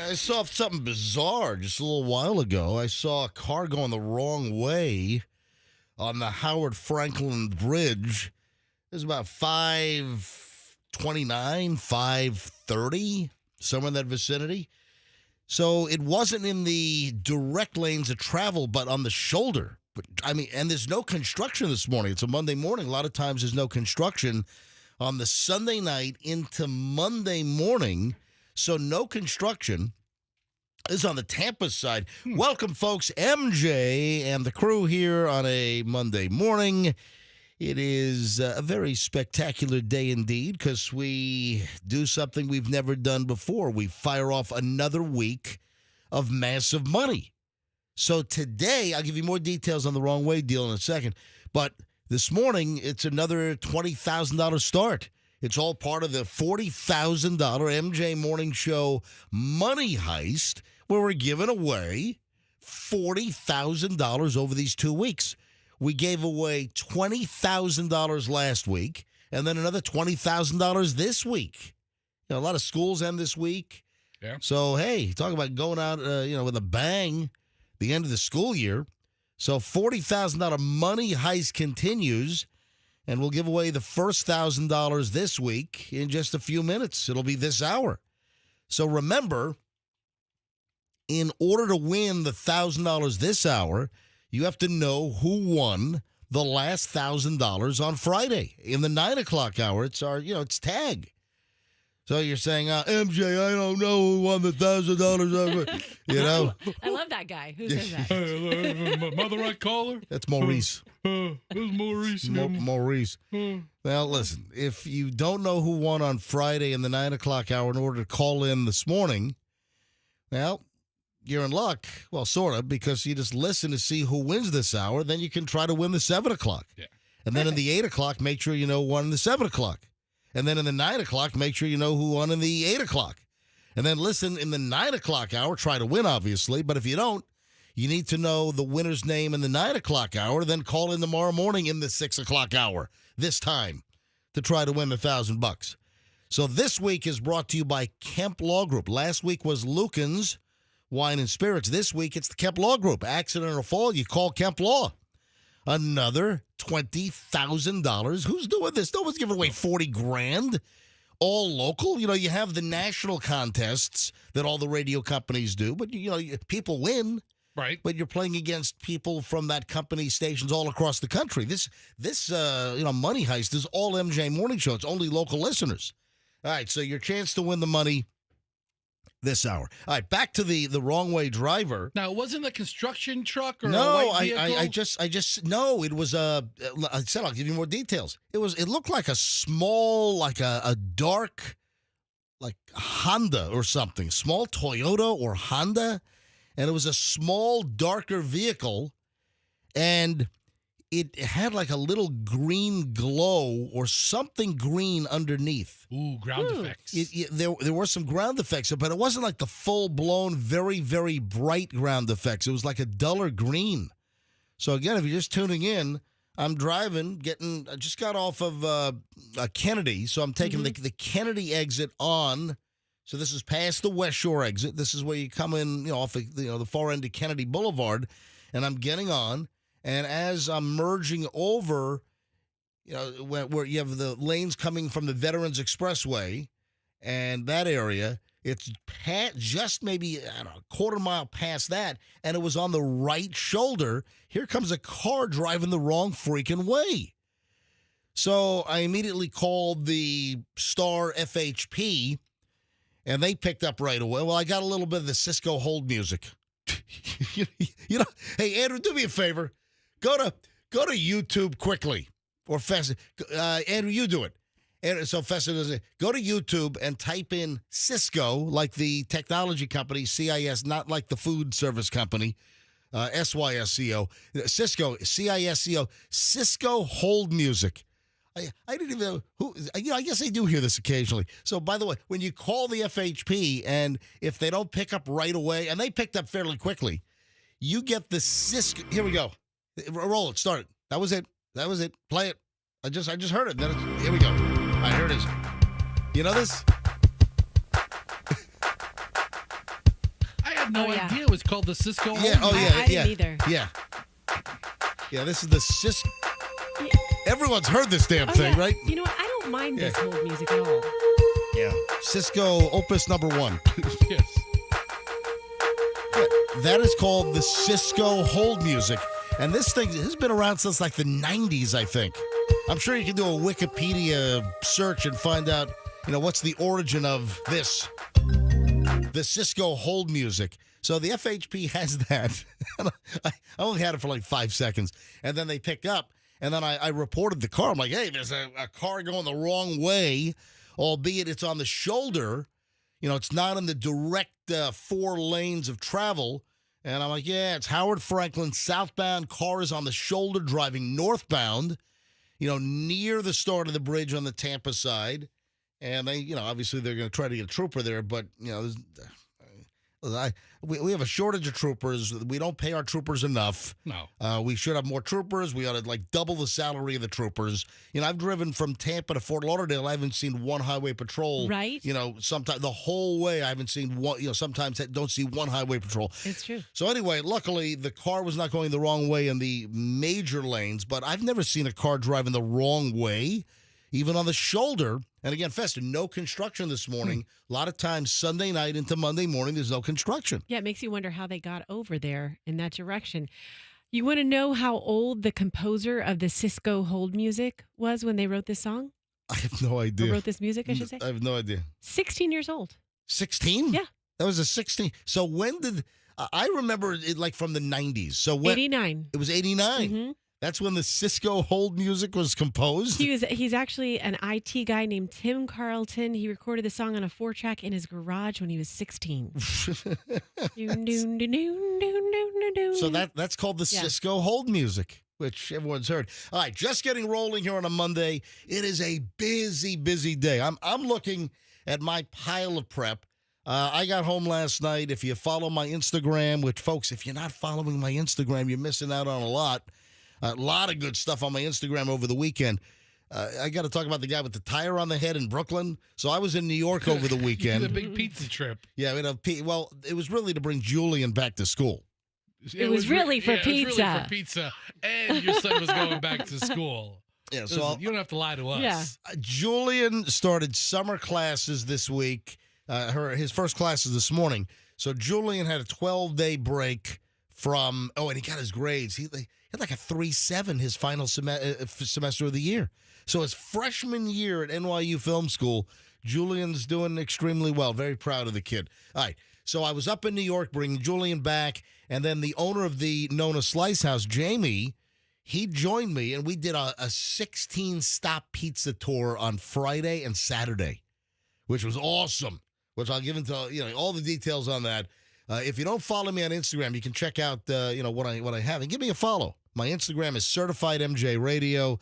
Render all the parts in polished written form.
I saw something bizarre just a little while ago. I saw a car going the wrong way on the Howard Franklin Bridge. It was about 5:29, 5:30, somewhere in that vicinity. So it wasn't in the direct lanes of travel, but on the shoulder. But I mean, and there's no construction this morning. It's a Monday morning. A lot of times there's no construction on the Sunday night into Monday morning. So no construction. This is on the Tampa side. Welcome, folks. MJ and the crew here on a Monday morning. It is a very spectacular day indeed because we do something we've never done before. We fire off another week of massive money. So today, I'll give you more details on the wrong way deal in a second. But this morning, it's another $20,000 start. It's all part of the $40,000 MJ Morning Show money heist where we're giving away $40,000 over these 2 weeks. We gave away $20,000 last week and then another $20,000 this week. You know, a lot of schools end this week. Yeah. So, hey, talk about going out, with a bang the end of the school year. So $40,000 money heist continues. And we'll give away the first $1,000 this week in just a few minutes. It'll be this hour. So remember, in order to win the $1,000 this hour, you have to know who won the last $1,000 on Friday. In the 9 o'clock hour, it's our, it's tag. So you're saying, MJ, I don't know who won the $1,000. I love that guy. Who says that? Mother, I call her. That's Maurice. This is Maurice. Maurice. Well, listen, if you don't know who won on Friday in the 9 o'clock hour in order to call in this morning, well, you're in luck. Well, sort of, because you just listen to see who wins this hour. Then you can try to win the 7 o'clock. Yeah. And then in the 8 o'clock, make sure you know who won in the 7 o'clock. And then in the 9 o'clock, make sure you know who won in the 8 o'clock. And then listen in the 9 o'clock hour, try to win, obviously. But if you don't, you need to know the winner's name in the 9 o'clock hour, then call in tomorrow morning in the 6 o'clock hour, this time, to try to win the $1,000. So this week is brought to you by Kemp Law Group. Last week was Lucan's Wine and Spirits. This week, it's the Kemp Law Group. Accident or fall, you call Kemp Law. Another $20,000. Who's doing this? No one's giving away $40,000. All local. You have the national contests that all the radio companies do, but people win. Right. But you're playing against people from that company stations all across the country. This money heist is all MJ Morning Show. It's only local listeners. All right, so your chance to win the money this hour. All right, back to the wrong way driver. Now, it wasn't a construction truck or no, a white vehicle? It was I said I'll give you more details. It looked like a small, like a dark, like Honda or something, small Toyota or Honda, and it was a small, darker vehicle, and it had like a little green glow or something green underneath. Ooh, ground effects. There were some ground effects, but it wasn't like the full-blown, very, very bright ground effects. It was like a duller green. So, again, if you're just tuning in, I'm driving, I just got off of Kennedy, so I'm taking the Kennedy exit on. So this is past the West Shore exit. This is where you come in, off the far end of Kennedy Boulevard, and I'm getting on. And as I'm merging over, where you have the lanes coming from the Veterans Expressway and that area, it's just maybe, a quarter mile past that, and it was on the right shoulder. Here comes a car driving the wrong freaking way. So I immediately called the Star FHP, and they picked up right away. Well, I got a little bit of the Cisco hold music. Hey, Andrew, do me a favor. Go to YouTube quickly, or Fessa. Andrew, you do it. And so Fessa does it. Go to YouTube and type in Cisco, like the technology company, CIS, not like the food service company, SYSCO. Cisco, CISCO, Cisco hold music. I didn't even know who. I guess they do hear this occasionally. So, by the way, when you call the FHP, and if they don't pick up right away, and they picked up fairly quickly, you get the Cisco. Here we go. Roll it. Start it. That was it. Play it. I just heard it. Here we go. All right, here it is. You know this? no Oh, yeah. idea it was called the Cisco. Yeah. Oh, Hold yeah. Music. I didn't either. Yeah. Yeah. This is the Cisco. Yeah. Everyone's heard this damn Oh, thing, yeah. right? You know what? I don't mind this Yeah. hold music at all. Yeah. Cisco Opus number 1. Yes. That is called the Cisco hold music. And this thing has been around since like the 90s, I think. I'm sure you can do a Wikipedia search and find out, what's the origin of this. The Cisco hold music. So the FHP has that. I only had it for like 5 seconds. And then they pick up. And then I reported the car. I'm like, hey, there's a car going the wrong way, albeit it's on the shoulder. It's not in the direct 4 lanes of travel. And I'm like, yeah, it's Howard Franklin, southbound. Car is on the shoulder driving northbound, near the start of the bridge on the Tampa side. And they, obviously they're going to try to get a trooper there. But, we have a shortage of troopers. We don't pay our troopers enough. No. We should have more troopers. We ought to double the salary of the troopers. I've driven from Tampa to Fort Lauderdale. I haven't seen one highway patrol. Right. Sometimes the whole way I haven't seen one. Sometimes I don't see one highway patrol. It's true. So anyway, luckily the car was not going the wrong way in the major lanes, but I've never seen a car driving the wrong way, even on the shoulder. And again, Festa, no construction this morning. A lot of times Sunday night into Monday morning, there's no construction. Yeah, it makes you wonder how they got over there in that direction. You want to know how old the composer of the Cisco hold music was when they wrote this song? I have no Or idea. wrote this music, I should say? I have no idea. 16 years old. 16? Yeah. That was a 16. So when did I remember it like from the 90s. So when 89. it was 89. Mm-hmm. That's when the Cisco hold music was composed. He's actually an IT guy named Tim Carlton. He recorded the song on a 4-track in his garage when he was 16. So that's called the Yeah. Cisco hold music, which everyone's heard. All right, just getting rolling here on a Monday. It is a busy, busy day. I'm looking at my pile of prep. I got home last night. If you follow my Instagram, which, folks, if you're not following my Instagram, you're missing out on a lot. A lot of good stuff on my Instagram over the weekend. I got to talk about the guy with the tire on the head in Brooklyn. So I was in New York over the The weekend. big pizza trip. Yeah, well, it was really to bring Julian back to school. It was really for It was really pizza. for pizza, and your son was going back to school. Yeah, so Listen, you don't have to lie to us. Yeah. Julian started summer classes this week. His first class is this morning. So Julian had a 12-day break from. Oh, and he got his grades. He had like a 3.7 his final semester of the year. So his freshman year at NYU Film School, Julian's doing extremely well. Very proud of the kid. All right. So I was up in New York bringing Julian back, and then the owner of the Nona Slice House, Jamie, he joined me, and we did a 16-stop pizza tour on Friday and Saturday, which was awesome, which I'll give into all the details on that. If you don't follow me on Instagram, you can check out what I have, and give me a follow. My Instagram is Certified MJ Radio,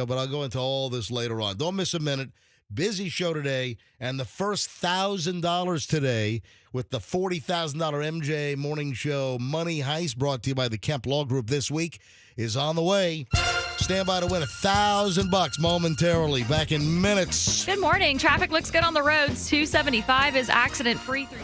but I'll go into all this later on. Don't miss a minute. Busy show today, and the first $1,000 today with the $40,000 MJ Morning Show Money Heist brought to you by the Kemp Law Group this week is on the way. Stand by to win $1,000 momentarily. Back in minutes. Good morning. Traffic looks good on the roads. 275 is accident-free through.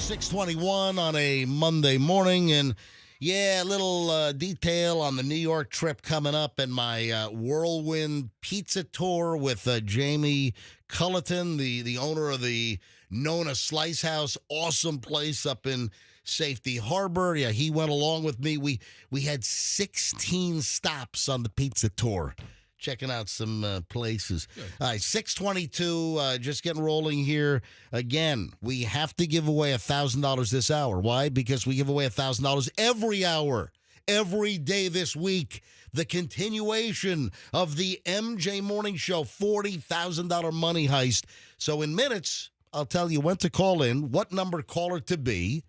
6:21 on a Monday morning, and yeah, a little detail on the New York trip coming up and my whirlwind pizza tour with Jamie Culleton, the owner of the Nona Slice House, awesome place up in Safety Harbor. Yeah, he went along with me. We had 16 stops on the pizza tour. Checking out some places. Good. All right, 6:22, just getting rolling here. Again, we have to give away $1,000 this hour. Why? Because we give away $1,000 every hour, every day this week. The continuation of the MJ Morning Show $40,000 money heist. So in minutes, I'll tell you when to call in, what number caller to be,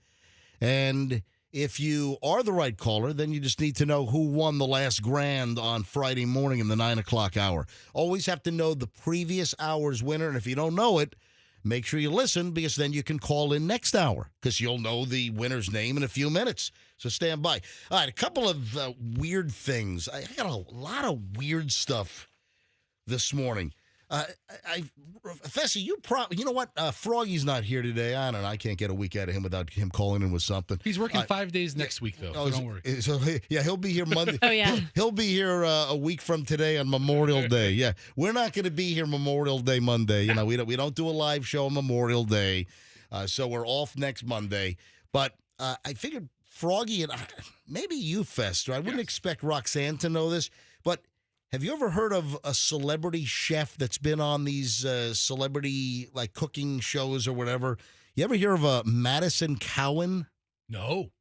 and if you are the right caller, then you just need to know who won the last grand on Friday morning in the 9 o'clock hour. Always have to know the previous hour's winner, and if you don't know it, make sure you listen because then you can call in next hour because you'll know the winner's name in a few minutes. So stand by. All right, a couple of weird things. I got a lot of weird stuff this morning. Fessy, you know what? Froggy's not here today. I don't know. I can't get a week out of him without him calling in with something. He's working 5 days next week, though, so don't worry. So, yeah, he'll be here Monday. Oh, yeah. He'll be here a week from today on Memorial Day. Yeah, we're not going to be here Memorial Day Monday. You know, we don't do a live show on Memorial Day, so we're off next Monday. But I figured Froggy and maybe you, Fester. I wouldn't expect Roxanne to know this, but have you ever heard of a celebrity chef that's been on these celebrity like cooking shows or whatever? You ever hear of a Madison Cowan? No.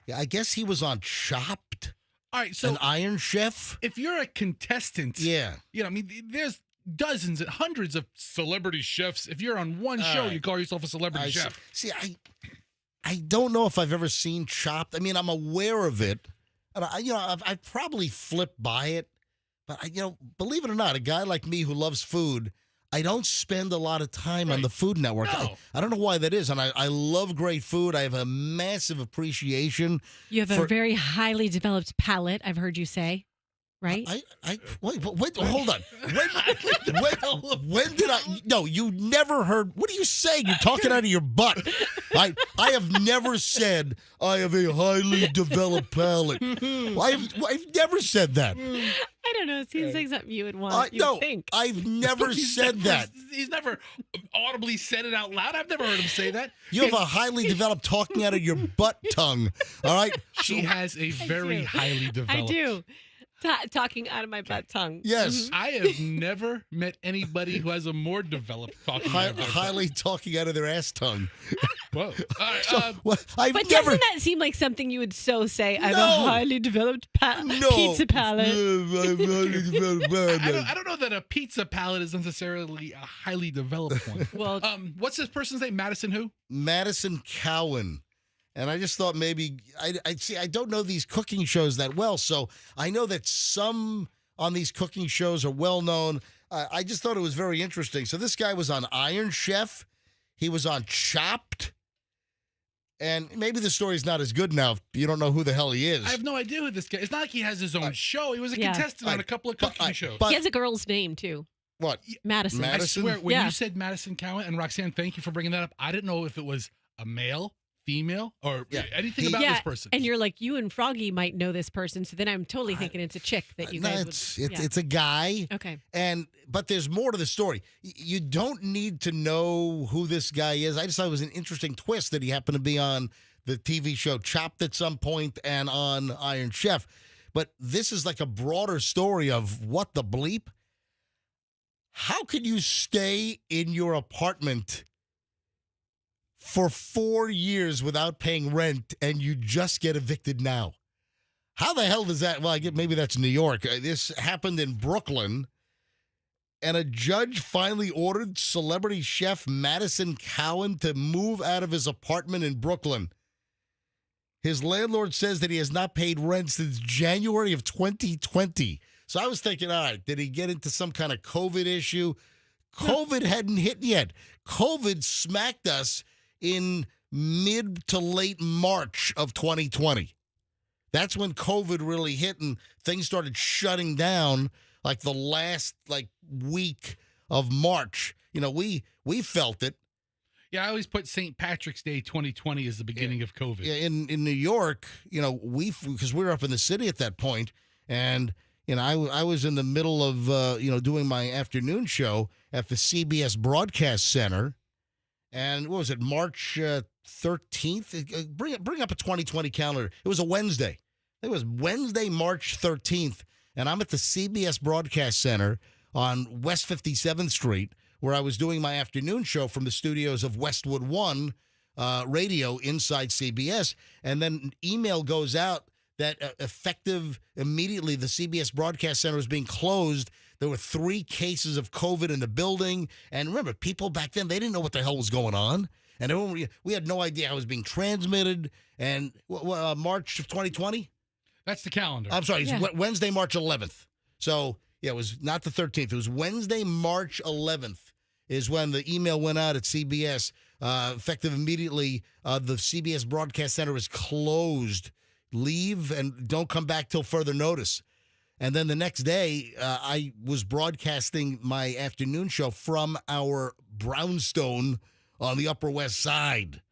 Yeah, I guess he was on Chopped. All right, so an Iron Chef. if you're a contestant, Yeah. you know, I mean, there's dozens and hundreds of celebrity chefs. If you're on one show, right. you call yourself a celebrity chef. See, I don't know if I've ever seen Chopped. I mean, I'm aware of it, and I've probably flipped by it. But, believe it or not, a guy like me who loves food, I don't spend a lot of time on the Food Network. No. I don't know why that is. And I love great food. I have a massive appreciation. You have a very highly developed palate, I've heard you say, right? Wait, hold on. When did I? No, you never heard. What are you saying? You're talking out of your butt. I have never said I have a highly developed palate. I've never said that. I don't know. It seems like something you would want. You think. I've never said that. He's never audibly said it out loud. I've never heard him say that. You have a highly developed talking out of your butt tongue. All right. She has a very highly developed. I do. Talking out of my butt tongue. Yes. I have never met anybody who has a more developed talking out of their highly talking out of their ass tongue. Whoa. All right, But doesn't that seem like something you would so say? I have a highly developed pizza palate. I don't know that a pizza palate is necessarily a highly developed one. Well, what's this person's name? Madison who? Madison Cowan. And I just thought maybe I don't know these cooking shows that well, so I know that some on these cooking shows are well known. I just thought it was very interesting. So this guy was on Iron Chef, he was on Chopped, and maybe the story's not as good now if you don't know who the hell he is. I have no idea who this guy. It's not like he has his own show. He was a contestant on a couple of cooking shows. He has a girl's name too. What? Madison. I swear, when you said Madison Cowan, and Roxanne, thank you for bringing that up. I didn't know if it was a male, female, or anything about this person. And you're like, you and Froggy might know this person, so then I'm totally thinking it's a chick that you guys it's a guy. Okay. But there's more to the story. You don't need to know who this guy is. I just thought it was an interesting twist that he happened to be on the TV show Chopped at some point and on Iron Chef. But this is like a broader story of what the bleep. How could you stay in your apartment for 4 years without paying rent and you just get evicted now? How the hell does that? Well, I get maybe that's New York. This happened in Brooklyn, and a judge finally ordered celebrity chef Madison Cowan to move out of his apartment in Brooklyn. His landlord says that he has not paid rent since January of 2020. So I was thinking, all right, did he get into some kind of COVID issue? COVID hadn't hit yet. COVID smacked us in mid to late March of 2020. That's when COVID really hit and things started shutting down like the last week of March. We felt it. Yeah, I always put St. Patrick's Day 2020 as the beginning of COVID. Yeah, in New York, because we were up in the city at that point, and I was in the middle of doing my afternoon show at the CBS Broadcast Center, and what was it, March 13th? Bring up a 2020 calendar. It was a Wednesday. It was Wednesday, March 13th, and I'm at the CBS Broadcast Center on West 57th Street, where I was doing my afternoon show from the studios of Westwood One Radio inside CBS. And then an email goes out that effective immediately, the CBS Broadcast Center is being closed. There were 3 cases of COVID in the building. And remember, people back then, they didn't know what the hell was going on. And we had no idea how it was being transmitted. And March of 2020? That's the calendar. I'm sorry, it's Wednesday, March 11th. So, yeah, it was not the 13th. It was Wednesday, March 11th is when the email went out at CBS. Effective immediately, the CBS Broadcast Center is closed. Leave and don't come back till further notice. And then the next day, I was broadcasting my afternoon show from our brownstone on the Upper West Side.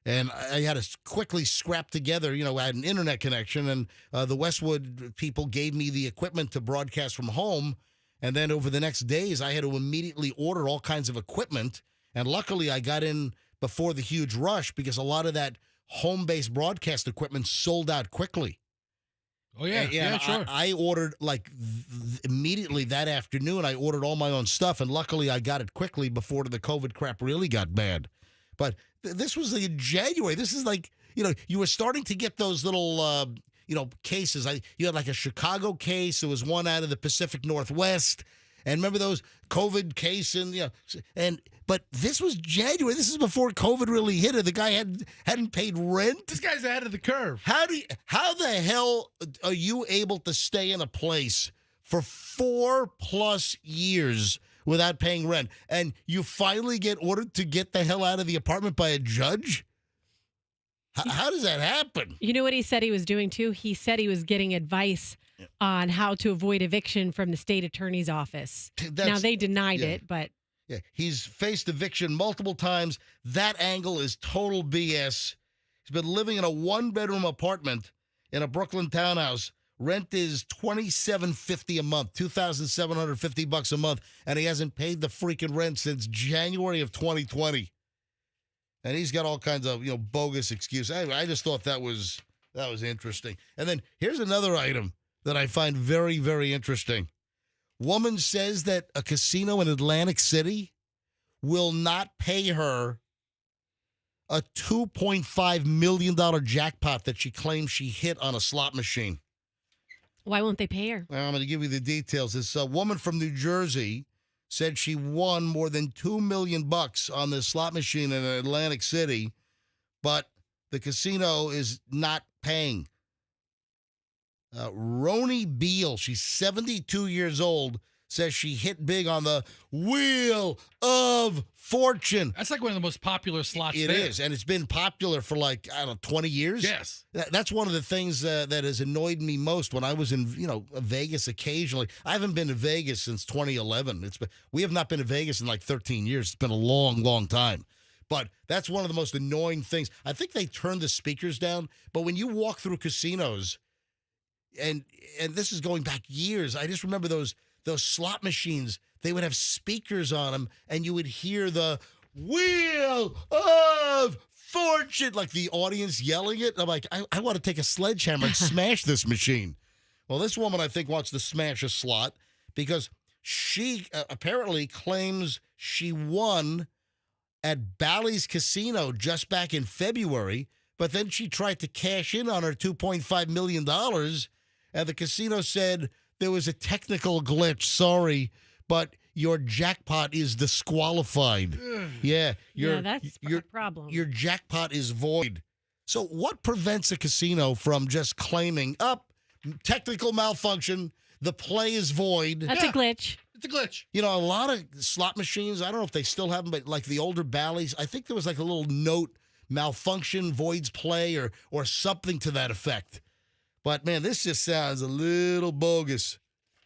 And I had to quickly scrap together, I had an internet connection, and the Westwood people gave me the equipment to broadcast from home. And then over the next days, I had to immediately order all kinds of equipment. And luckily, I got in before the huge rush because a lot of that home-based broadcast equipment sold out quickly. Oh, yeah, sure. I ordered, immediately that afternoon, I ordered all my own stuff. And luckily, I got it quickly before the COVID crap really got bad. But this was in January. This is you were starting to get those little, cases. You had like a Chicago case. There was one out of the Pacific Northwest. And remember those COVID case but this was January. This is before COVID really hit it. The guy hadn't paid rent. This guy's ahead of the curve. How the hell are you able to stay in a place for 4+ years without paying rent, and you finally get ordered to get the hell out of the apartment by a judge? How does that happen? You know what he said he was doing, too? He said he was getting advice on how to avoid eviction from the state attorney's office. Now, they denied it, but... Yeah, he's faced eviction multiple times. That angle is total BS. He's been living in a 1-bedroom apartment in a Brooklyn townhouse. Rent is $2,750 a month, $2,750 a month, and he hasn't paid the freaking rent since January of 2020. And he's got all kinds of bogus excuses. Anyway, I just thought that was interesting. And then here's another item that I find very, very interesting. Woman says that a casino in Atlantic City will not pay her a $2.5 million jackpot that she claims she hit on a slot machine. Why won't they pay her? Well, I'm going to give you the details. This woman from New Jersey said she won more than $2 million on this slot machine in Atlantic City, but the casino is not paying. Roni Beal, she's 72 years old, says she hit big on the Wheel of Fortune. That's like one of the most popular slots It is, and it's been popular for 20 years. Yes. That's one of the things that has annoyed me most when I was in, Vegas occasionally. I haven't been to Vegas since 2011. We have not been to Vegas in 13 years. It's been a long, long time. But that's one of the most annoying things. I think they turned the speakers down, but when you walk through casinos, and this is going back years, I just remember those slot machines, they would have speakers on them, and you would hear the Wheel of Fortune, like the audience yelling it. I'm like, I want to take a sledgehammer and smash this machine. Well, this woman, I think, wants to smash a slot because she apparently claims she won at Bally's Casino just back in February, but then she tried to cash in on her $2.5 million, and the casino said there was a technical glitch. Sorry, but your jackpot is disqualified. Yeah, that's a problem. Your jackpot is void. So what prevents a casino from just claiming, technical malfunction, the play is void? That's a glitch. It's a glitch. A lot of slot machines, I don't know if they still have them, but like the older Bally's, I think there was like a little note, malfunction, voids play, or something to that effect. But, man, this just sounds a little bogus.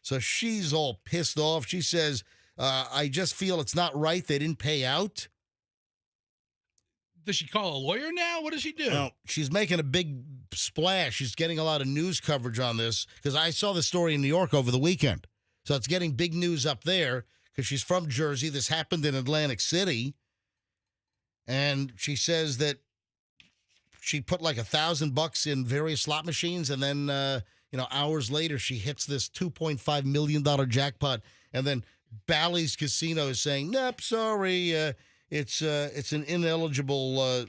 So she's all pissed off. She says, I just feel it's not right. They didn't pay out. Does she call a lawyer now? What does she do? Well, she's making a big splash. She's getting a lot of news coverage on this because I saw the story in New York over the weekend. So it's getting big news up there because she's from Jersey. This happened in Atlantic City. And she says that she put like $1,000 in various slot machines. And then, hours later, she hits this $2.5 million jackpot. And then Bally's Casino is saying, nope, sorry, it's an ineligible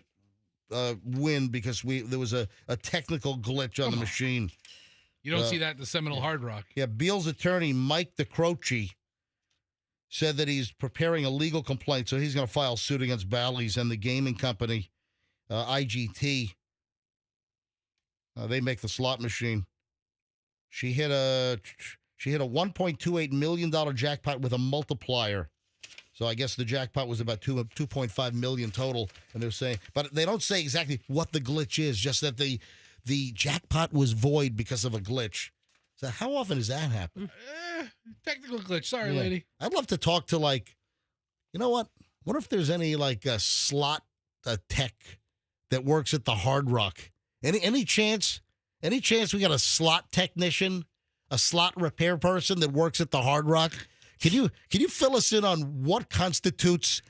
win because there was a technical glitch on the machine. You don't see that at the Seminole Hard Rock. Yeah, Beal's attorney, Mike DeCroce, said that he's preparing a legal complaint, so he's going to file suit against Bally's and the gaming company, IGT. They make the slot machine. She hit a $1.28 million jackpot with a multiplier. So I guess the jackpot was about $2.5 million total, and they're saying, but they don't say exactly what the glitch is, just that the jackpot was void because of a glitch. So how often does that happen? Technical glitch. Sorry, lady. I'd love to talk to you know what? What if there's any a slot tech that works at the Hard Rock? Any chance? Any chance we got a slot technician, a slot repair person that works at the Hard Rock? Can you fill us in on what constitutes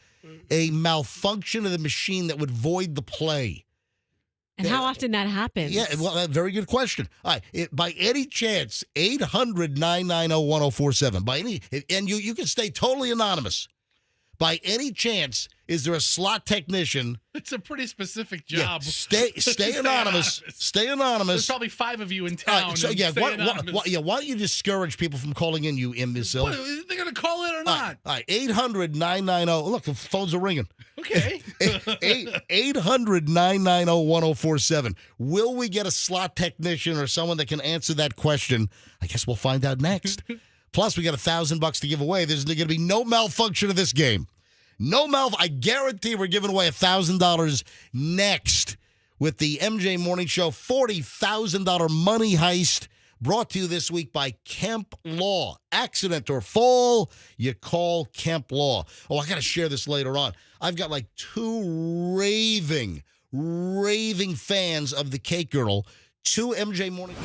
a malfunction of the machine that would void the play? And how often that happens? Yeah, well, very good question. All right, by any chance, 800-990-1047. By any, and you can stay totally anonymous. By any chance, is there a slot technician? It's a pretty specific job. Yeah, stay anonymous. Stay anonymous. There's probably 5 of you in town. Right, so why don't you discourage people from calling in, you imbecile? What, are they going to call it or not? All right, 800-990. Look, the phones are ringing. Okay. 800-990-1047. Will we get a slot technician or someone that can answer that question? I guess we'll find out next. Plus, we got $1,000 to give away. There's going to be no malfunction of this game. I guarantee we're giving away $1,000 next with the MJ Morning Show $40,000 money heist, brought to you this week by Kemp Law. Accident or fall, you call Kemp Law. Oh, I got to share this later on. I've got 2 raving fans of the Cake Girl. 2 MJ Morning.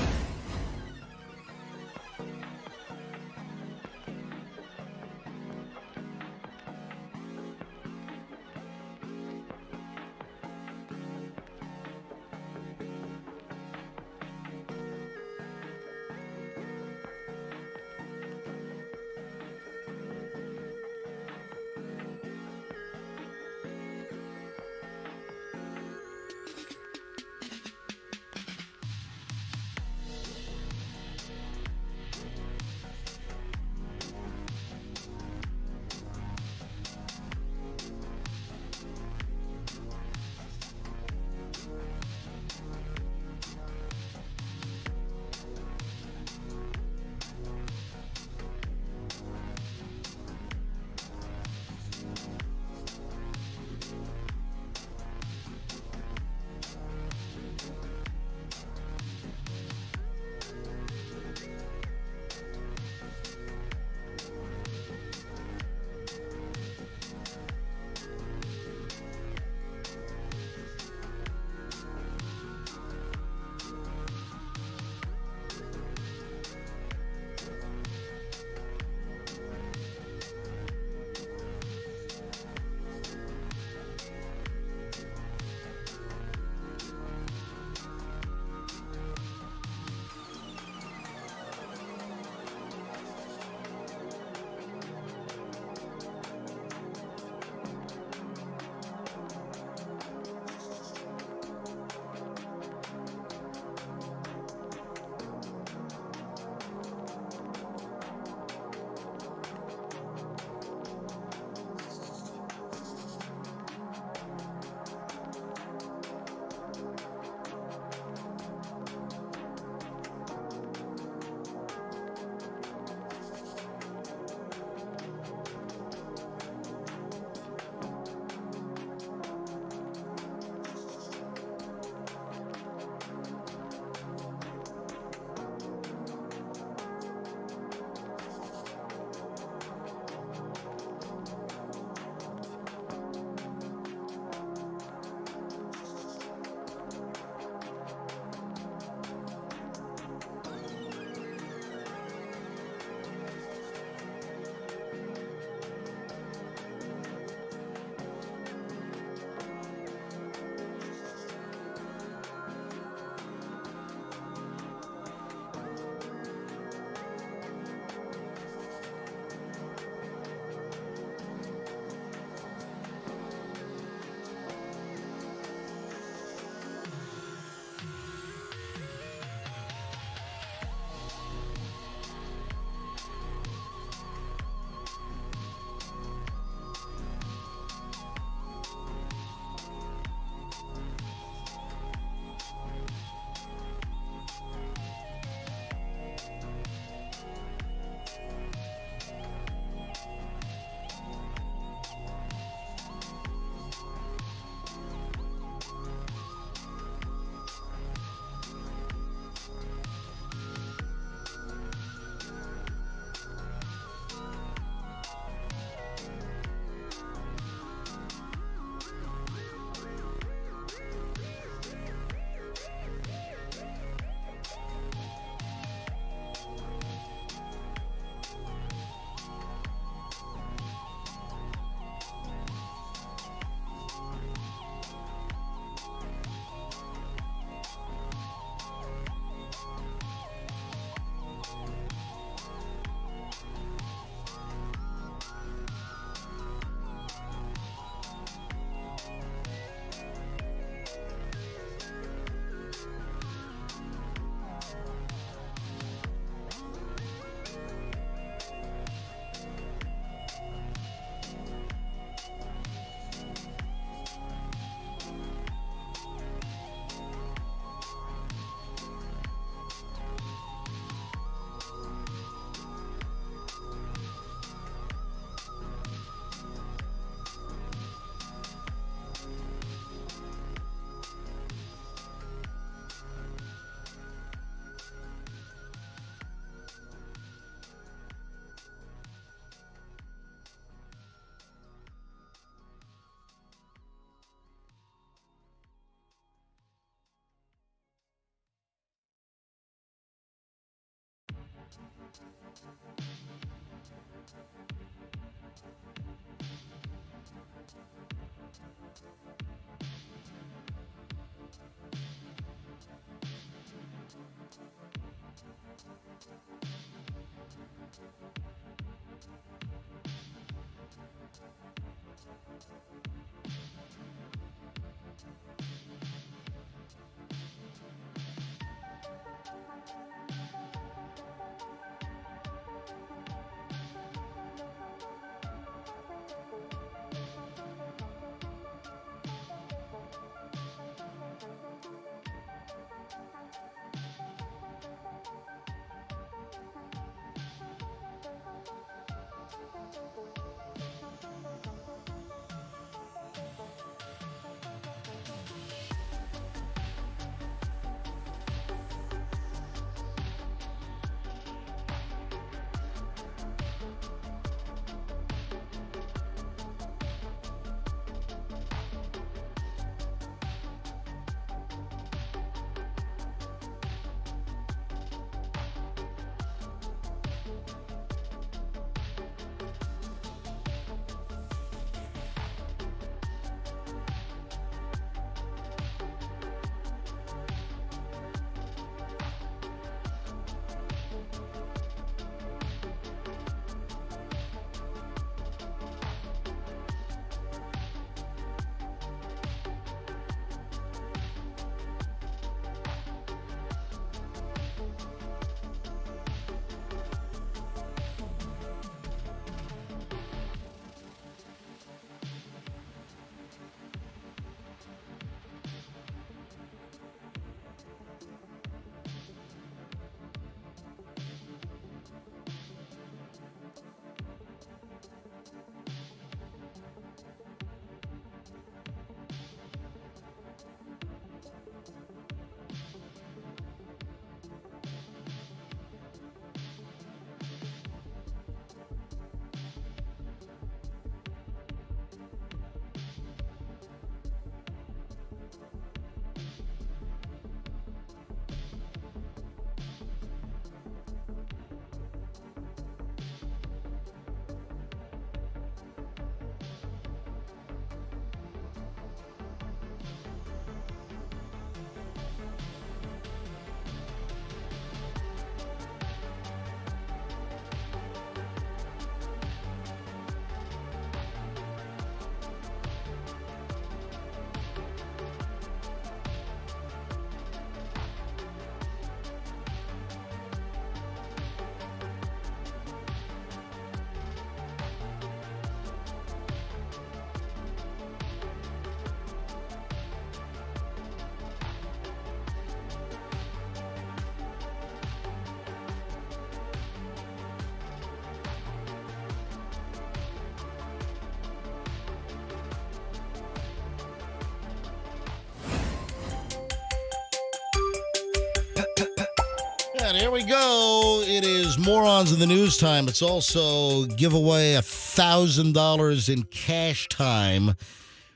And here we go. It is Morons in the News time. It's also give away $1,000 in cash time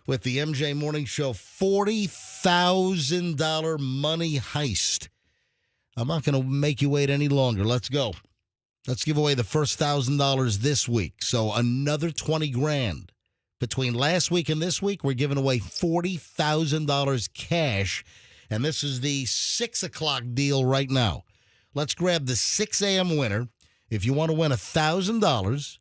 with the MJ Morning Show $40,000 money heist. I'm not going to make you wait any longer. Let's go. Let's give away the first $1,000 this week. So another 20 grand. Between last week and this week, we're giving away $40,000 cash. And this is the 6 o'clock deal right now. Let's grab the 6 a.m. winner. If you want to win $1,000,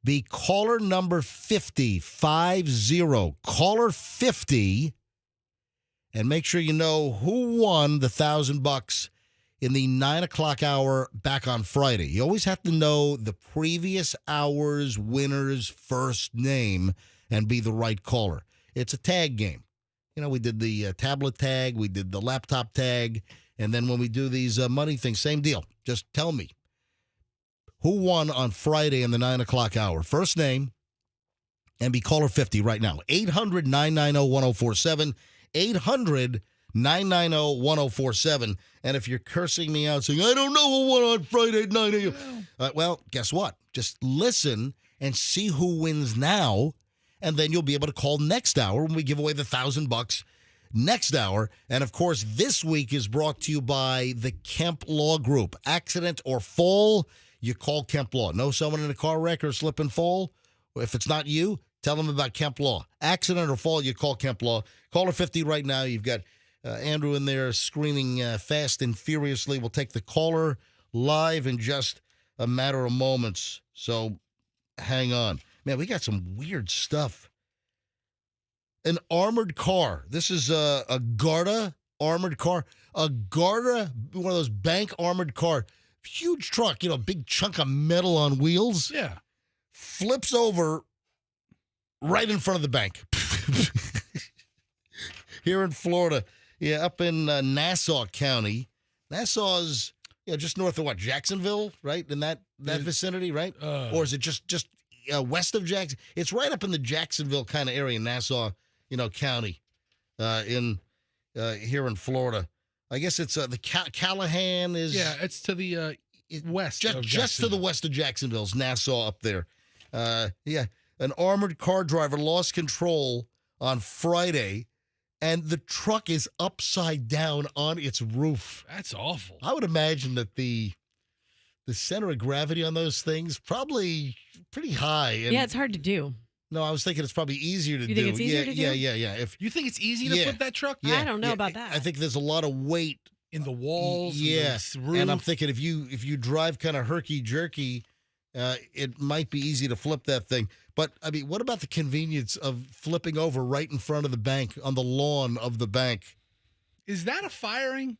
be caller number 50, 50. Caller 50. And make sure you know who won the $1,000 in the 9 o'clock hour back on Friday. You always have to know the previous hour's winner's first name and be the right caller. It's a tag game. You know, we did the tablet tag, we did the laptop tag, and then when we do these money things, same deal. Just tell me who won on Friday in the 9 o'clock hour. First name and be caller 50 right now. 800-990-1047. 800-990-1047. And if you're cursing me out saying, I don't know who won on Friday at 9 a.m. Well, guess what? Just listen and see who wins now, and then you'll be able to call next hour when we give away the $1,000 next hour. And, of course, this week is brought to you by the Kemp Law Group. Accident or fall, you call Kemp Law. Know someone in a car wreck or slip and fall? If it's not you, tell them about Kemp Law. Accident or fall, you call Kemp Law. Caller 50 right now. You've got Andrew in there screaming fast and furiously. We'll take the caller live in just a matter of moments. So hang on. Man, we got some weird stuff. An armored car. This is a Garda armored car. A Garda, one of those bank armored car. Huge truck, big chunk of metal on wheels. Yeah. Flips over right in front of the bank. Here in Florida. Yeah, up in Nassau County. Nassau's just north of Jacksonville, right? In that vicinity, right? Or is it just west of Jackson? It's right up in the Jacksonville kind of area, Nassau, County, here in Florida. I guess it's the Callahan is. Yeah, it's to the west. Just to the west of Jacksonville's Nassau up there. An armored car driver lost control on Friday, and the truck is upside down on its roof. That's awful. I would imagine that the center of gravity on those things probably pretty high. And yeah, it's hard to do. no, I was thinking it's probably easier to do. You think it's easier to do? Yeah. If You think it's easy to flip that truck? I don't know about that. I think there's a lot of weight In the walls, Yeah, in the roof. and I'm thinking if you drive kind of herky jerky, it might be easy to flip that thing. But I mean, what about the convenience of flipping over right in front of the bank on the lawn of the bank? Is that a firing?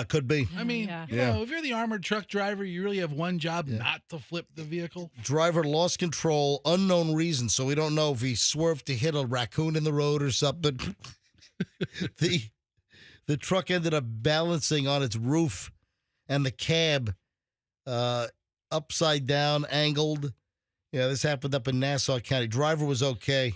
Could be. I mean, Yeah. if you're the armored truck driver, you really have one job, not to flip the vehicle. Driver lost control, unknown reason, so we don't know if he swerved to hit a raccoon in the road or something. The truck ended up balancing on its roof, and the cab upside down, angled. Yeah, this happened up in Nassau County. Driver was okay,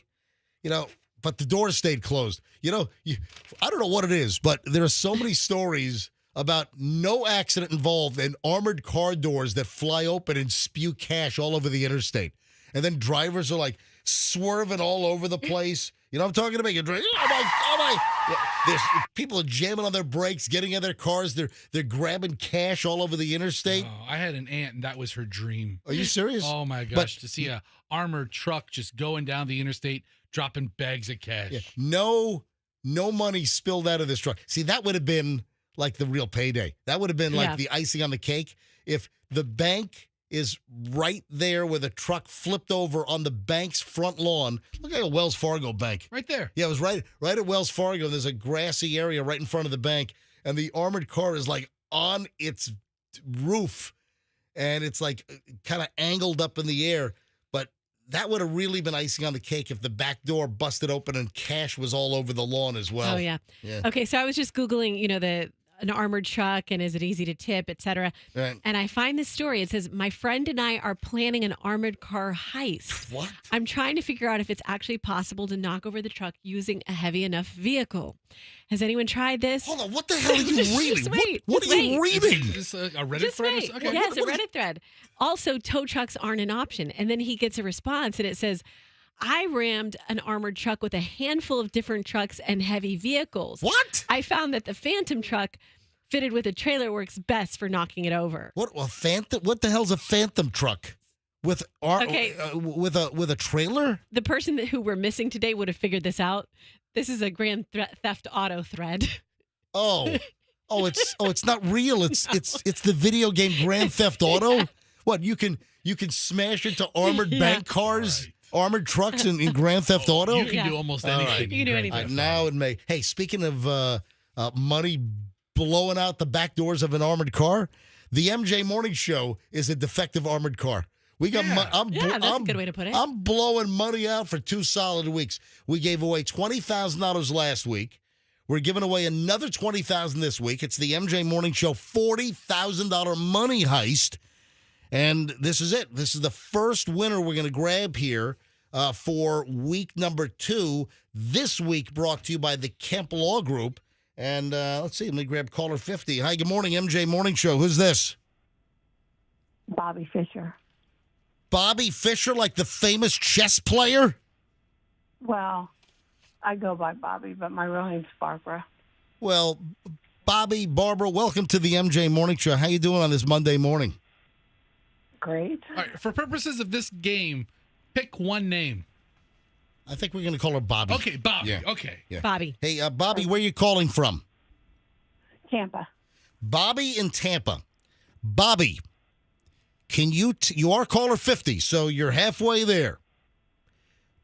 but the doors stayed closed. I don't know what it is, but there are so many stories about no accident involved and armored car doors that fly open and spew cash all over the interstate. And then drivers are like swerving all over the place. You know what I'm talking about? You're driving, oh my. Yeah, there's people are jamming on their brakes, getting in their cars. They're grabbing cash all over the interstate. Oh, I had an aunt, and that was her dream. Are you serious? Oh, my gosh. To see a armored truck just going down the interstate, dropping bags of cash. Yeah, no money spilled out of this truck. See, that would have been like the real payday. That would have been like the icing on the cake. If the bank is right there where the truck flipped over on the bank's front lawn. Look like a Wells Fargo bank. Right there. Yeah, it was right at Wells Fargo. There's a grassy area right in front of the bank, and the armored car is like on its roof, and it's like kind of angled up in the air. But that would have really been icing on the cake if the back door busted open and cash was all over the lawn as well. Oh, yeah. Okay, so I was just Googling, an armored truck and is it easy to tip, et cetera. Right. And I find this story. It says, my friend and I are planning an armored car heist. What? I'm trying to figure out if it's actually possible to knock over the truck using a heavy enough vehicle. Has anyone tried this? Hold on. What the hell are you reading? Just wait. What are you reading? Is this a Reddit Just thread? wait. Okay. Yes, a Reddit thread. Also, tow trucks aren't an option. And then he gets a response and it says, I rammed an armored truck with a handful of different trucks and heavy vehicles. What? I found that the Phantom truck fitted with a trailer works best for knocking it over. What a Phantom? What the hell's a Phantom truck with with a trailer? The person who we're missing today would have figured this out. This is a Grand Theft Auto thread. It's not real. It's the video game Grand Theft Auto. What you can smash into armored bank cars, armored trucks in Grand Theft Auto. You can do almost anything. You can do anything. Now it may. Hey, speaking of money blowing out the back doors of an armored car, the MJ Morning Show is a defective armored car. We got. That's a good way to put it. I'm blowing money out for 2 solid weeks. We gave away $20,000 last week. We're giving away another $20,000 this week. It's the MJ Morning Show $40,000 money heist, and this is it. This is the first winner we're going to grab here for week number 2. This week brought to you by the Kemp Law Group. And let's see, let me grab caller 50. Hi, good morning, MJ Morning Show. Who's this? Bobby Fischer. Bobby Fischer, like the famous chess player? Well, I go by Bobby, but my real name's Barbara. Well, Barbara, welcome to the MJ Morning Show. How you doing on this Monday morning? Great. All right, for purposes of this game, pick one name. I think we're going to call her Bobby. Okay, Bobby. Yeah. Okay. Yeah. Bobby. Hey, Bobby, where you calling from? Tampa. Bobby in Tampa. Bobby, can you are caller 50, so you're halfway there.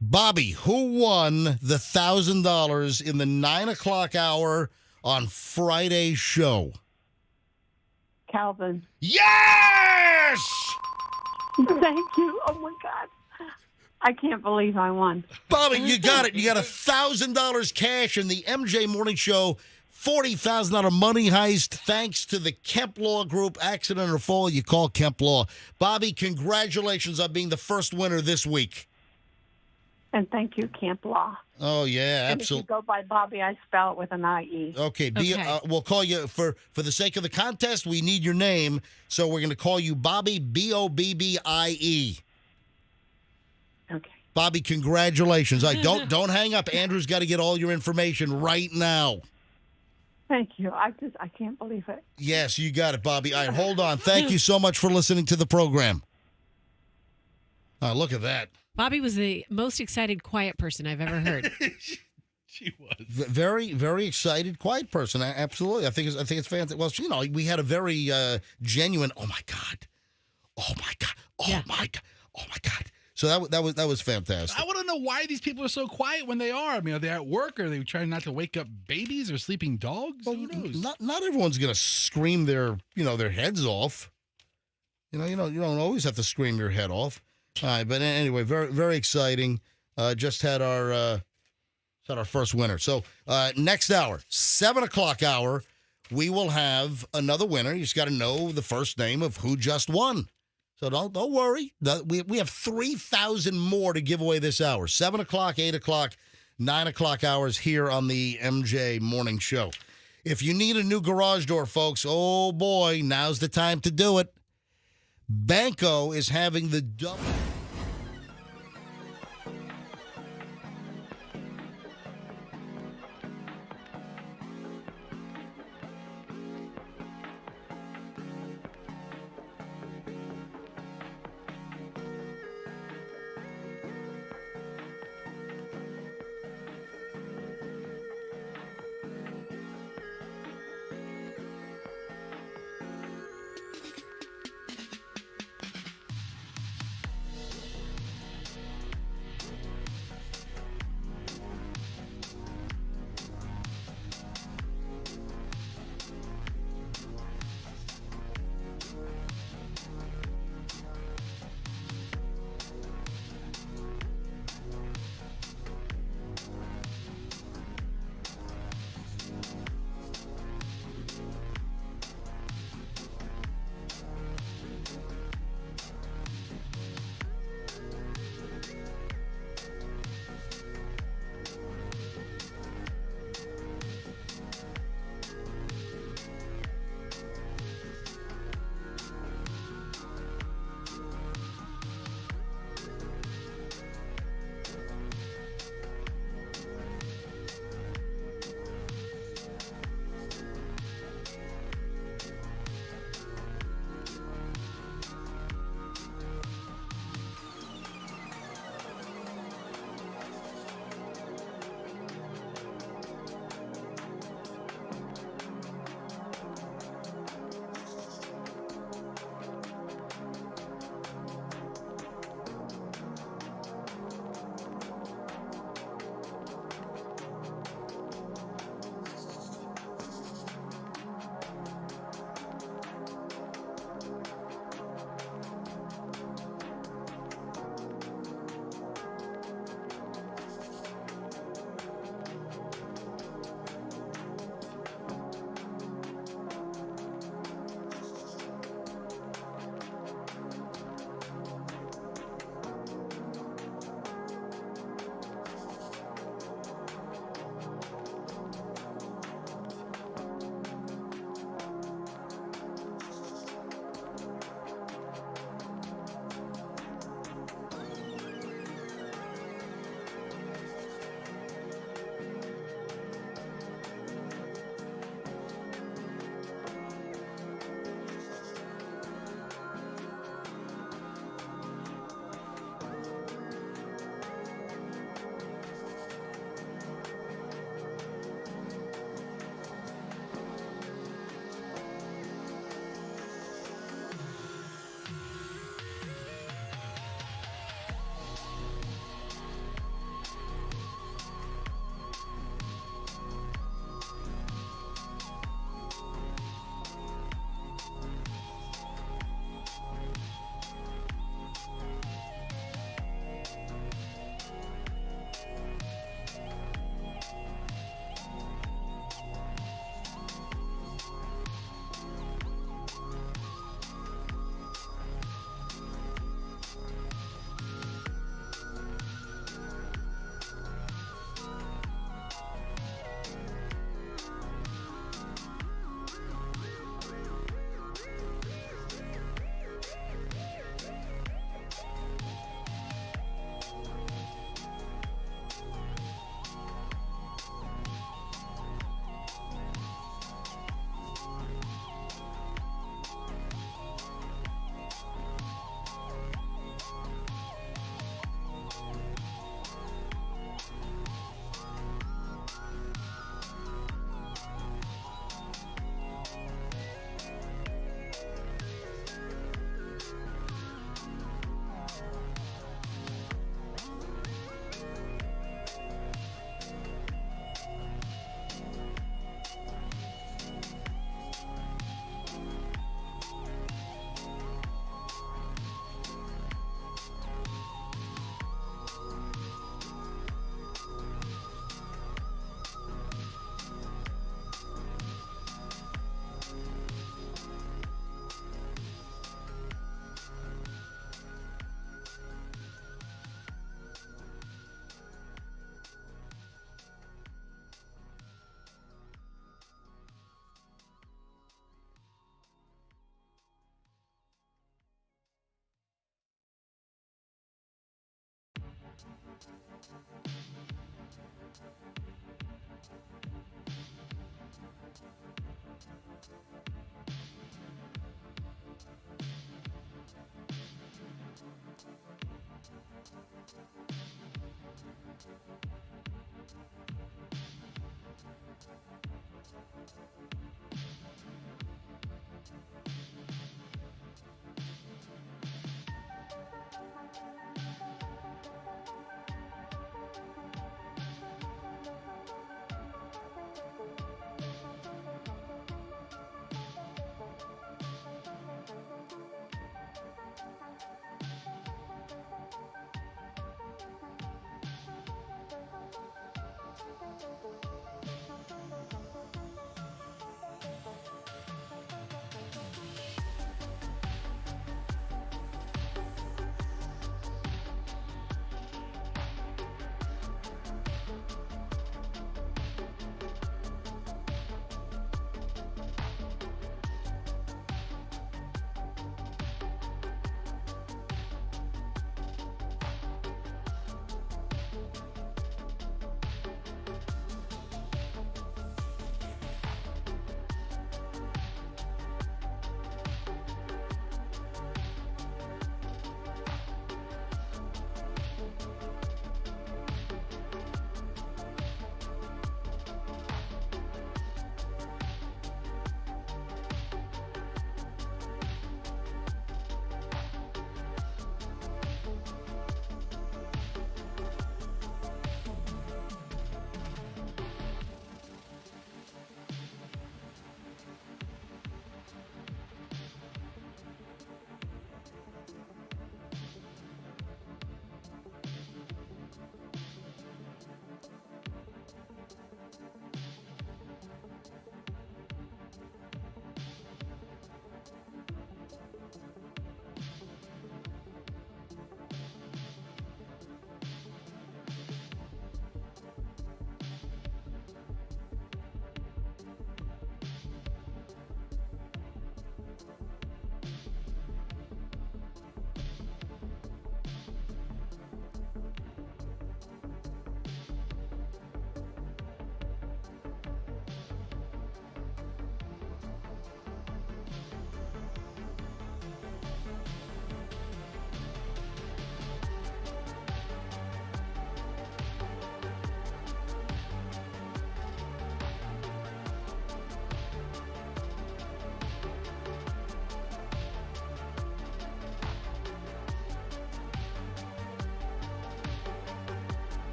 Bobby, who won the $1,000 in the 9 o'clock hour on Friday's show? Calvin. Yes! Thank you. Oh, my God. I can't believe I won. Bobby, you got it. You got $1,000 cash in the MJ Morning Show. $40,000 money heist thanks to the Kemp Law Group. Accident or fall, you call Kemp Law. Bobby, congratulations on being the first winner this week. And thank you, Camp Law. Oh, yeah, And if you absolutely. go by Bobby, I spell it with an I-E. Okay, Okay. We'll call you, for the sake of the contest, we need your name, so we're going to call you Bobby, Bobbie. Okay. Bobby, congratulations. All right, don't hang up. Andrew's got to get all your information right now. Thank you. I can't believe it. Yes, you got it, Bobby. All right, hold on. Thank you so much for listening to the program. Look at that. Bobby was the most excited, quiet person I've ever heard. She was. Very, very excited, quiet person. Absolutely. I think it's fantastic. Well, we had a very genuine, oh, my God. Oh, my God. Oh, Yeah. my God. Oh, my God. So that was fantastic. I want to know why these people are so quiet when they are. I mean, are they at work? Are they trying not to wake up babies or sleeping dogs? Who knows? Not everyone's going to scream their heads off. You don't always have to scream your head off. All right, but anyway, very, very exciting. Just had our first winner. So next hour, 7 o'clock hour, we will have another winner. You just got to know the first name of who just won. So don't worry. We have 3,000 more to give away this hour. 7 o'clock, 8 o'clock, 9 o'clock hours here on the MJ Morning Show. If you need a new garage door, folks, oh boy, now's the time to do it. Banco is having the double.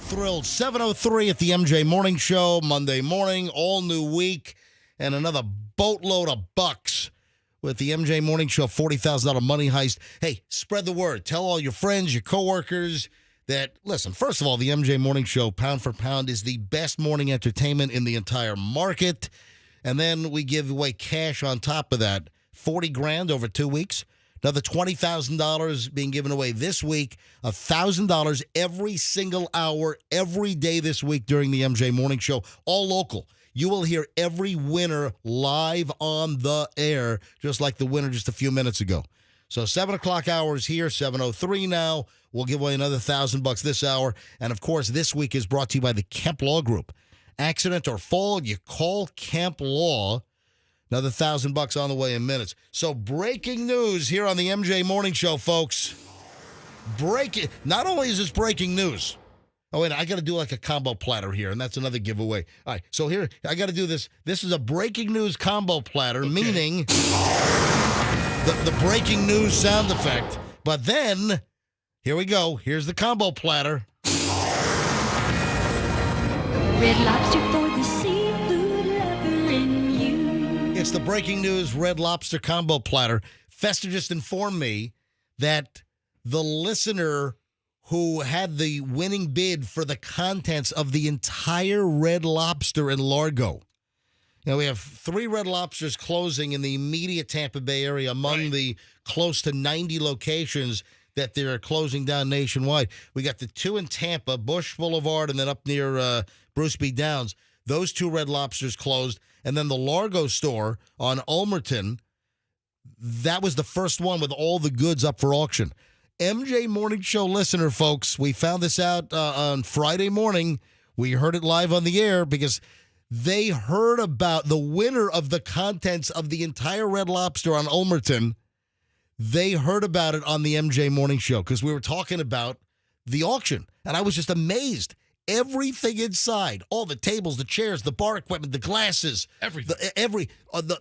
thrilled. 7:03 at the MJ Morning Show, Monday morning, all new week, and another boatload of bucks with the MJ Morning Show $40,000 money heist. Hey, spread the word. Tell all your friends, your coworkers that, listen, first of all, the MJ Morning Show, pound for pound, is the best morning entertainment in the entire market. And then we give away cash on top of that. $40,000 over 2 weeks. Another $20,000 being given away this week. $1,000 every single hour, every day this week during the MJ Morning Show. All local. You will hear every winner live on the air, just like the winner just a few minutes ago. So 7 o'clock hours here, 7:03 now. We'll give away another $1,000 this hour. And, of course, this week is brought to you by the Kemp Law Group. Accident or fall, you call Kemp Law. Another $1,000 on the way in minutes. So breaking news here on the MJ Morning Show, folks. Not only is this breaking news. Oh, wait, I got to do like a combo platter here, and that's another giveaway. All right, so here, I got to do this. This is a breaking news combo platter, meaning the breaking news sound effect. But then, here we go. Here's the combo platter. Red Lobster for the seafood lover in you. It's the breaking news Red Lobster combo platter. Fester just informed me that the listener who had the winning bid for the contents of the entire Red Lobster in Largo. Now, we have 3 Red Lobsters closing in the immediate Tampa Bay area among the close to 90 locations that they're closing down nationwide. We got the 2 in Tampa, Bush Boulevard, and then up near Bruce B. Downs. Those 2 Red Lobsters closed. And then the Largo store on Ulmerton, that was the first one with all the goods up for auction. MJ Morning Show listener, folks, we found this out on Friday morning. We heard it live on the air because they heard about the winner of the contents of the entire Red Lobster on Ulmerton. They heard about it on the MJ Morning Show because we were talking about the auction, and I was just amazed. Everything inside, all the tables, the chairs, the bar equipment, the glasses, everything,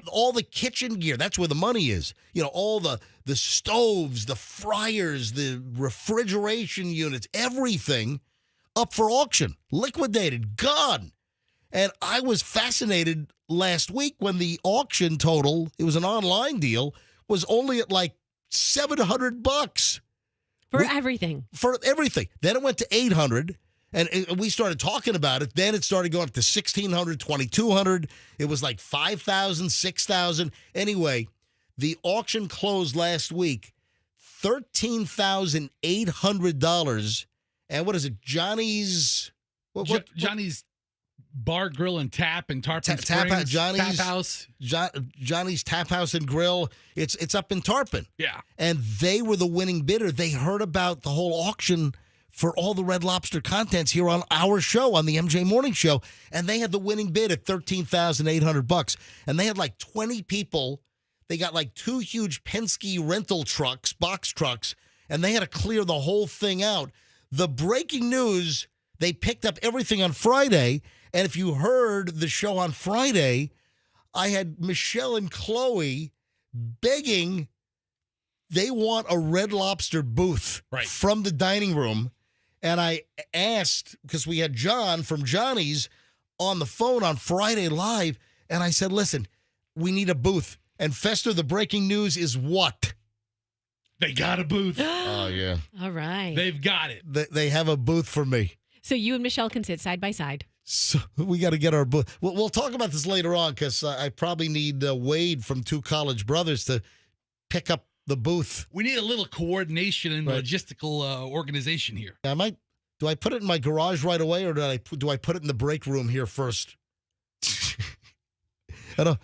all the kitchen gear. That's where the money is. You know, all the stoves, the fryers, the refrigeration units, everything up for auction, liquidated, gone. And I was fascinated last week when the auction total, it was an online deal, was only at like $700 for everything. For everything. Then it went to $800. And we started talking about it. Then it started going up to $1,600, $2,200. It was like $5,000, $6,000. Anyway, the auction closed last week, $13,800. And what is it? Johnny's? Johnny's Bar, Grill, and Tap in Tarpon Springs. Johnny's Tap House. Johnny's Tap House and Grill. It's up in Tarpon. Yeah. And they were the winning bidder. They heard about the whole auction for all the Red Lobster contents here on our show, on the MJ Morning Show, and they had the winning bid at $13,800. And they had like 20 people. They got like 2 huge Penske rental trucks, box trucks, and they had to clear the whole thing out. The breaking news, they picked up everything on Friday, and if you heard the show on Friday, I had Michelle and Chloe begging. They want a Red Lobster booth from the dining room. And I asked, because we had John from Johnny's on the phone on Friday Live, and I said, listen, we need a booth. And Fester, the breaking news is what? They got a booth. Oh, yeah. All right. They've got it. They have a booth for me. So you and Michelle can sit side by side. So we got to get our booth. We'll talk about this later on because I probably need Wade from 2 College Brothers to pick up the booth. We need a little coordination and logistical organization here. Do I put it in my garage right away, or do I put it in the break room here first? I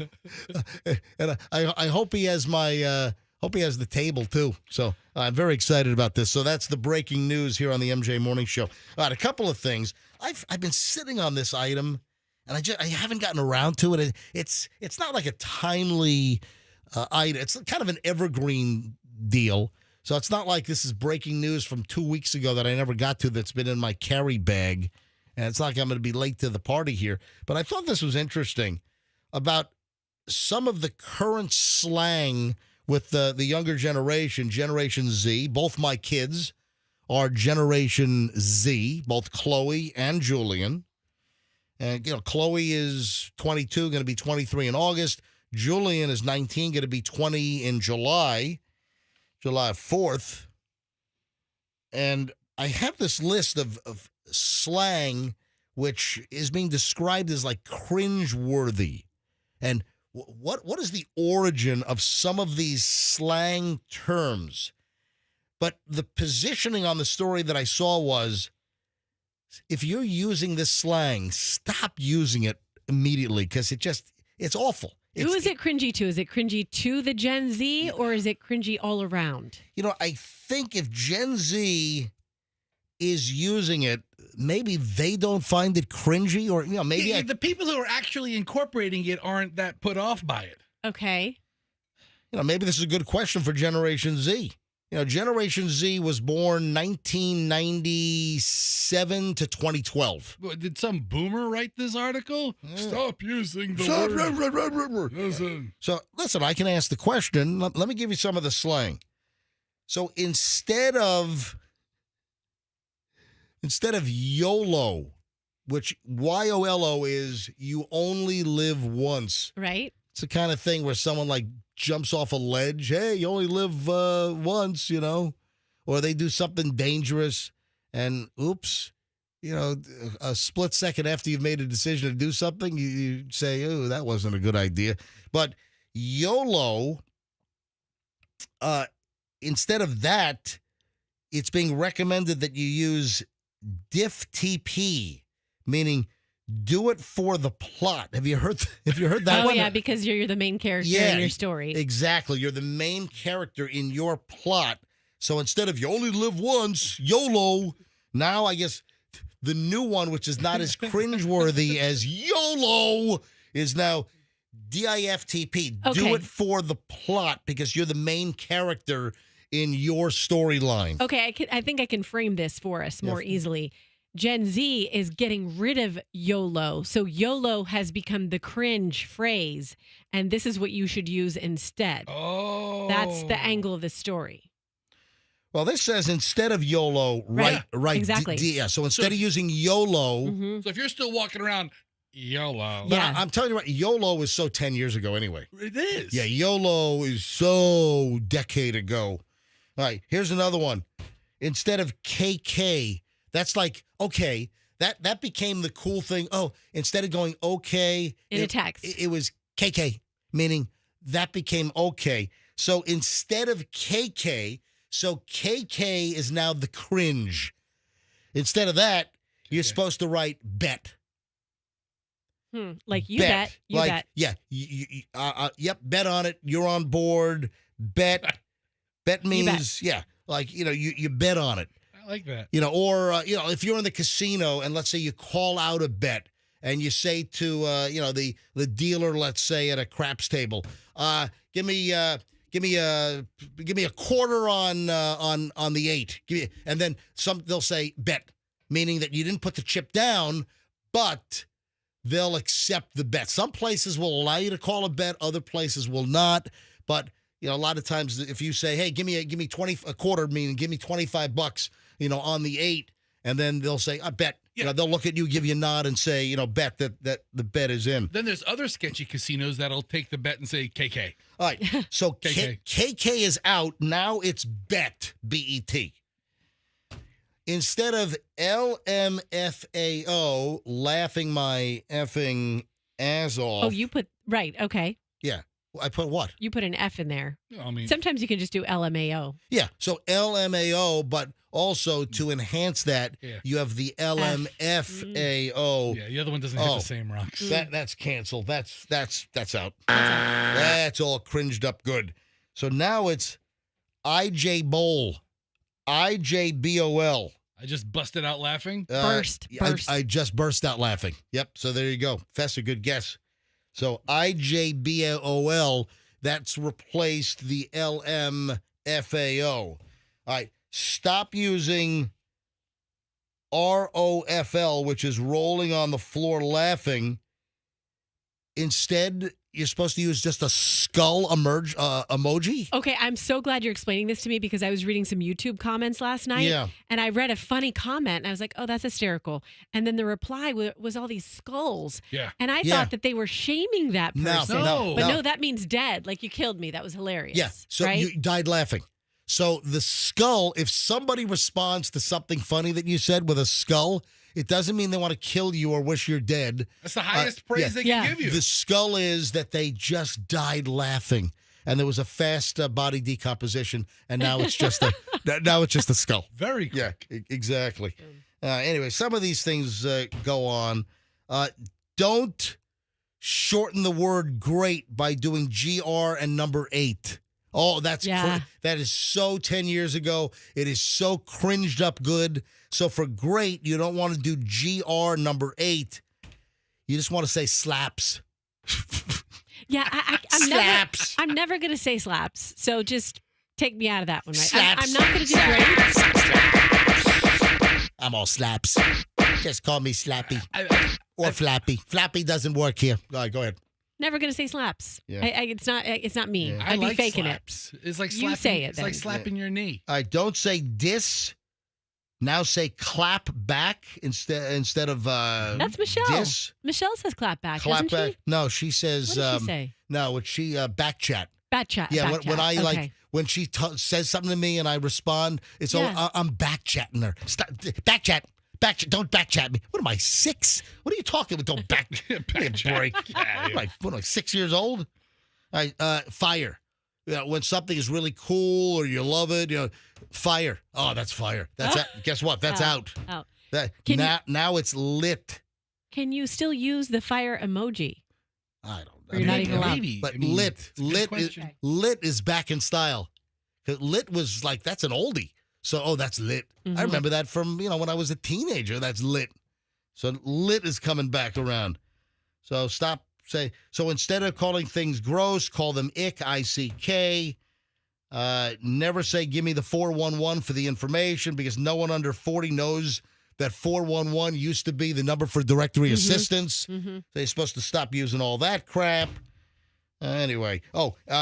hope he has hope he has the table too. So I'm very excited about this. So that's the breaking news here on the MJ Morning Show. All right, a couple of things. I've been sitting on this item, and I haven't gotten around to it. It's not like a timely item. It's kind of an evergreen deal. So it's not like this is breaking news from 2 weeks ago that I never got to that's been in my carry bag. And it's not like I'm going to be late to the party here. But I thought this was interesting about some of the current slang with the younger generation, Generation Z, both my kids are Generation Z, both Chloe and Julian. And, Chloe is 22, going to be 23 in August. Julian is 19, going to be 20 in July 4th. And I have this list of slang which is being described as like cringe-worthy. And what is the origin of some of these slang terms? But the positioning on the story that I saw was, if you're using this slang, stop using it immediately because it's awful. Who is it cringy to? Is it cringy to the Gen Z or is it cringy all around? I think if Gen Z is using it, maybe they don't find it cringy, or maybe the people who are actually incorporating it aren't that put off by it. Okay. Maybe this is a good question for Generation Z. Generation Z was born 1997 to 2012. Did some boomer write this article? Stop using the word. Listen. So, listen, I can ask the question. Let me give you some of the slang. So, instead of YOLO, which YOLO is you only live once. Right. It's the kind of thing where someone like jumps off a ledge. Hey, you only live once, or they do something dangerous and oops, a split second after you've made a decision to do something, you say, oh, that wasn't a good idea. But YOLO, instead of that, it's being recommended that you use diff TP, meaning do it for the plot. Have you heard that one? Oh, yeah, because you're the main character in your story. Exactly. You're the main character in your plot. So instead of you only live once, YOLO, now I guess the new one, which is not as cringeworthy as YOLO, is now DIFTP. Okay. Do it for the plot because you're the main character in your storyline. Okay, I think I can frame this for us more easily. Gen Z is getting rid of YOLO. So YOLO has become the cringe phrase, and this is what you should use instead. Oh. That's the angle of the story. Well, this says instead of YOLO, right. Exactly. So instead of using YOLO. Mm-hmm. So if you're still walking around, YOLO. But Yeah. I'm telling you what, YOLO is so 10 years ago anyway. It is. Yeah, YOLO is so decade ago. All right, here's another one. Instead of KK, that's like, okay, that became the cool thing. Oh, instead of going okay. In a text. It was KK, meaning that became okay. So instead of KK, so KK is now the cringe. Instead of that, you're supposed to write bet. Like you bet. You bet. Yeah. Yep, bet on it. You're on board. Bet. Bet means, yeah, like, you bet on it. I like that. Or if you're in the casino and let's say you call out a bet and you say to, the dealer, let's say at a craps table, give me a quarter on the 8. And then they'll say bet, meaning that you didn't put the chip down, but they'll accept the bet. Some places will allow you to call a bet, other places will not. But a lot of times if you say, hey, give me a quarter, meaning give me $25, on the 8, and then they'll say, I bet. Yeah. They'll look at you, give you a nod, and say, bet that the bet is in. Then there's other sketchy casinos that'll take the bet and say KK. All right. So KK. KK is out. Now it's bet, B-E-T. Instead of LMFAO, laughing my effing ass off. Oh, you put, right, okay. Yeah. I put what? You put an F in there. I mean, Sometimes you can just do LMAO. Yeah. So LMAO, but also to enhance that, you have the LMFAO. yeah, the other one doesn't hit the same rocks. That's canceled. That's out. That's all cringed up good. So now it's IJ Bowl. IJBOL. I just busted out laughing. Burst. I just burst out laughing. Yep. So there you go. Fess, a good guess. So IJBOL, that's replaced the LMFAO. All right. Stop using ROFL, which is rolling on the floor laughing. Instead, you're supposed to use just a skull emoji? Okay, I'm so glad you're explaining this to me because I was reading some YouTube comments last night. Yeah. And I read a funny comment and I was like, oh, that's hysterical. And then the reply was all these skulls. Yeah. And I Yeah. thought that they were shaming that person. No. But no, that means dead. Like you killed me. That was hilarious. Yeah. So right? you died laughing. So the skull, if somebody responds to something funny that you said with a skull, it doesn't mean they want to kill you or wish you're dead. That's the highest praise they can give you. The skull is that they just died laughing, and there was a fast body decomposition, and now it's just a skull. Very quick. Yeah, exactly. Anyway, some of these things go on. Don't shorten the word great by doing GR and number 8. Oh, that is so 10 years ago. It is so cringed up good. So for great, you don't want to do GR number 8. You just want to say slaps. Yeah, Slaps. I'm never going to say slaps. So just take me out of that one, right? Slaps. I'm not going to do great. I'm all slaps. Just call me Slappy or Flappy. Flappy doesn't work here. All right, go ahead. Never going to say slaps. Yeah. It's not me. Yeah. I'd be like faking slaps. It's like You slapping, say it It's like then. slapping your knee. All right, don't say diss. Now say clap back instead of it. That's Michelle. diss. Michelle says clap back, Clap doesn't back. she? No, she says. What does she say? No, it's back chat. Bat chat. Yeah, back when chat. I Okay. when she says something to me and I respond, it's Yeah. all I'm back chatting her. Stop, back chat. Don't back chat me. What am I, 6? What are you talking about? Don't back. Break. What am I, 6 years old? All right, fire. When something is really cool or you love it, fire. Oh, that's fire. That's guess what? That's out. Out. Now it's lit. Can you still use the fire emoji? I don't. Or you're not even allowed. Maybe. But I mean, lit it's a good is question. lit is back in style. 'Cause lit was like that's an oldie. So that's lit. Mhm. I remember that from when I was a teenager. That's lit. So lit is coming back around. So stop saying. So instead of calling things gross, call them ick. ICK. Never say give me the 411 for the information because no one under 40 knows that 411 used to be the number for directory assistance. Mm-hmm. So you're supposed to stop using all that crap. Anyway.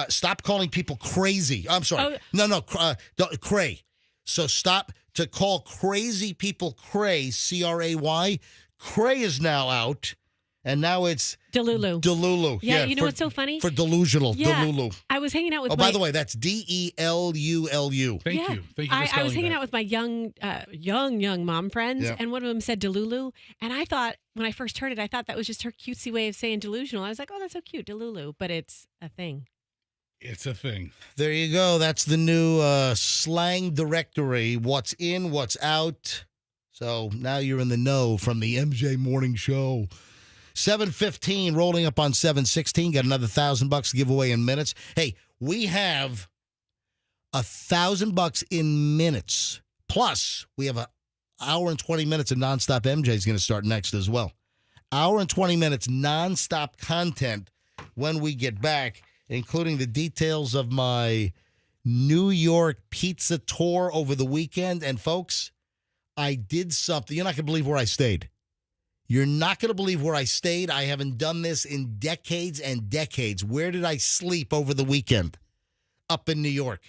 Stop calling people crazy. I'm sorry. No, cray. So stop to call crazy people cray, C-R-A-Y. Cray is now out, and now it's Delulu. Delulu. Yeah, you know what's so funny? For delusional. Yeah. Delulu. I was hanging out with By the way, that's D-E-L-U-L-U. Thank you. Thank you for I was spelling hanging that. out with my young mom friends, Yeah. and one of them said Delulu. And I thought, when I first heard it, I thought that was just her cutesy way of saying delusional. I was like, oh, that's so cute, Delulu. But it's a thing. It's a thing. There you go. That's the new slang directory. What's in, what's out. So now you're in the know from the MJ Morning Show. 7:15, rolling up on 7:16. Got another $1,000 to give away in minutes. Hey, we have $1,000 in minutes. Plus, we have an hour and 20 minutes of nonstop. MJ is going to start next as well. Hour and 20 minutes nonstop content when we get back, including the details of my New York pizza tour over the weekend. And folks, I did something. You're not going to believe where I stayed. You're not going to believe where I stayed. I haven't done this in decades and decades. Where did I sleep over the weekend? Up in New York.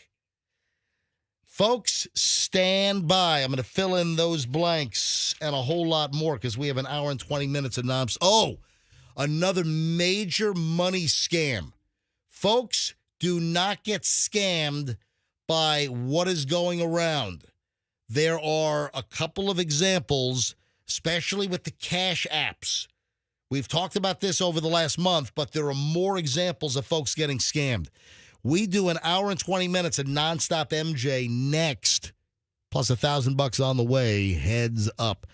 Folks, stand by. I'm going to fill in those blanks and a whole lot more because we have an hour and 20 minutes of knobs. Oh, another major money scam. Folks, do not get scammed by what is going around. There are a couple of examples, especially with the cash apps. We've talked about this over the last month, but there are more examples of folks getting scammed. We do an hour and 20 minutes of nonstop MJ next, plus $1,000 on the way. Heads up.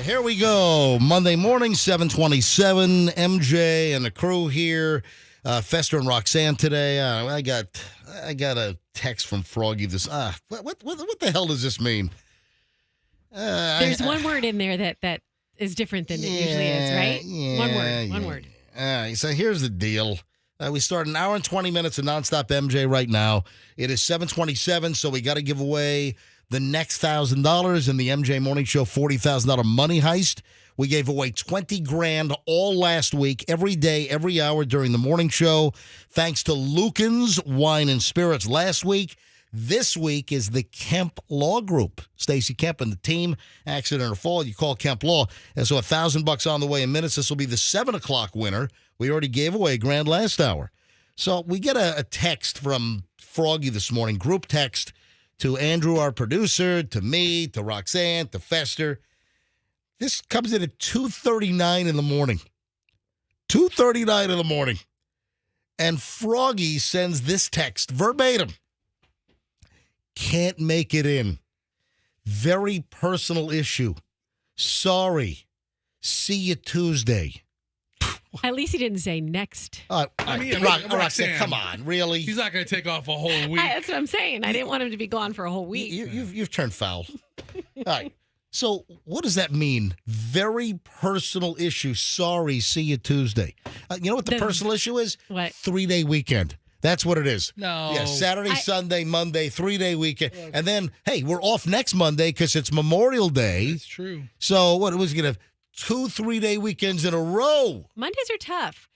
Here we go. Monday morning, 7:27. MJ and the crew here. Fester and Roxanne today. I got a text from Froggy. What the hell does this mean? There's one word in there that is different than it usually is, right? One word. So here's the deal. We start an hour and 20 minutes of nonstop MJ right now. It is 7:27, so we got to give away the next $1,000 in the MJ Morning Show $40,000 money heist. We gave away 20 grand all last week, every day, every hour during the morning show. Thanks to Lucan's Wine and Spirits last week. This week is the Kemp Law Group. Stacy Kemp and the team, accident or fall, you call Kemp Law. And so $1,000 on the way in minutes. This will be the 7 o'clock winner. We already gave away $1,000 last hour. So we get a text from Froggy this morning, group text to Andrew, our producer, to me, to Roxanne, to Fester. This comes in at 2:39 in the morning. 2:39 in the morning. And Froggy sends this text verbatim. Can't make it in. Very personal issue. Sorry. See you Tuesday. At least he didn't say next. Roxanne, come on, really? He's not going to take off a whole week. That's what I'm saying. I didn't want him to be gone for a whole week. You've turned foul. All right. So what does that mean? Very personal issue. Sorry, see you Tuesday. You know what the personal issue is? What? 3-day weekend. That's what it is. No. Yeah, Saturday, Sunday, Monday, 3-day weekend. And then, hey, we're off next Monday because it's Memorial Day. That's true. So what was going to have 2 3-day weekends in a row? Mondays are tough.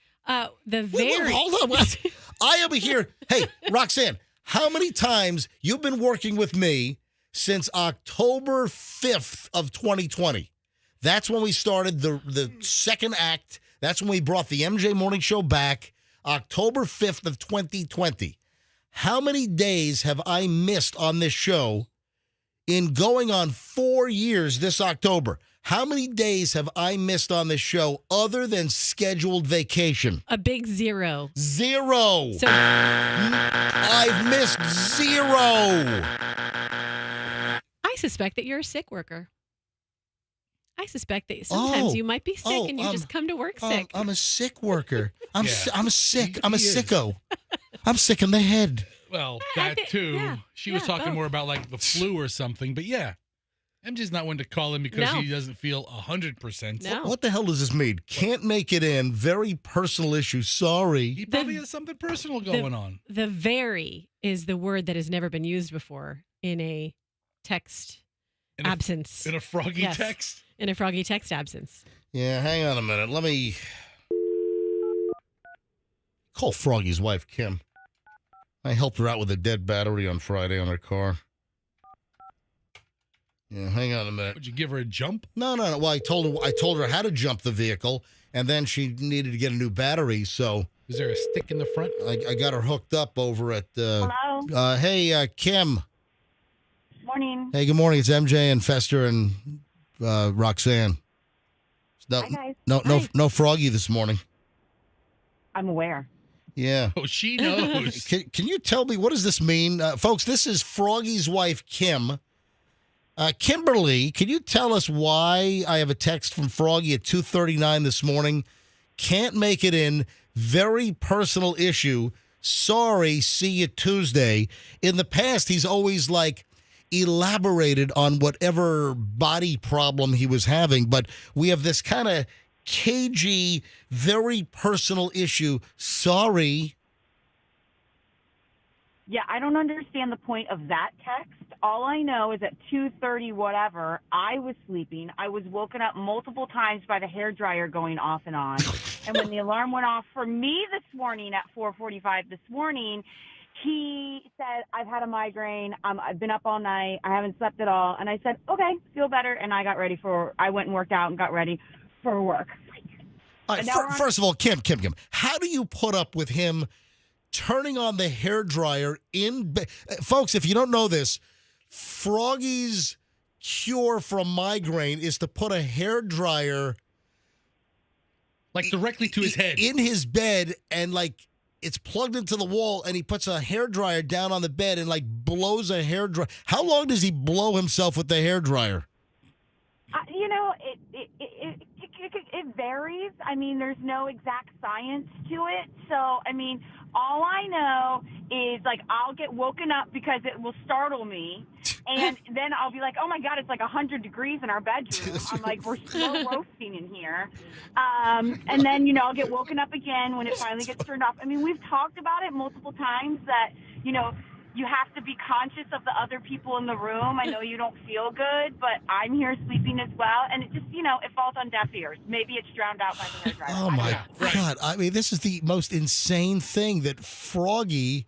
Wait, hold on. I am here. Hey, Roxanne, how many times you've been working with me since October 5th of 2020? That's when we started the second act. That's when we brought the MJ Morning Show back, October 5th of 2020. How many days have I missed on this show in going on 4 years this October? How many days have I missed on this show other than scheduled vacation? A big 0. 0. So I've missed 0. I suspect that you're a sick worker. I suspect that sometimes you might be sick and you just come to work sick. I'm a sick worker. I'm sick. I'm a He is. sicko. I'm sick in the head. Well, that too. Yeah, She was talking more about like the flu or something. But yeah, MJ's not one to call him because he doesn't feel 100%. No. What the hell does this mean? Can't make it in. Very personal issue. Sorry. He probably has something personal going on. The very is the word that has never been used before in a text absence. In a Froggy text? In a Froggy text absence. Yeah, hang on a minute. Let me call Froggy's wife, Kim. I helped her out with a dead battery on Friday on her car. Yeah, hang on a minute. Would you give her a jump? No. Well, I told her how to jump the vehicle, and then she needed to get a new battery, so Is there a stick in the front? I got her hooked up over at Hello? hey, Kim. Morning. Hey, good morning. It's MJ and Fester and Roxanne. Hi, guys. No Froggy this morning. I'm aware. Yeah. Oh, she knows. Can you tell me, what does this mean? Folks, this is Froggy's wife, Kim. Kimberly, can you tell us why I have a text from Froggy at 2:39 this morning? Can't make it in. Very personal issue. Sorry, see you Tuesday. In the past, he's always elaborated on whatever body problem he was having, but we have this kind of cagey, very personal issue. Sorry. Yeah, I don't understand the point of that text. All I know is at 2:30 whatever, I was sleeping. I was woken up multiple times by the hairdryer going off and on. And when the alarm went off for me this morning at 4:45 this morning, he said, I've had a migraine. I've been up all night. I haven't slept at all. And I said, okay, feel better. And I went and worked out and got ready for work. All right, first of all, Kim, how do you put up with him turning on the hairdryer in bed? Folks, if you don't know this, Froggy's cure from migraine is to put a hairdryer directly to his head in his bed, and it's plugged into the wall, and he puts a hairdryer down on the bed and blows a hairdryer. How long does he blow himself with the hairdryer? it varies. I mean, there's no exact science to it. So, I mean, all I know is, like, I'll get woken up because it will startle me. And then I'll be like, oh, my God, it's like 100 degrees in our bedroom. I'm like, we're slow roasting in here. And then, I'll get woken up again when it finally gets turned off. I mean, we've talked about it multiple times that, you have to be conscious of the other people in the room. I know you don't feel good, but I'm here sleeping as well. And it just, it falls on deaf ears. Maybe it's drowned out by the hairdryer. Oh, my God. I mean, this is the most insane thing that Froggy,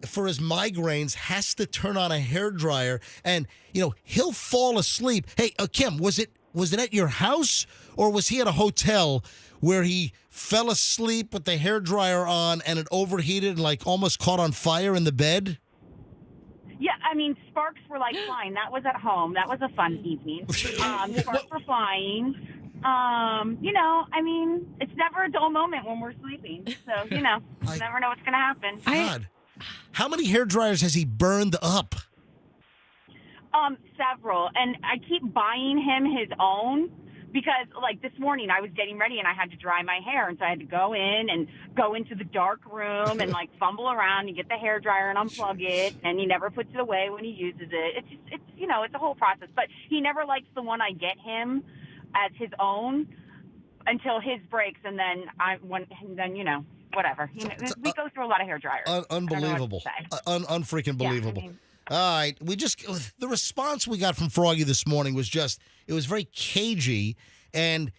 for his migraines, has to turn on a hairdryer. And, he'll fall asleep. Hey, Kim, was it at your house or was he at a hotel where he fell asleep with the hairdryer on and it overheated and, like, almost caught on fire in the bed? Yeah, I mean, sparks were like flying. That was at home. That was a fun evening. Sparks were flying. I mean, it's never a dull moment when we're sleeping. So, you never know what's going to happen. God. How many hairdryers has he burned up? Several. And I keep buying him his own. Because, like, this morning I was getting ready and I had to dry my hair. And so I had to go in and go into the dark room and, like, fumble around and get the hairdryer and unplug it. And he never puts it away when he uses it. It's a whole process. But he never likes the one I get him as his own until his breaks. And then, whatever. We go through a lot of hairdryers. Unbelievable. Unfreaking believable. Yeah, I mean, all right. The response we got from Froggy this morning was it was very cagey. And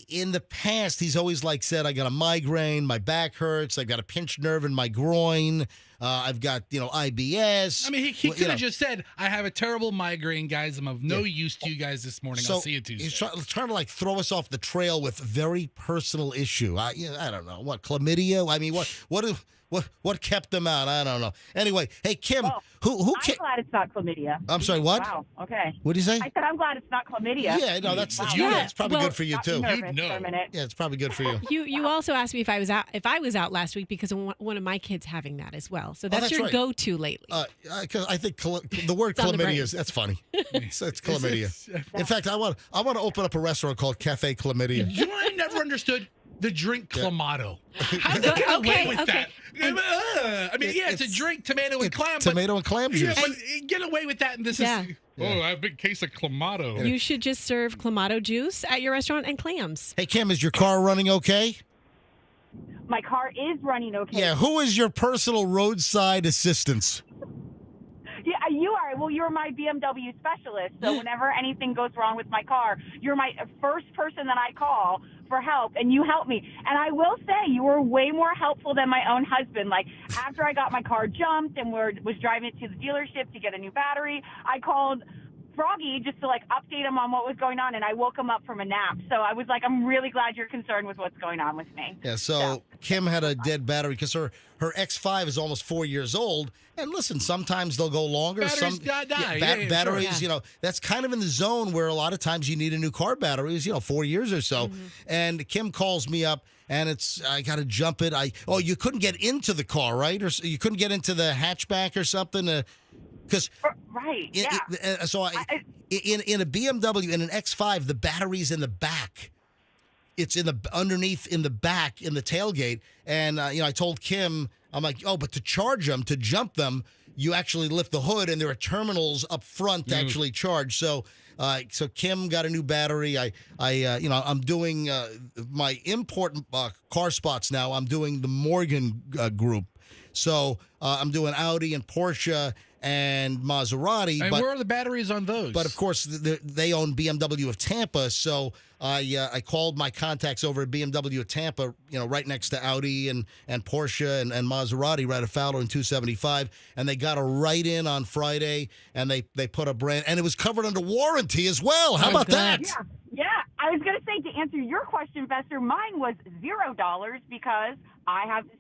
in the past, he's always said, I got a migraine, my back hurts, I've got a pinched nerve in my groin, I've got, IBS. I mean, he could have just said, I have a terrible migraine, guys. I'm of no use to you guys this morning. I'll see you Tuesday. He's trying to throw us off the trail with very personal issue. I don't know. What, chlamydia? I mean, what kept him out? I don't know. Anyway, hey, Kim, who I'm glad it's not chlamydia. I'm sorry, what? Wow, okay. What did you say? I said I'm glad it's not chlamydia. Yeah, no, that's Yeah. it's probably good for you, too. You'd know. Yeah, it's probably good for you. You also asked me if I was out last week because of one of my kids having that as well. So that's your right. go-to lately. Because I think the word chlamydia that's funny. It's chlamydia. In fact, I want to open up a restaurant called Cafe Chlamydia. You know what I never understood? The drink Clamato. How did they get away with that? I mean, it's a drink, tomato and clam. Tomato and clam juice. Yeah, but get away with that, and this is... Oh, I have a big case of Clamato. You should just serve Clamato juice at your restaurant and clams. Hey, Kim, is your car running okay? My car is running okay. Yeah, who is your personal roadside assistance? Yeah, you are. Well, you're my BMW specialist. So whenever anything goes wrong with my car, you're my first person that I call for help, and you help me. And I will say you were way more helpful than my own husband. Like, after I got my car jumped and was driving it to the dealership to get a new battery, I called Froggy just to update him on what was going on, and I woke him up from a nap. So I was like, I'm really glad you're concerned with what's going on with me. Yeah, so Kim had a dead battery because her X5 is almost 4 years old. And listen, sometimes they'll go longer. Batteries die. Batteries, sure. That's kind of in the zone where a lot of times you need a new car battery is, 4 years or so. Mm-hmm. And Kim calls me up, and I got to jump it. You couldn't get into the car, right? Or you couldn't get into the hatchback or something? Because right, in a BMW, in an X5, the battery's in the back. It's underneath in the back in the tailgate, and I told Kim, I'm like, but to charge them, to jump them, you actually lift the hood, and there are terminals up front to actually charge. So Kim got a new battery. I'm doing my import car spots now. I'm doing the Morgan group, so I'm doing Audi and Porsche and Maserati. And where are the batteries on those? But of course, they own BMW of Tampa, so I called my contacts over at BMW of Tampa, right next to Audi and Porsche and Maserati, right at Fowler and 275, and they got a write-in on Friday, and they put a brand, and it was covered under warranty as well. How about that? Yeah. I was going to say, to answer your question, Fester, mine was $0 because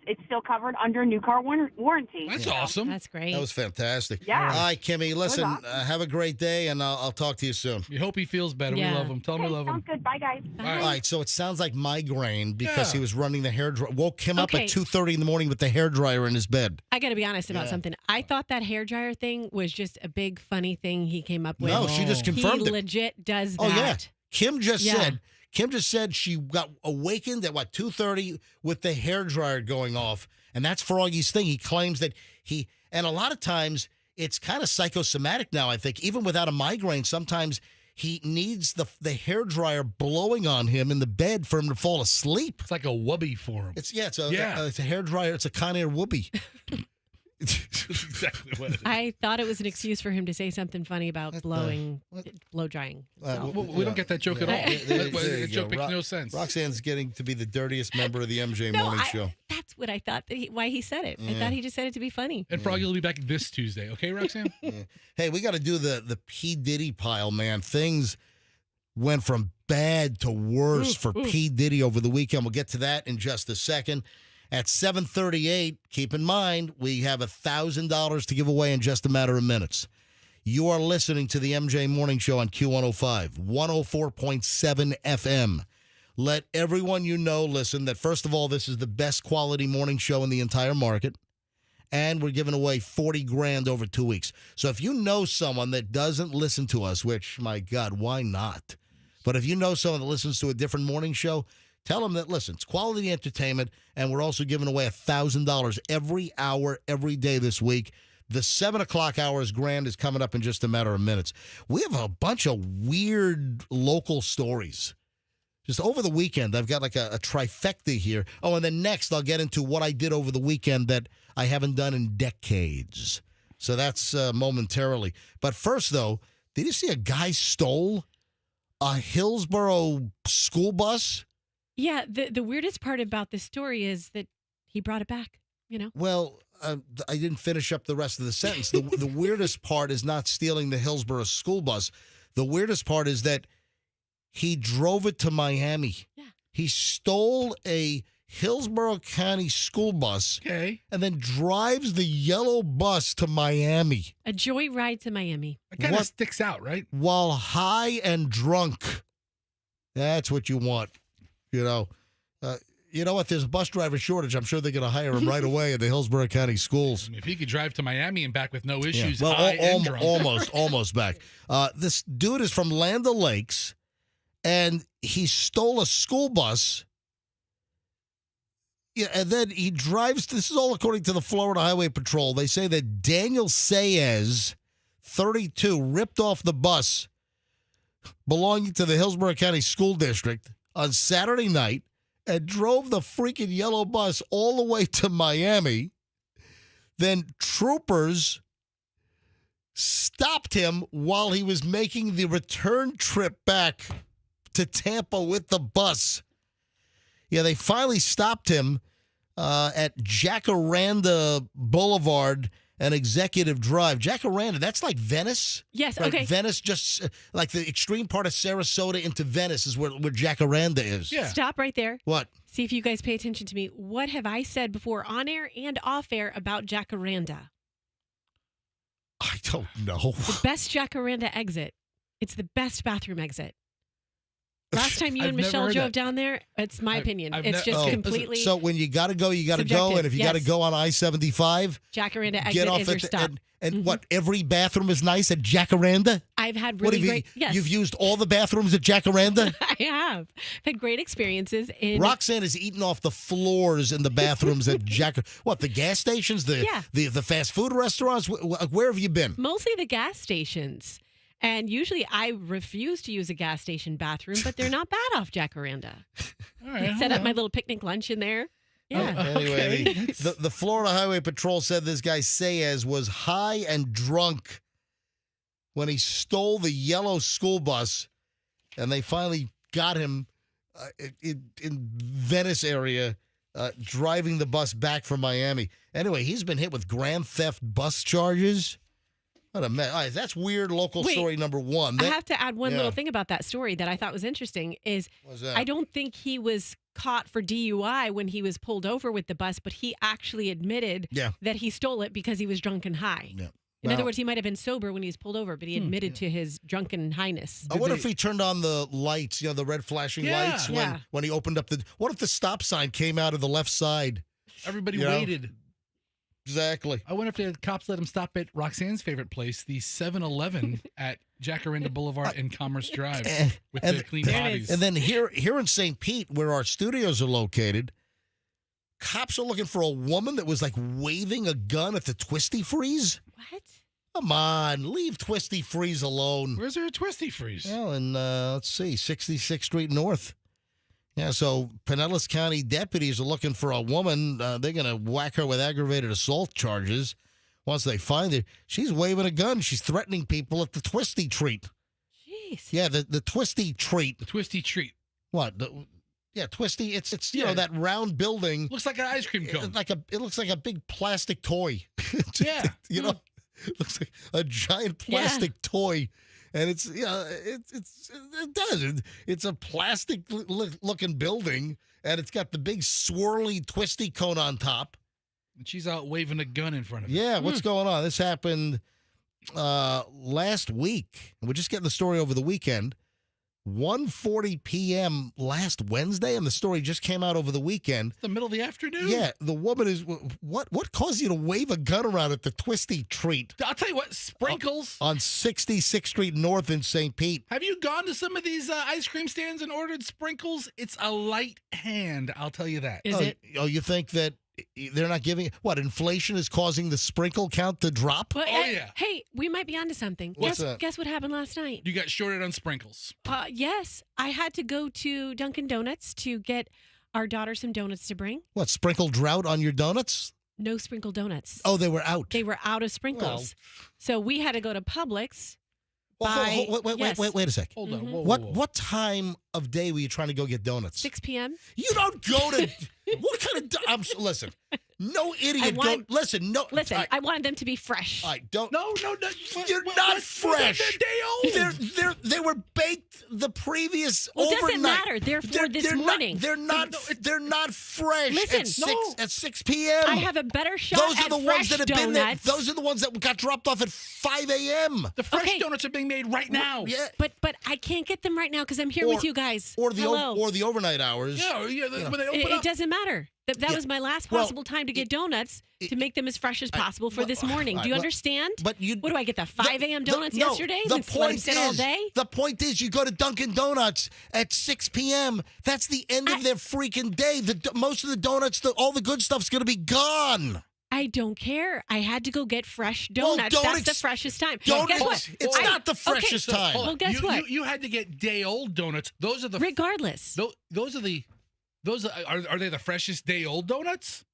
it's still covered under new car warranty. That's awesome. That's great. That was fantastic. Yeah. All right, Kimmy, listen, awesome. have a great day, and I'll talk to you soon. We hope he feels better. Yeah. We love him. Tell him we love him. Sounds good. Bye, guys. All right, so it sounds like migraine because he was running the hairdryer. Woke him up Okay. at 2:30 in the morning with the hairdryer in his bed. I got to be honest about something. I thought that hairdryer thing was just a big funny thing he came up with. No, she just confirmed he it. legit does that. Oh, yeah. Kim just Yeah. said. Kim just said she got awakened at 2:30 with the hairdryer going off, and that's Froggy's thing. He claims that and a lot of times it's kind of psychosomatic now. I think even without a migraine, sometimes he needs the hairdryer blowing on him in the bed for him to fall asleep. It's like a whoopee for him. It's a hairdryer. It's a Conair whoopee. That's exactly what it is. I thought it was an excuse for him to say something funny about blow drying. We don't get that joke at all. That joke makes no sense. Roxanne's getting to be the dirtiest member of the MJ Morning Show. That's what I thought. Why he said it. I thought he just said it to be funny. And Froggy will be back this Tuesday. Okay, Roxanne? Hey, we got to do the P. Diddy pile, man. Things went from bad to worse for P. Diddy over the weekend. We'll get to that in just a second. At 7:38, keep in mind, we have $1,000 to give away in just a matter of minutes. You are listening to the MJ Morning Show on Q105, 104.7 FM. Let everyone you know listen that, first of all, this is the best quality morning show in the entire market, and we're giving away $40,000 over 2 weeks. So if you know someone that doesn't listen to us, which, my God, why not? But if you know someone that listens to a different morning show, tell them that, listen, it's quality entertainment, and we're also giving away $1,000 every hour, every day this week. The 7 o'clock hours grand is coming up in just a matter of minutes. We have a bunch of weird local stories. Just over the weekend, I've got like a trifecta here. Oh, and then next I'll get into what I did over the weekend that I haven't done in decades. So that's momentarily. But first, though, did you see a guy stole a Hillsborough school bus? Yeah, the weirdest part about this story is that he brought it back, Well, I didn't finish up the rest of the sentence. The weirdest part is not stealing the Hillsborough school bus. The weirdest part is that he drove it to Miami. Yeah. He stole a Hillsborough County school bus Okay. and then drives the yellow bus to Miami. A joyride to Miami. It kind of sticks out, right? While high and drunk. That's what you want. You know what? There's a bus driver shortage. I'm sure they're going to hire him right away at the Hillsborough County schools. I mean, if he could drive to Miami and back with no issues, Well, high and drunk. almost back. This dude is from Land O'Lakes, and he stole a school bus. Yeah, and then he drives. This is all according to the Florida Highway Patrol. They say that Daniel Saez, 32, ripped off the bus belonging to the Hillsborough County School District on Saturday night and drove the freaking yellow bus all the way to Miami. Then troopers stopped him while he was making the return trip back to Tampa with the bus. Yeah, they finally stopped him at Jacaranda Boulevard and Executive Drive. Jacaranda, that's like Venice. Yes, right? okay. Venice, just like the extreme part of Sarasota into Venice is where Jacaranda is. Yeah. Stop right there. What? See if you guys pay attention to me. What have I said before on air and off air about Jacaranda? I don't know. The best Jacaranda exit. It's the best bathroom exit. Last time you I've and never Michelle heard drove that. down there, it's my opinion. I've It's ne- just oh, completely So when you got to go, you got to go. Subjective, And if you got to yes. go on I-75, Jacaranda exit get off is your at stop. and what, every bathroom is nice at Jacaranda? I've had What really have you, great. Yes, you've used all the bathrooms at Jacaranda? I have. I've had great experiences in. Roxanne is eating off the floors in the bathrooms at What, the gas stations, the fast food restaurants? Where have you been? Mostly the gas stations. And usually I refuse to use a gas station bathroom, but they're not bad off Jacaranda. All right, Set up my little picnic lunch in there. Yeah. Anyway, Okay. the Florida Highway Patrol said this guy Saez was high and drunk when he stole the yellow school bus, and they finally got him in Venice area driving the bus back from Miami. Anyway, he's been hit with grand theft bus charges. What a mess. All right, that's weird local story number one. I have to add one little thing about that story that I thought was interesting is What's that? I don't think he was caught for DUI when he was pulled over with the bus, but he actually admitted that he stole it because he was drunk and high. Yeah. In other words, he might have been sober when he was pulled over, but he admitted to his drunken highness. I wonder if he turned on the lights, the red flashing lights when he opened up what if the stop sign came out of the left side? Everybody waited. Exactly. I wonder if the cops let him stop at Roxanne's favorite place, the 7-Eleven at Jacaranda Boulevard and Commerce Drive, with the clean bodies. And then here in St. Pete, where our studios are located, cops are looking for a woman that was like waving a gun at the Twisty Freeze. What? Come on, leave Twisty Freeze alone. Where's there a Twisty Freeze? Well, in, let's see, 66th Street North. Yeah, so Pinellas County deputies are looking for a woman. They're going to whack her with aggravated assault charges once they find her. She's waving a gun. She's threatening people at the Twisty Treat. Jeez. Yeah, the Twisty Treat. The Twisty Treat. What? Yeah, Twisty. It's you know, that round building. Looks like an ice cream cone. It looks like a big plastic toy. Yeah. You know, it looks like a giant plastic toy. And it's, you know, it does. It's a plastic looking building, and it's got the big swirly twisty cone on top. And she's out waving a gun in front of her. Yeah, what's going on? This happened last week. We're just getting the story over the weekend. 1:40 p.m. last Wednesday, and the story just came out over the weekend. It's the middle of the afternoon? Yeah, the woman is, what caused you to wave a gun around at the Twisty Treat? I'll tell you what, sprinkles. On 66th Street North in St. Pete. Have you gone to some of these ice cream stands and ordered sprinkles? It's a light hand, I'll tell you that. Is it? Oh, you think that they're not giving, what, inflation is causing the sprinkle count to drop? Well, yeah. Hey, we might be onto something. What's that? Guess what happened last night? You got shorted on sprinkles. Yes, I had to go to Dunkin' Donuts to get our daughter some donuts to bring. What, sprinkle drought on your donuts? No sprinkle donuts. Oh, they were out. They were out of sprinkles. So we had to go to Publix. Wait a sec. Hold on. Mhm. Whoa, What time of day were you trying to go get donuts? 6 p.m. You don't go to, what kind of, listen, no idiot listen, I wanted them to be fresh. all right, don't. No. You're not fresh. They're day old. They were baked the previous Well, it overnight. doesn't matter. They're for this morning. They're not fresh Listen, at 6 p.m. I have a better shot Those at are the fresh ones that have been there. donuts. Those are the ones that got dropped off at 5 a.m. The fresh Okay. donuts are being made right now. Yeah. But I can't get them right now because I'm here with you guys. Or the Hello. the overnight hours. Yeah, when they open It up. doesn't matter. That Yeah. was my last Well, possible time to get donuts to make them as fresh as possible for this morning. Do you well, understand? But you. What do I get? The 5 a.m. donuts no, yesterday? The Let 'em point sit all is, day? the point is, you go to Dunkin' Donuts at 6 p.m. That's the end of their freaking day. Most of the donuts, all the good stuff's going to be gone. I don't care. I had to go get fresh Well, donuts. That's the freshest time. Guess what? It's not the freshest time. Hold on. Well, guess what? You had to get day old donuts. Those are the Regardless. Are they the freshest day old donuts?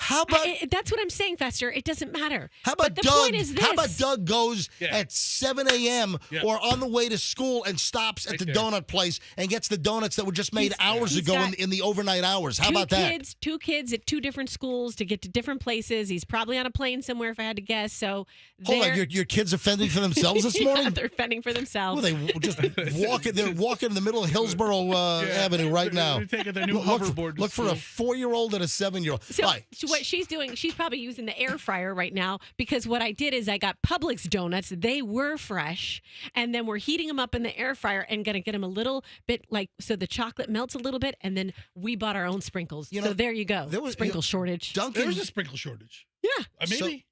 How about That's what I'm saying, Fester. It doesn't matter. How about but the Doug? point is this. How about Doug goes Yeah. at 7 a.m. Yeah. or on the way to school and stops at Right the there. donut place and gets the donuts that were just made hours he's ago got in the overnight hours? How about that? Two kids at two different schools to get to different places. He's probably on a plane somewhere, if I had to guess. So Hold on, they're- your kids are fending for themselves this morning? Yeah, they're fending for Well, themselves. they just walking. They're walking in the middle of Hillsborough Avenue right now. They're taking their new Look hoverboard. to look for a school. 4-year-old and a 7-year-old. So All right. what she's doing, she's probably using the air fryer right now because what I did is I got Publix donuts. They were fresh, and then we're heating them up in the air fryer and gonna get them a little bit so the chocolate melts a little bit, and then we bought our own sprinkles. You know, so there you go. there was- Sprinkle shortage. Dunkin', There's a sprinkle shortage. Yeah. Maybe.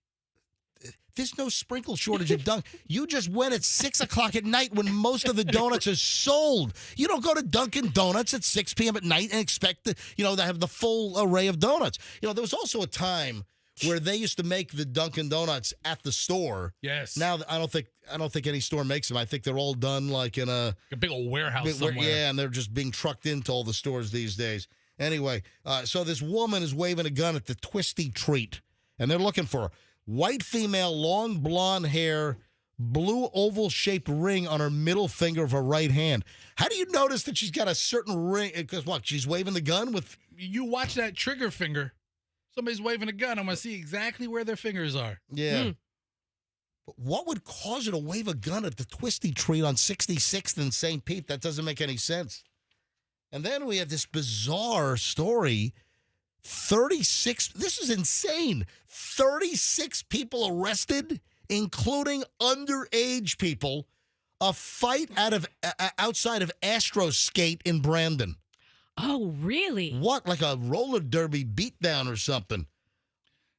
there's no sprinkle shortage at Dunkin'. You just went at 6 o'clock at night when most of the donuts are sold. You don't go to Dunkin' Donuts at 6 p.m. at night and expect to have the full array of donuts. There was also a time where they used to make the Dunkin' Donuts at the store. Yes. Now I don't think any store makes them. I think they're all done like in a big old warehouse somewhere. Yeah, and they're just being trucked into all the stores these days. Anyway, so this woman is waving a gun at the Twisty Treat, and they're looking for her. White female, long blonde hair, blue oval-shaped ring on her middle finger of her right hand. How do you notice that she's got a certain ring? Because what, she's waving the gun with... You watch that trigger finger. Somebody's waving a gun. I'm going to see exactly where their fingers are. Yeah. But what would cause her to wave a gun at the Twisty Treat on 66th and St. Pete? That doesn't make any sense. And then we have this bizarre story. 36, this is insane. 36 people arrested, including underage people. A fight outside of Astro Skate in Brandon. Oh, really? What, like a roller derby beatdown or something?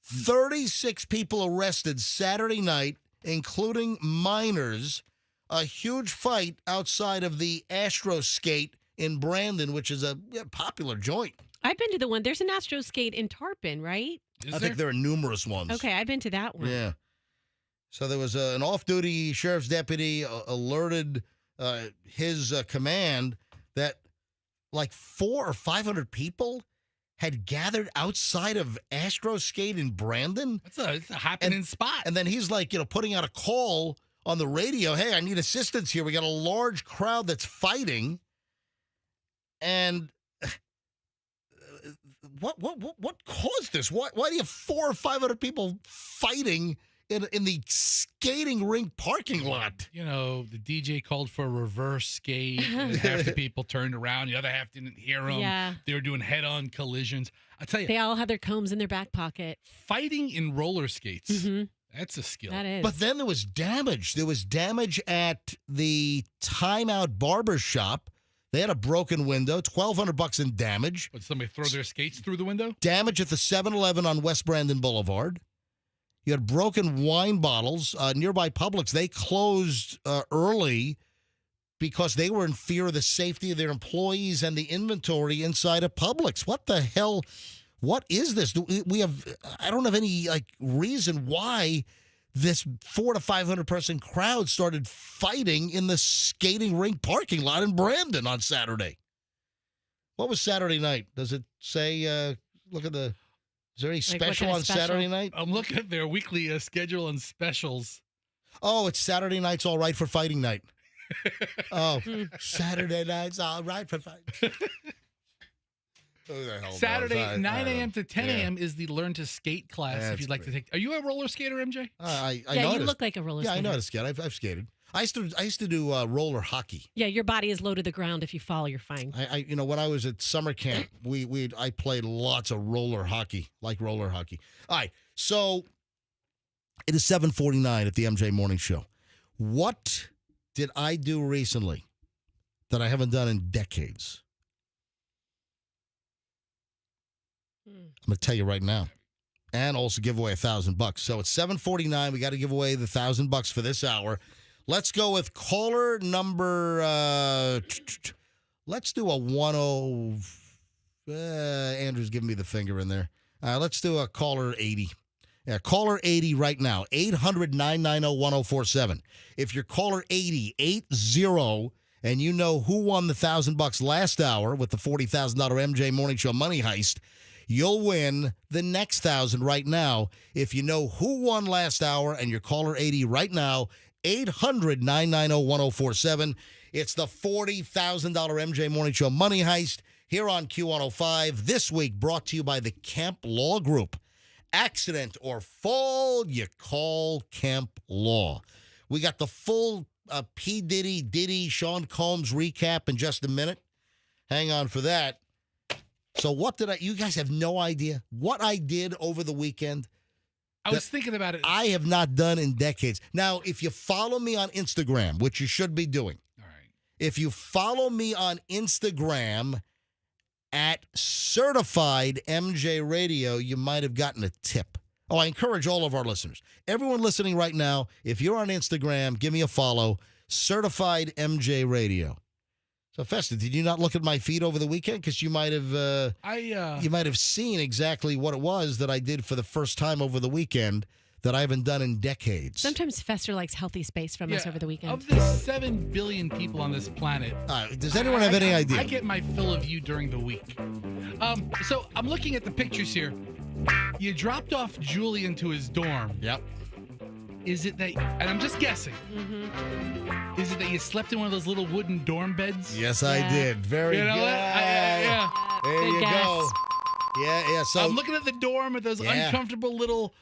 36 people arrested Saturday night, including minors. A huge fight outside of the Astro Skate in Brandon, which is a popular joint. I've been to the one. There's an Astro Skate in Tarpon, right? I think there are numerous ones. Okay, I've been to that one. Yeah. So there was an off-duty sheriff's deputy alerted his command that like 400 or 500 people had gathered outside of Astro Skate in Brandon. It's a happening spot. And then he's like, putting out a call on the radio. Hey, I need assistance here. We got a large crowd that's fighting. And what caused this? Why do you have 400 or 500 people fighting in the skating rink parking lot? The DJ called for a reverse skate. And half the people turned around. The other half didn't hear him. Yeah. They were doing head-on collisions. I tell you. They all had their combs in their back pocket. Fighting in roller skates. Mm-hmm. That's a skill. That is. But then there was damage. There was damage at the Timeout Barber Shop. They had a broken window, $1,200 in damage. Would somebody throw their skates through the window? Damage at the 7-Eleven on West Brandon Boulevard. You had broken wine bottles. Nearby Publix, they closed early because they were in fear of the safety of their employees and the inventory inside of Publix. What the hell? What is this? I don't have any reason why this 400 to 500 person crowd started fighting in the skating rink parking lot in Brandon on Saturday. What was Saturday night? Does it say, look at the, is there any special on Saturday night? I'm looking at their weekly schedule and specials. Oh, it's Saturday night's all right for fighting night. Oh, Saturday night's all right for fighting. Saturday, 9 a.m. to 10 a.m. is the Learn to Skate class. That's if you'd like to take. Are you a roller skater, MJ? I yeah, you look like a roller skater. Yeah, I know how to skate. I've skated. I used to do roller hockey. Yeah, your body is low to the ground. If you fall, you're fine. When I was at summer camp, I played lots of roller hockey, like roller hockey. All right, so it is 7:49 at the MJ Morning Show. What did I do recently that I haven't done in decades? I'm going to tell you right now. And also give away $1,000. So it's 7:49. We got to give away the $1,000 for this hour. Let's go with caller number. Let's do a 10. Andrew's giving me the finger in there. Let's do a caller 80. Yeah, caller 80 right now. 800-990-1047. If you're caller 80, and you know who won the $1,000 last hour with the $40,000 MJ Morning Show money heist, you'll win the next 1,000 right now. If you know who won last hour and you're caller 80 right now, 800-990-1047. It's the $40,000 MJ Morning Show money heist here on Q105. This week brought to you by the Camp Law Group. Accident or fall, you call Camp Law. We got the full P. Diddy, Sean Combs recap in just a minute. Hang on for that. So you guys have no idea what I did over the weekend. I was thinking about it. I have not done in decades. Now, if you follow me on Instagram, which you should be doing. All right. If you follow me on Instagram at Certified MJ Radio, you might have gotten a tip. Oh, I encourage all of our listeners. Everyone listening right now, if you're on Instagram, give me a follow. Certified MJ Radio. So, Festa, did you not look at my feed over the weekend? Because you might have you might have seen exactly what it was that I did for the first time over the weekend that I haven't done in decades. Sometimes Fester likes healthy space from us over the weekend. Of the 7 billion people on this planet, does anyone have any idea? I get my fill of you during the week. So I'm looking at the pictures here. You dropped off Julian to his dorm. Yep. Is it that, and I'm just guessing, is it that you slept in one of those little wooden dorm beds? Yes, I did. Very good. Yeah. There you go. Yeah. So I'm looking at the dorm with those uncomfortable little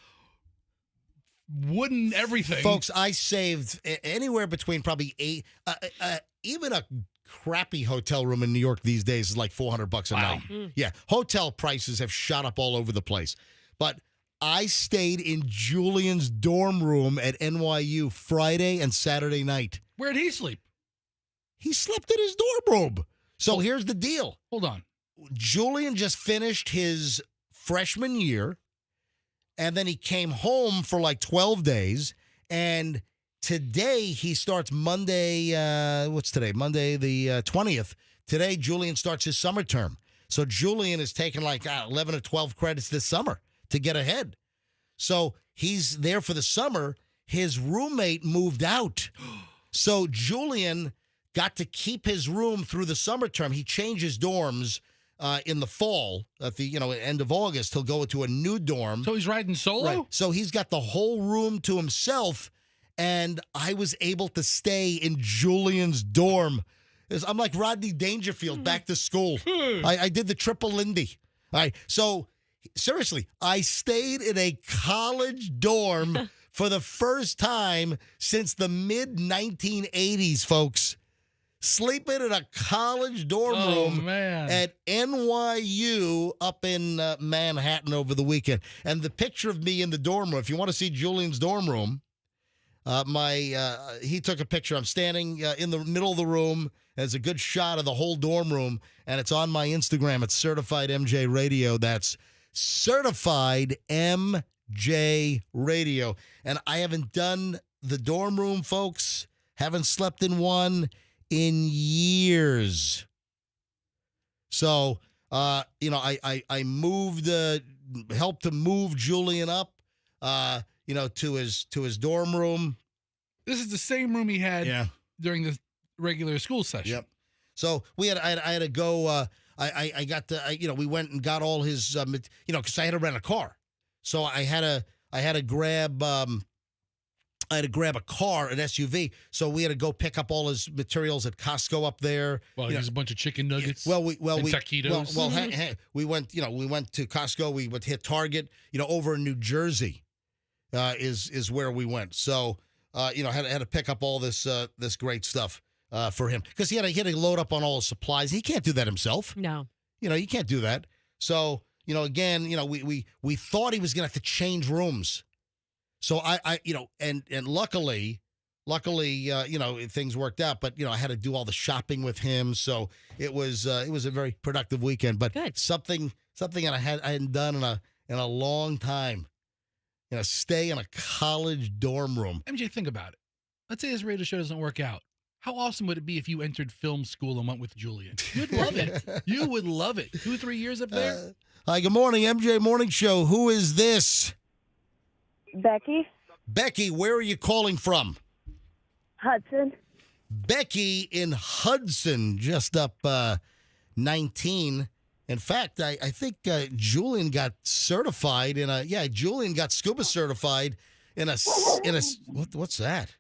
wooden everything. Folks, I saved anywhere between probably even a crappy hotel room in New York these days is like $400 a night. Yeah, hotel prices have shot up all over the place. But I stayed in Julian's dorm room at NYU Friday and Saturday night. Where'd he sleep? He slept in his dorm room. So here's the deal. Hold on. Julian just finished his freshman year. and then he came home for like 12 days, and today he starts Monday, what's today? Monday the 20th. Today, Julian starts his summer term. So Julian is taking like 11 or 12 credits this summer to get ahead. So he's there for the summer. His roommate moved out. So Julian got to keep his room through the summer term. He changes dorms in the fall, at the end of August. He'll go to a new dorm. So he's riding solo? Right. So he's got the whole room to himself, and I was able to stay in Julian's dorm. I'm like Rodney Dangerfield back to school. I did the triple Lindy. All right. So seriously, I stayed in a college dorm for the first time since the mid-1980s, folks. Sleeping in a college dorm room at NYU up in Manhattan over the weekend. And the picture of me in the dorm room, if you want to see Julian's dorm room, he took a picture. I'm standing in the middle of the room. There's a good shot of the whole dorm room, and it's on my Instagram. It's Certified MJ Radio. That's Certified MJ Radio. And I haven't done the dorm room, folks. Haven't slept in one in years. So, I moved, helped to move Julian up, to his dorm room. This is the same room he had during the regular school session. Yep. So I had to go. We went and got all his, because I had to rent a car. So I had to grab a car, an SUV. So we had to go pick up all his materials at Costco up there. Well, there's a bunch of chicken nuggets. And taquitos. We went to Costco. We went to hit Target. Over in New Jersey, is where we went. So had to pick up all this great stuff for him, because he had to load up on all his supplies. He can't do that himself. No. You can't do that. So again, we thought he was gonna have to change rooms. So and luckily, things worked out. But I had to do all the shopping with him, so it was a very productive weekend. But good. something that I hadn't done in a long time. Stay in a college dorm room. MJ, think about it. Let's say this radio show doesn't work out. How awesome would it be if you entered film school and went with Julian? You'd love it. You would love it. 2-3 years up there. Hi, good morning, MJ Morning Show. Who is this? Becky. Becky, where are you calling from? Hudson. Becky in Hudson, just up 19. In fact, I think Julian got certified Julian got scuba certified in a what's that?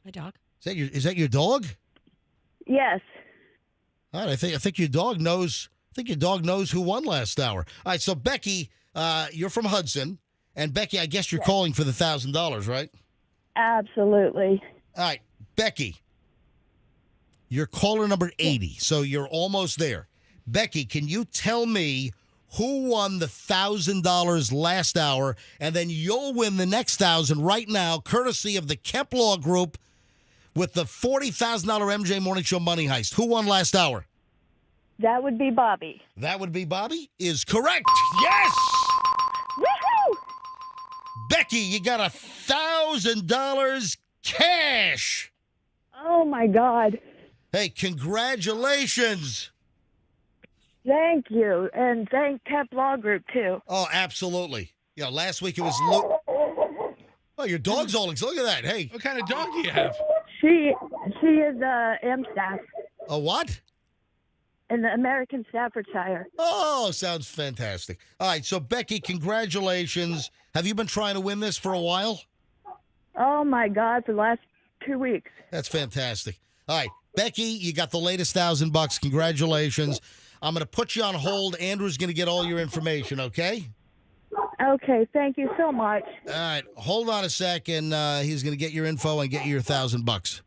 A dog. Is that your dog? Yes. All right, I think your dog knows. I think your dog knows who won last hour. All right, so Becky, you're from Hudson, and Becky, I guess you're calling for the $1,000, right? Absolutely. All right, Becky, you're caller number 80, so you're almost there. Becky, can you tell me who won the $1,000 last hour, and then you'll win the next $1,000 right now, courtesy of the Kemp Law Group, with the $40,000 MJ Morning Show Money Heist. Who won last hour? That would be Bobby. That would be Bobby? Is correct. Yes! Woohoo! Becky, you got $1,000 cash. Oh, my God. Hey, congratulations. Thank you. And thank Kemp Law Group, too. Oh, absolutely. Last week it was Oh, your dog's all excited. Look at that. Hey. What kind of dog do you have? She is MStaff A what? in the American Staffordshire. Oh, sounds fantastic. All right, so Becky, congratulations. Have you been trying to win this for a while? Oh, my God, for the last 2 weeks. That's fantastic. All right, Becky, you got the latest $1,000. Congratulations. I'm going to put you on hold. Andrew's going to get all your information, okay? Okay, thank you so much. All right, hold on a second. He's going to get your info and get you your $1,000.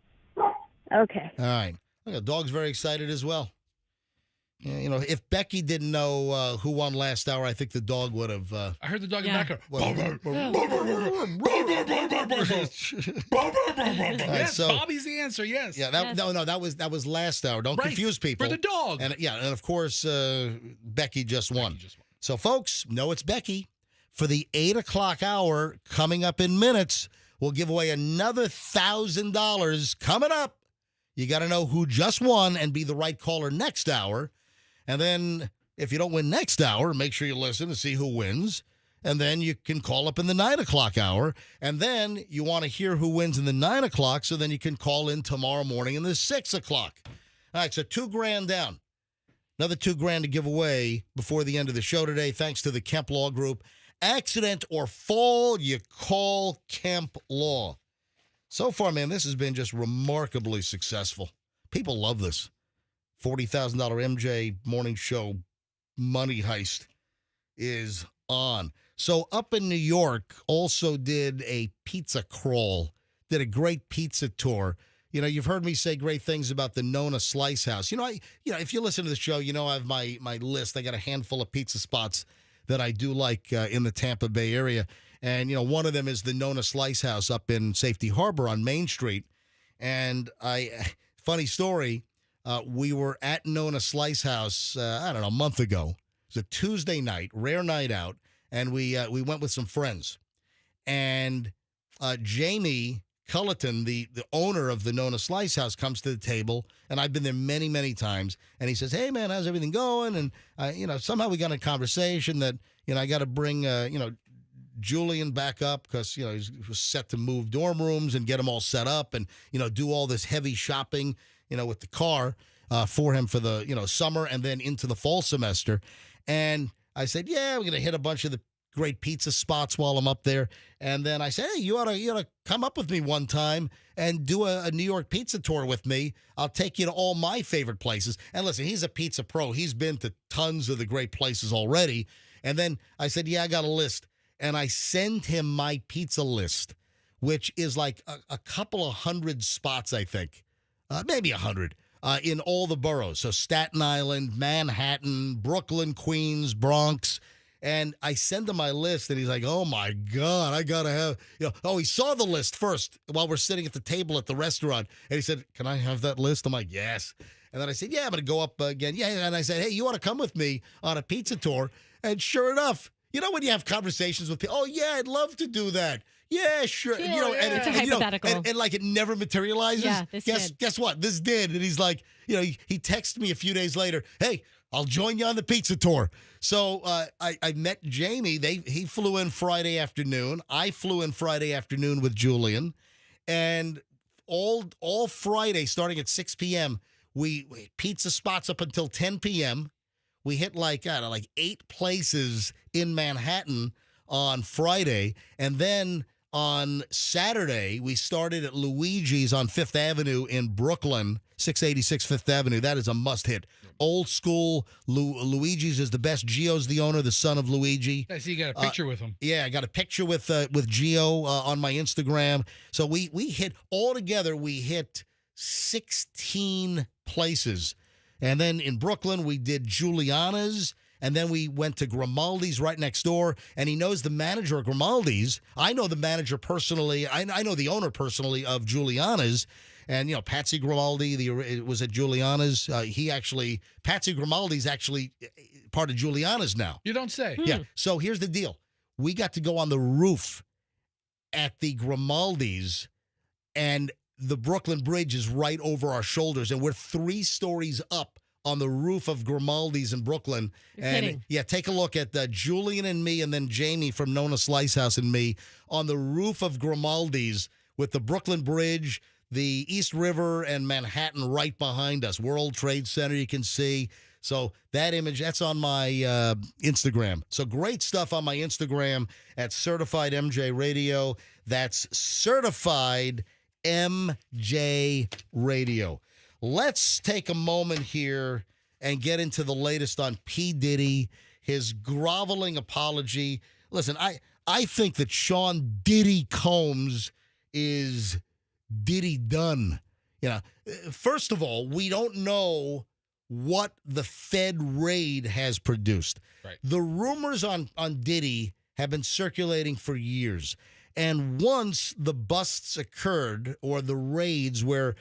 Okay. All right. Look, the dog's very excited as well. Yeah, if Becky didn't know who won last hour, I think the dog would have. I heard the dog in the back. Yes, so, Bobby's the answer. Yes. Yeah. That was last hour. Don't confuse people. For the dog. And of course, Becky just won. So, folks, know it's Becky for the 8 o'clock hour coming up in minutes. We'll give away another $1,000 coming up. You got to know who just won and be the right caller next hour. And then if you don't win next hour, make sure you listen to see who wins. And then you can call up in the 9 o'clock hour. And then you want to hear who wins in the 9 o'clock, so then you can call in tomorrow morning in the 6 o'clock. All right, so $2,000 down. Another $2,000 to give away before the end of the show today, thanks to the Kemp Law Group. Accident or fall, you call Kemp Law. So far, man, this has been just remarkably successful. People love this. $40,000 MJ morning show money heist is on. So up in New York, also did a pizza crawl, did a great pizza tour. You know, you've heard me say great things about the Nona Slice House. If you listen to the show, you know I have my list. I got a handful of pizza spots that I do like in the Tampa Bay area. And, one of them is the Nona Slice House up in Safety Harbor on Main Street. And funny story, we were at Nona Slice House, a month ago. It was a Tuesday night, rare night out. And we went with some friends. And Jamie Culleton, the owner of the Nona Slice House, comes to the table. And I've been there many, many times. And he says, hey, man, how's everything going? And, somehow we got in a conversation that, I got to bring, Julian back up because, he was set to move dorm rooms and get them all set up and, do all this heavy shopping, with the car for him for the, summer and then into the fall semester. And I said, yeah, we're going to hit a bunch of the great pizza spots while I'm up there. And then I said, hey, you ought to come up with me one time and do a New York pizza tour with me. I'll take you to all my favorite places. And listen, he's a pizza pro. He's been to tons of the great places already. And then I said, yeah, I got a list. And I send him my pizza list, which is like a couple of hundred spots, I think, maybe 100. In all the boroughs. So Staten Island, Manhattan, Brooklyn, Queens, Bronx. And I send him my list, and he's like, oh, my God, I got to have, he saw the list first while we're sitting at the table at the restaurant. And he said, can I have that list? I'm like, yes. And then I said, yeah, I'm going to go up again. Yeah. And I said, hey, you want to come with me on a pizza tour? And sure enough, when you have conversations with people, oh, yeah, I'd love to do that. Yeah, sure. It's a hypothetical. And like it never materializes. Yeah, guess what? This did. And he's like, he texted me a few days later, hey, I'll join you on the pizza tour. So I met Jamie. He flew in Friday afternoon. I flew in Friday afternoon with Julian. And all Friday, starting at 6 p.m., we pizza spots up until 10 p.m. We hit like 8 places in Manhattan on Friday. And then on Saturday, we started at Luigi's on 5th Avenue in Brooklyn, 686 5th Avenue. That is a must-hit. Old school. Luigi's is the best. Gio's the owner, the son of Luigi. I see you got a picture with him. Yeah, I got a picture with Gio on my Instagram. So we hit, altogether, we hit 16 places. And then in Brooklyn, we did Giuliana's. And then we went to Grimaldi's right next door, and he knows the manager of Grimaldi's. I know the manager personally. I know the owner personally of Giuliana's. And, Patsy Grimaldi was at Giuliana's. Patsy Grimaldi's actually part of Giuliana's now. You don't say. Yeah. So here's the deal. We got to go on the roof at the Grimaldi's, and the Brooklyn Bridge is right over our shoulders, and we're 3 stories up on the roof of Grimaldi's in Brooklyn. You're kidding. Yeah, take a look at Julian and me and then Jamie from Nona Slice House and me on the roof of Grimaldi's with the Brooklyn Bridge, the East River, and Manhattan right behind us. World Trade Center, you can see. So that image, that's on my Instagram. So great stuff on my Instagram at Certified MJ Radio. That's Certified MJ Radio. Let's take a moment here and get into the latest on P. Diddy, his groveling apology. Listen, I think that Sean Diddy Combs is Diddy done. First of all, we don't know what the Fed raid has produced. Right. The rumors on Diddy have been circulating for years. And once the busts occurred, or the raids where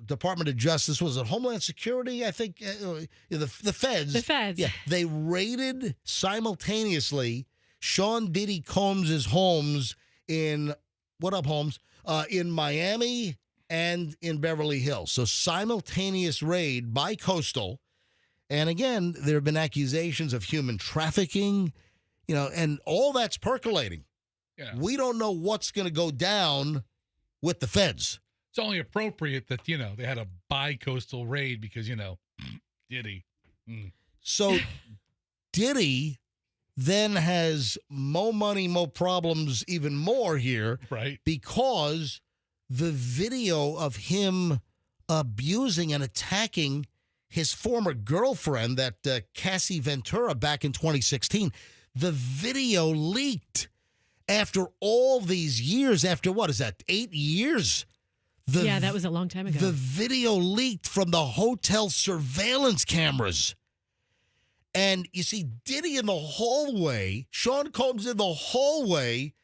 Department of Justice, was it Homeland Security? I think the feds. The feds. Yeah, they raided simultaneously Sean Diddy Combs' homes in, what up, Holmes? In Miami and in Beverly Hills. So simultaneous raid by Coastal. And again, there have been accusations of human trafficking, and all that's percolating. Yeah. We don't know what's going to go down with the feds. It's only appropriate that, they had a bi-coastal raid because, Diddy. So Diddy then has more money, more problems, even more here. Right. Because the video of him abusing and attacking his former girlfriend, that Cassie Ventura, back in 2016, the video leaked after all these years. After what is that, 8 years? That was a long time ago. The video leaked from the hotel surveillance cameras. And you see Diddy in the hallway, Sean Combs in the hallway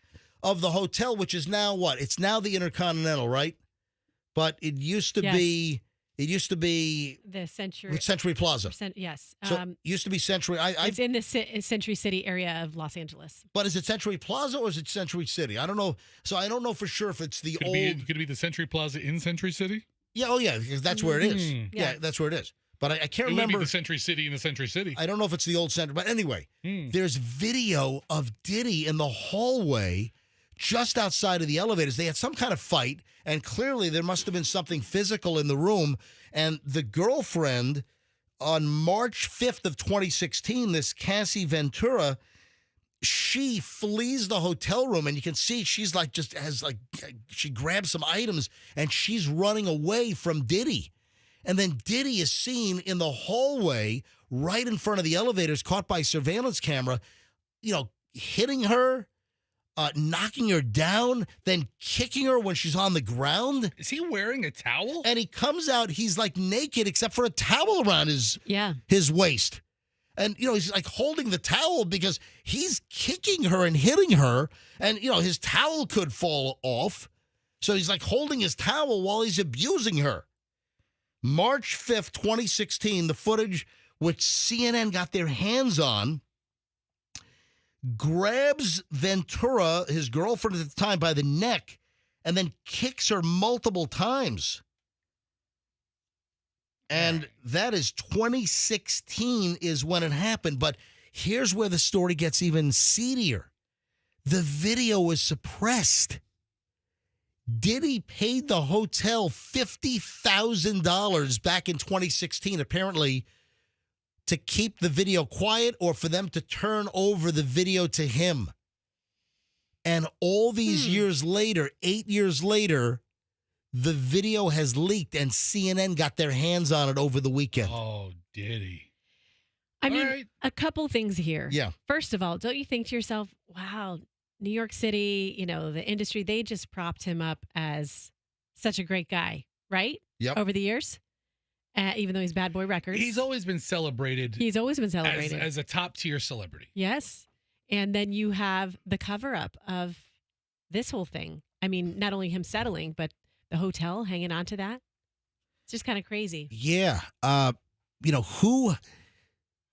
of the hotel, which is now what? It's now the Intercontinental, right? But it used to be the Century Plaza. Yes. So it used to be Century. It's in the Century City area of Los Angeles. But is it Century Plaza or is it Century City? I don't know. So I don't know for sure if it's the Could old. Could it be the Century Plaza in Century City? Yeah. Oh, yeah. Because that's where it is. Yeah, that's where it is. But I can't It would remember. be the Century City in the Century City. I don't know if it's the old center. But anyway, there's video of Diddy in the hallway just outside of the elevators. They had some kind of fight, and clearly there must have been something physical in the room. And the girlfriend, on March 5th of 2016, this Cassie Ventura, she flees the hotel room, and you can see she's she grabs some items, and she's running away from Diddy. And then Diddy is seen in the hallway right in front of the elevators, caught by surveillance camera, hitting her, knocking her down, then kicking her when she's on the ground. Is he wearing a towel? And he comes out, he's like naked except for a towel around his waist. And, he's like holding the towel because he's kicking her and hitting her. And, his towel could fall off. So he's like holding his towel while he's abusing her. March 5th, 2016, the footage which CNN got their hands on, grabs Ventura, his girlfriend at the time, by the neck and then kicks her multiple times. And that is 2016 is when it happened. But here's where the story gets even seedier. The video was suppressed. Diddy paid the hotel $50,000 back in 2016, apparently, to keep the video quiet or for them to turn over the video to him. And all these years later, 8 years later, the video has leaked and CNN got their hands on it over the weekend. Oh, Diddy. I mean, a couple things here. Yeah. First of all, don't you think to yourself, wow, New York City, the industry, they just propped him up as such a great guy, right? Yep. Over the years, even though he's Bad Boy Records. He's always been celebrated. He's always been celebrated. As a top-tier celebrity. Yes. And then you have the cover-up of this whole thing. I mean, not only him settling, but the hotel hanging on to that. It's just kind of crazy. Yeah.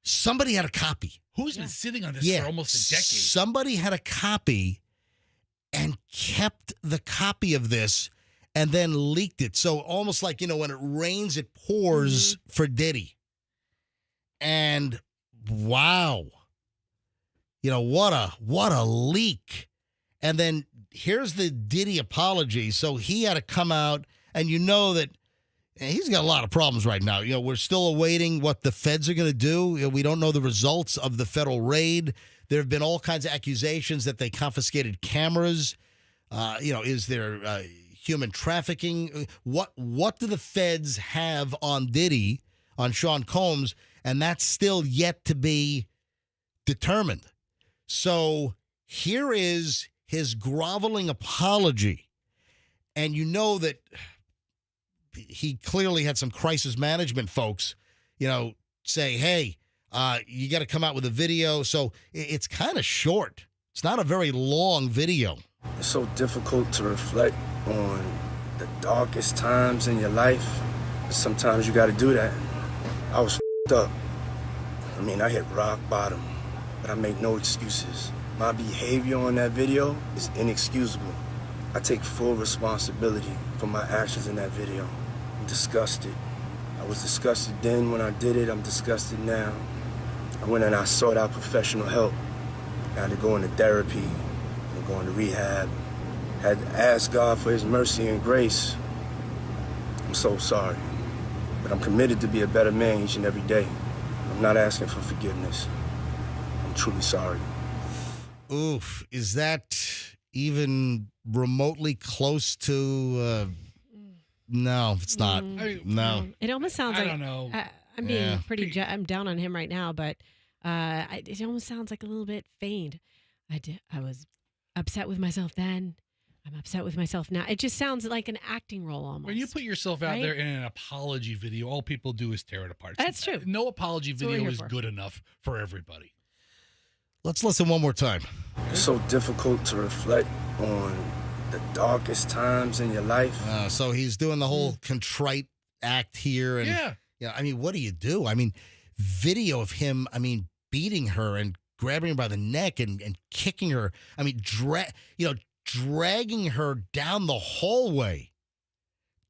Somebody had a copy. Who's been sitting on this for almost a decade? Somebody had a copy and kept the copy of this and then leaked it. So almost like, when it rains, it pours for Diddy. And wow. What a leak. And then here's the Diddy apology. So he had to come out, and that he's got a lot of problems right now. We're still awaiting what the feds are going to do. We don't know the results of the federal raid. There have been all kinds of accusations that they confiscated cameras. Is there human trafficking? What do the feds have on Diddy, on Sean Combs? And that's still yet to be determined. So here is his groveling apology. And that he clearly had some crisis management folks, say, hey, you got to come out with a video. So it's kind of short. It's not a very long video. It's so difficult to reflect on the darkest times in your life. But sometimes you got to do that. I was f***ed up. I hit rock bottom, but I make no excuses. My behavior on that video is inexcusable. I take full responsibility for my actions in that video. I'm disgusted. I was disgusted then when I did it. I'm disgusted now. I went and I sought out professional help. I had to go into therapy, and go into rehab. Had to ask God for his mercy and grace. I'm so sorry. But I'm committed to be a better man each and every day. I'm not asking for forgiveness. I'm truly sorry. Oof. Is that even remotely close to... No, it's not. No. It almost sounds I like... don't know. I'm being I'm down on him right now, but it almost sounds like a little bit feigned. I was upset with myself then. I'm upset with myself now. It just sounds like an acting role almost. When you put yourself out there in an apology video, all people do is tear it apart. That's true. No apology video is good enough for everybody. Let's listen one more time. It's so difficult to reflect on the darkest times in your life. So he's doing the whole contrite act here. And I mean, what do you do? I mean, video of him, beating her and grabbing her by the neck and kicking her. I mean, dragging her down the hallway,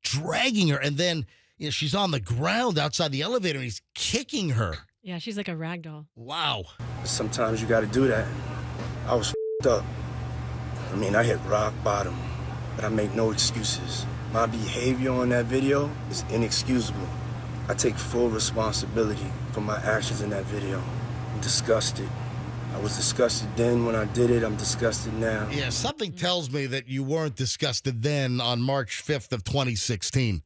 dragging her. And then she's on the ground outside the elevator and he's kicking her. Yeah, she's like a rag doll. Wow. Sometimes you got to do that. I was up. I hit rock bottom, but I make no excuses. My behavior on that video is inexcusable. I take full responsibility for my actions in that video. I'm disgusted. I was disgusted then when I did it. I'm disgusted now. Yeah, something tells me that you weren't disgusted then on March 5th of 2016.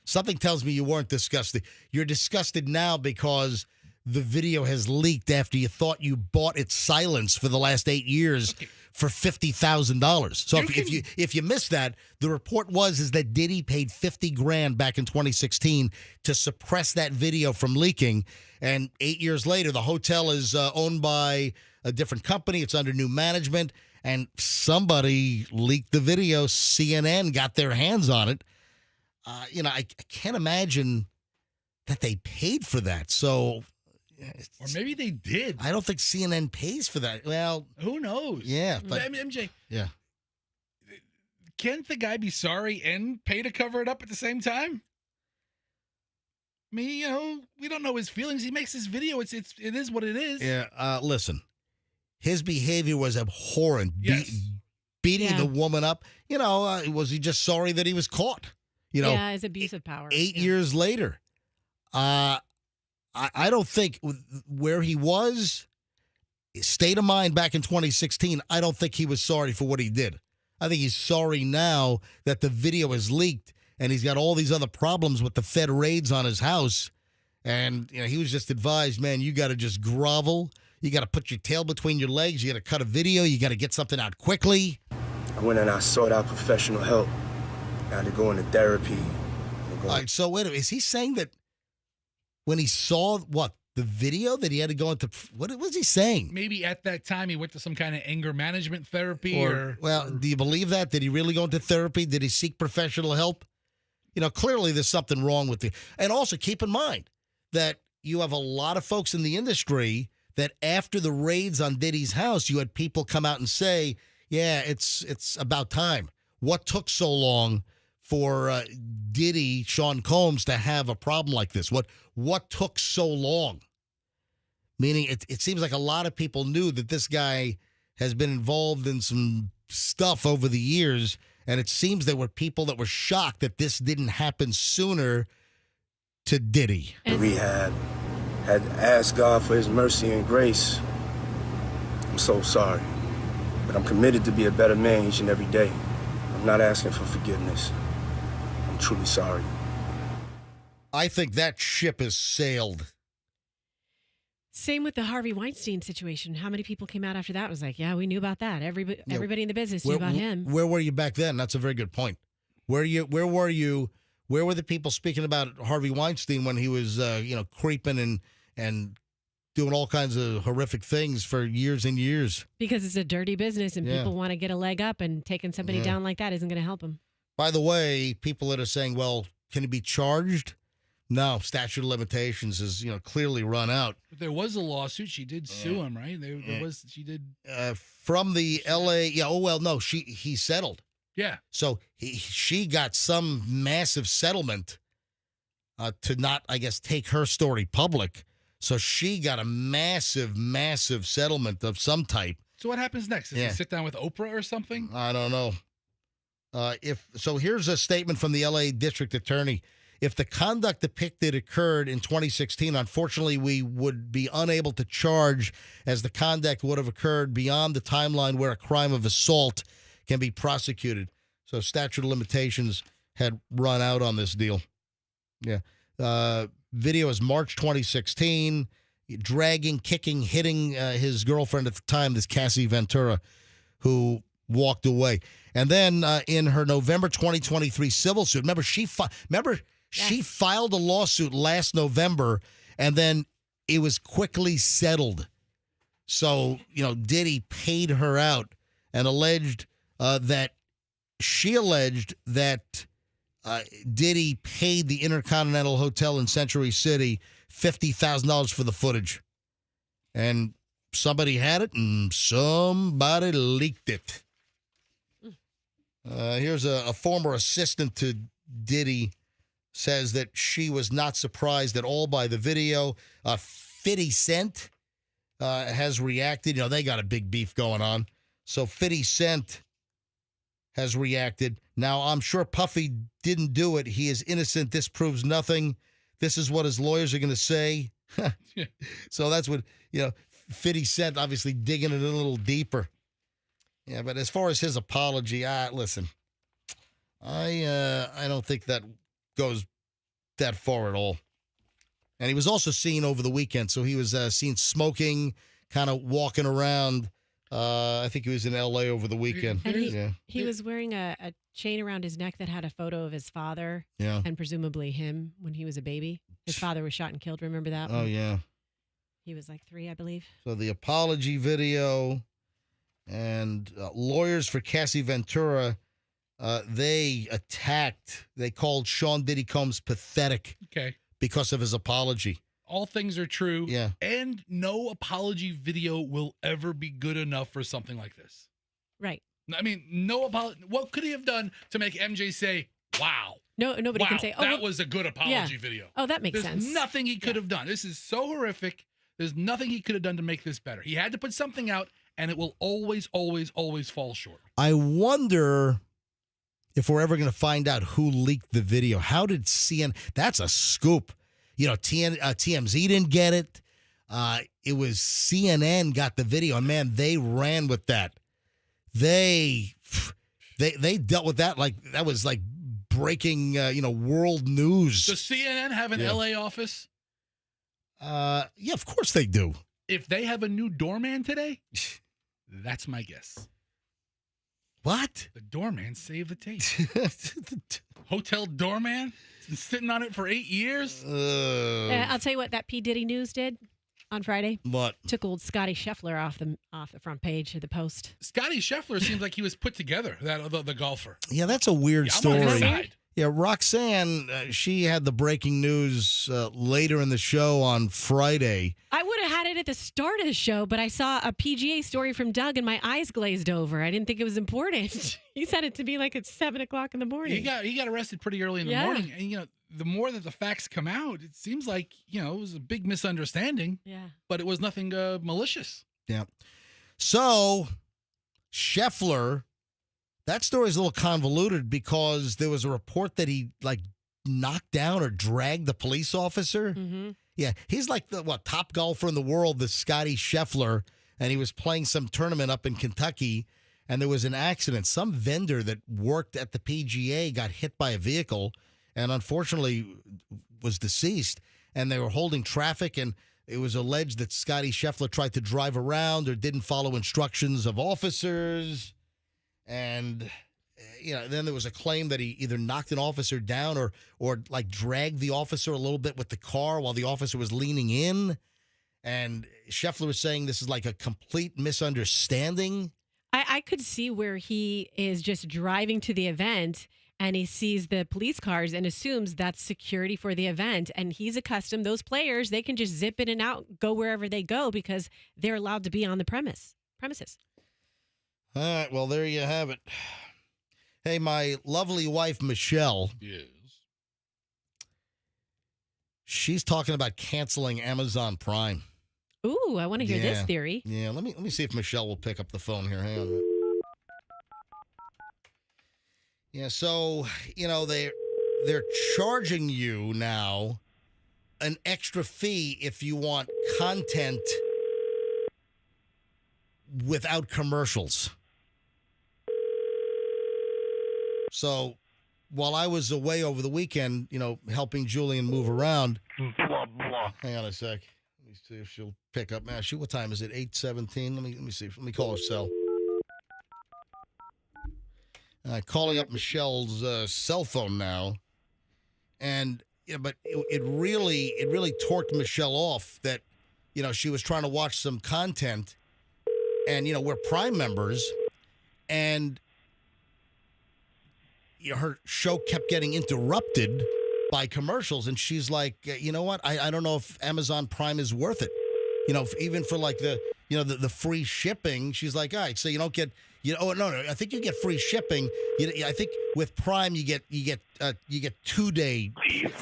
Something tells me you weren't disgusted. You're disgusted now because the video has leaked after you thought you bought its silence for the last 8 years for $50,000. So if you missed that, the report is that Diddy paid $50,000 back in 2016 to suppress that video from leaking. And 8 years later, the hotel is owned by a different company. It's under new management. And somebody leaked the video. CNN got their hands on it. I can't imagine that they paid for that. So... Or maybe they did. I don't think CNN pays for that. Well, who knows? Yeah. But, MJ. Yeah. Can't the guy be sorry and pay to cover it up at the same time? We don't know his feelings. He makes this video. It is what it is. Yeah. Listen, his behavior was abhorrent. Yes. Beating the woman up. Was he just sorry that he was caught? Yeah, it's abuse of power. 8 years later. I don't think where he was, state of mind back in 2016, I don't think he was sorry for what he did. I think he's sorry now that the video is leaked and he's got all these other problems with the Fed raids on his house. And he was just advised, man, you got to just grovel. You got to put your tail between your legs. You got to cut a video. You got to get something out quickly. I went and I sought out professional help. I had to go into therapy. All right, so wait a minute. Is he saying that when he saw the video that he had to go into, what was he saying? Maybe at that time he went to some kind of anger management therapy well, do you believe that? Did he really go into therapy? Did he seek professional help? Clearly there's something wrong with and also keep in mind that you have a lot of folks in the industry that after the raids on Diddy's house, you had people come out and say, yeah, it's about time. What took so long for Diddy, Sean Combs, to have a problem like this? What took so long? Meaning it seems like a lot of people knew that this guy has been involved in some stuff over the years, and it seems there were people that were shocked that this didn't happen sooner to Diddy. Rehab. Had to ask God for his mercy and grace. I'm so sorry. But I'm committed to be a better man each and every day. I'm not asking for forgiveness. I'm truly sorry. I think that ship has sailed. Same with the Harvey Weinstein situation. How many people came out after that? It was like, yeah, we knew about that. Everybody in the business knew about him. Where were you back then? That's a very good point. Where were you? Where were the people speaking about Harvey Weinstein when he was, creeping and doing all kinds of horrific things for years and years? Because it's a dirty business and people want to get a leg up, and taking somebody down like that isn't going to help them. By the way, people that are saying, well, can he be charged? No, statute of limitations is, clearly run out. But there was a lawsuit. She did sue him, right? There was. She did. From the L.A. Yeah. Oh well, no. He settled. Yeah. So she got some massive settlement to not, I guess, take her story public. So she got a massive, massive settlement of some type. So what happens next? Does he sit down with Oprah or something? I don't know. Here's a statement from the L.A. District Attorney. If the conduct depicted occurred in 2016, unfortunately, we would be unable to charge, as the conduct would have occurred beyond the timeline where a crime of assault can be prosecuted. So statute of limitations had run out on this deal. Yeah. Video is March 2016. Dragging, kicking, hitting his girlfriend at the time, this Cassie Ventura, who walked away. And then in her November 2023 civil suit, remember she filed a lawsuit last November, and then it was quickly settled. So, Diddy paid her out and alleged that Diddy paid the Intercontinental Hotel in Century City $50,000 for the footage. And somebody had it, and somebody leaked it. Here's a former assistant to Diddy says that she was not surprised at all by the video. 50 Cent has reacted. They got a big beef going on. So 50 Cent has reacted. Now, I'm sure Puffy didn't do it. He is innocent. This proves nothing. This is what his lawyers are going to say. So that's what, 50 Cent obviously digging it a little deeper. Yeah, but as far as his apology, listen, I don't think that goes that far at all. And he was also seen over the weekend. So he was seen smoking, kind of walking around. I think he was in L.A. over the weekend. And he was wearing a chain around his neck that had a photo of his father and presumably him when he was a baby. His father was shot and killed. Remember that one? Oh, yeah. He was like 3, I believe. So the apology video and lawyers for Cassie Ventura, they called Sean Diddy Combs pathetic because of his apology. All things are true. Yeah. And no apology video will ever be good enough for something like this. Right. I mean, no apology. What could he have done to make MJ say, wow? Nobody can say, that was a good apology video. Oh, that makes sense. There's nothing he could have done. This is so horrific. There's nothing he could have done to make this better. He had to put something out, and it will always, always, always fall short. I wonder if we're ever going to find out who leaked the video. How did CNN? That's a scoop. TMZ didn't get it. It was CNN got the video, and man, they ran with that. They dealt with that like that was like breaking, world news. Does CNN have an LA office? Yeah, of course they do. If they have a new doorman today, that's my guess. What? The doorman saved the tape. Hotel doorman? Been sitting on it for 8 years? I'll tell you what that P. Diddy News did on Friday. What? Took old Scotty Scheffler off the front page of the Post. Scotty Scheffler seems like he was put together, the golfer. Yeah, that's a weird story. I'm on his side. Yeah, Roxanne, she had the breaking news later in the show on Friday. I would have had it at the start of the show, but I saw a PGA story from Doug and my eyes glazed over. I didn't think it was important. He said it to me like at 7 o'clock in the morning. He got arrested pretty early in the morning. And, the more that the facts come out, it seems like, it was a big misunderstanding. Yeah. But it was nothing malicious. Yeah. So, Scheffler... That story is a little convoluted because there was a report that he knocked down or dragged the police officer. Mm-hmm. Yeah, he's like the top golfer in the world, the Scotty Scheffler, and he was playing some tournament up in Kentucky, and there was an accident. Some vendor that worked at the PGA got hit by a vehicle, and unfortunately was deceased. And they were holding traffic, and it was alleged that Scotty Scheffler tried to drive around or didn't follow instructions of officers. And, then there was a claim that he either knocked an officer down or dragged the officer a little bit with the car while the officer was leaning in. And Scheffler was saying this is like a complete misunderstanding. I could see where he is just driving to the event and he sees the police cars and assumes that's security for the event. And he's accustomed, those players, they can just zip in and out, go wherever they go because they're allowed to be on the premises. All right, well, there you have it. Hey, my lovely wife, Michelle. Yes. She's talking about canceling Amazon Prime. Ooh, I want to hear this theory. Yeah, let me see if Michelle will pick up the phone here. Hang on. Yeah, so, they're charging you now an extra fee if you want content without commercials. So while I was away over the weekend, helping Julian move around, blah, blah. Hang on a sec. Let me see if she'll pick up. Man, shoot, what time is it? 8:17. Let me see. Let me call her cell. Calling up Michelle's cell phone now, and but it really torqued Michelle off that she was trying to watch some content, and we're Prime members, and her show kept getting interrupted by commercials, and she's like, you know what? I don't know if Amazon Prime is worth it. Even for like the free shipping, she's like, all right, so you don't get, oh no, I think you get free shipping. I think with Prime you get 2-day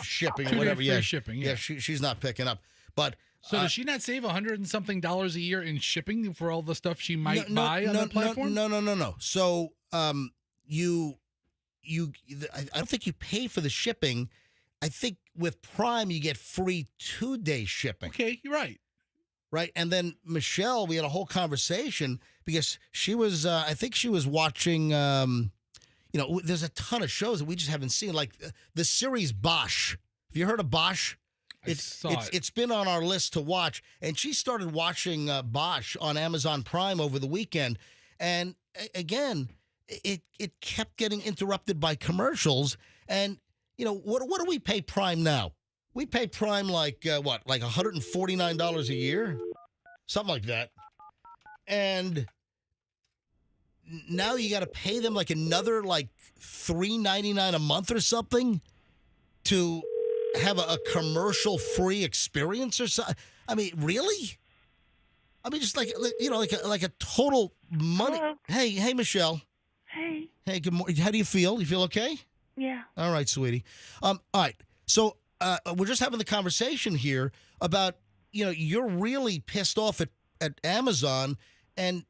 shipping or whatever. Free shipping. Yeah. She's not picking up, but. So does she not save $100 and something a year in shipping for all the stuff she might buy on the platform? No. So I don't think you pay for the shipping. I think with Prime you get free 2-day shipping. Okay, you're right. Right, and then Michelle, we had a whole conversation because she was, I think she was watching. There's a ton of shows that we just haven't seen, like the series Bosch. Have you heard of Bosch? It's been on our list to watch, and she started watching Bosch on Amazon Prime over the weekend, and again, it kept getting interrupted by commercials. And what do we pay Prime now? We pay Prime like $149 a year, something like that, and now you got to pay them like another like $3.99 a month or something to have a commercial-free experience or something. I mean, really? I mean, just like a total money. Hello? Hey, Michelle. Hey, good morning. How do you feel? You feel okay? Yeah. All right, sweetie. All right. So we're just having the conversation here about you're really pissed off at Amazon, and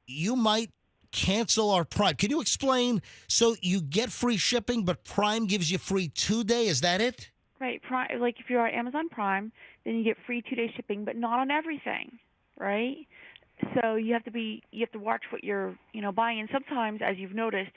you might cancel our Prime. Can you explain? So you get free shipping, but Prime gives you free 2-day. Is that it? Right. Prime, like if you're on Amazon Prime, then you get free 2-day shipping, but not on everything, right? So you have to watch what you're buying, and sometimes, as you've noticed,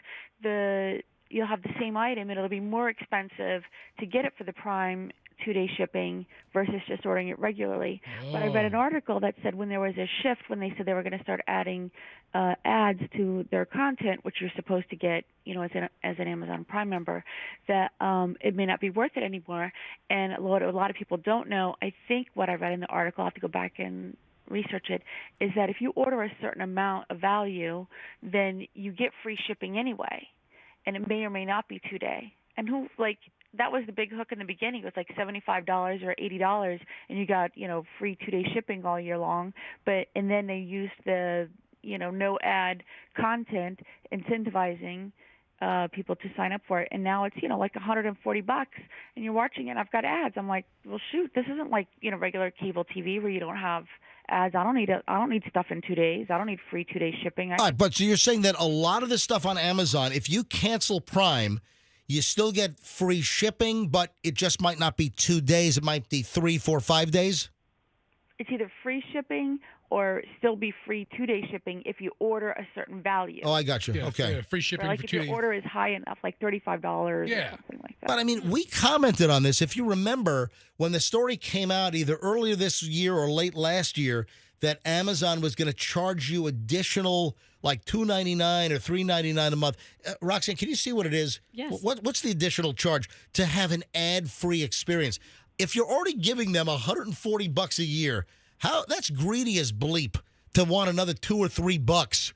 you'll have the same item and it'll be more expensive to get it for the Prime 2-day shipping versus just ordering it regularly. But I read an article that said when there was a shift, when they said they were going to start adding ads to their content, which you're supposed to get, as an Amazon Prime member, that it may not be worth it anymore. And what a lot of people don't know, I think what I read in the article, I'll have to go back and research it, is that if you order a certain amount of value, then you get free shipping anyway. And it may or may not be 2-day. And that was the big hook in the beginning. It was like $75 or $80, and you got free 2-day shipping all year long. And then they used the no ad content, incentivizing people to sign up for it. And now it's like $140, and you're watching it. And I've got ads. I'm like, well, shoot, this isn't like regular cable TV where you don't have ads. I don't need stuff in 2 days. I don't need free 2-day shipping. All right, but so you're saying that a lot of the stuff on Amazon, if you cancel Prime, you still get free shipping, but it just might not be 2 days. It might be 3, 4, 5 days? It's either free shipping or still be free 2-day shipping if you order a certain value. Oh, I got you. Yeah, okay. Free shipping like for if 2 your days. order is high enough, like $35 or something like that. But I mean, we commented on this. If you remember, when the story came out either earlier this year or late last year, that Amazon was going to charge you additional like $2.99 or $3.99 a month. Roxanne, can you see what it is? Yes. What's the additional charge to have an ad-free experience? If you're already giving them $140 a year, that's greedy as bleep to want another $2 or $3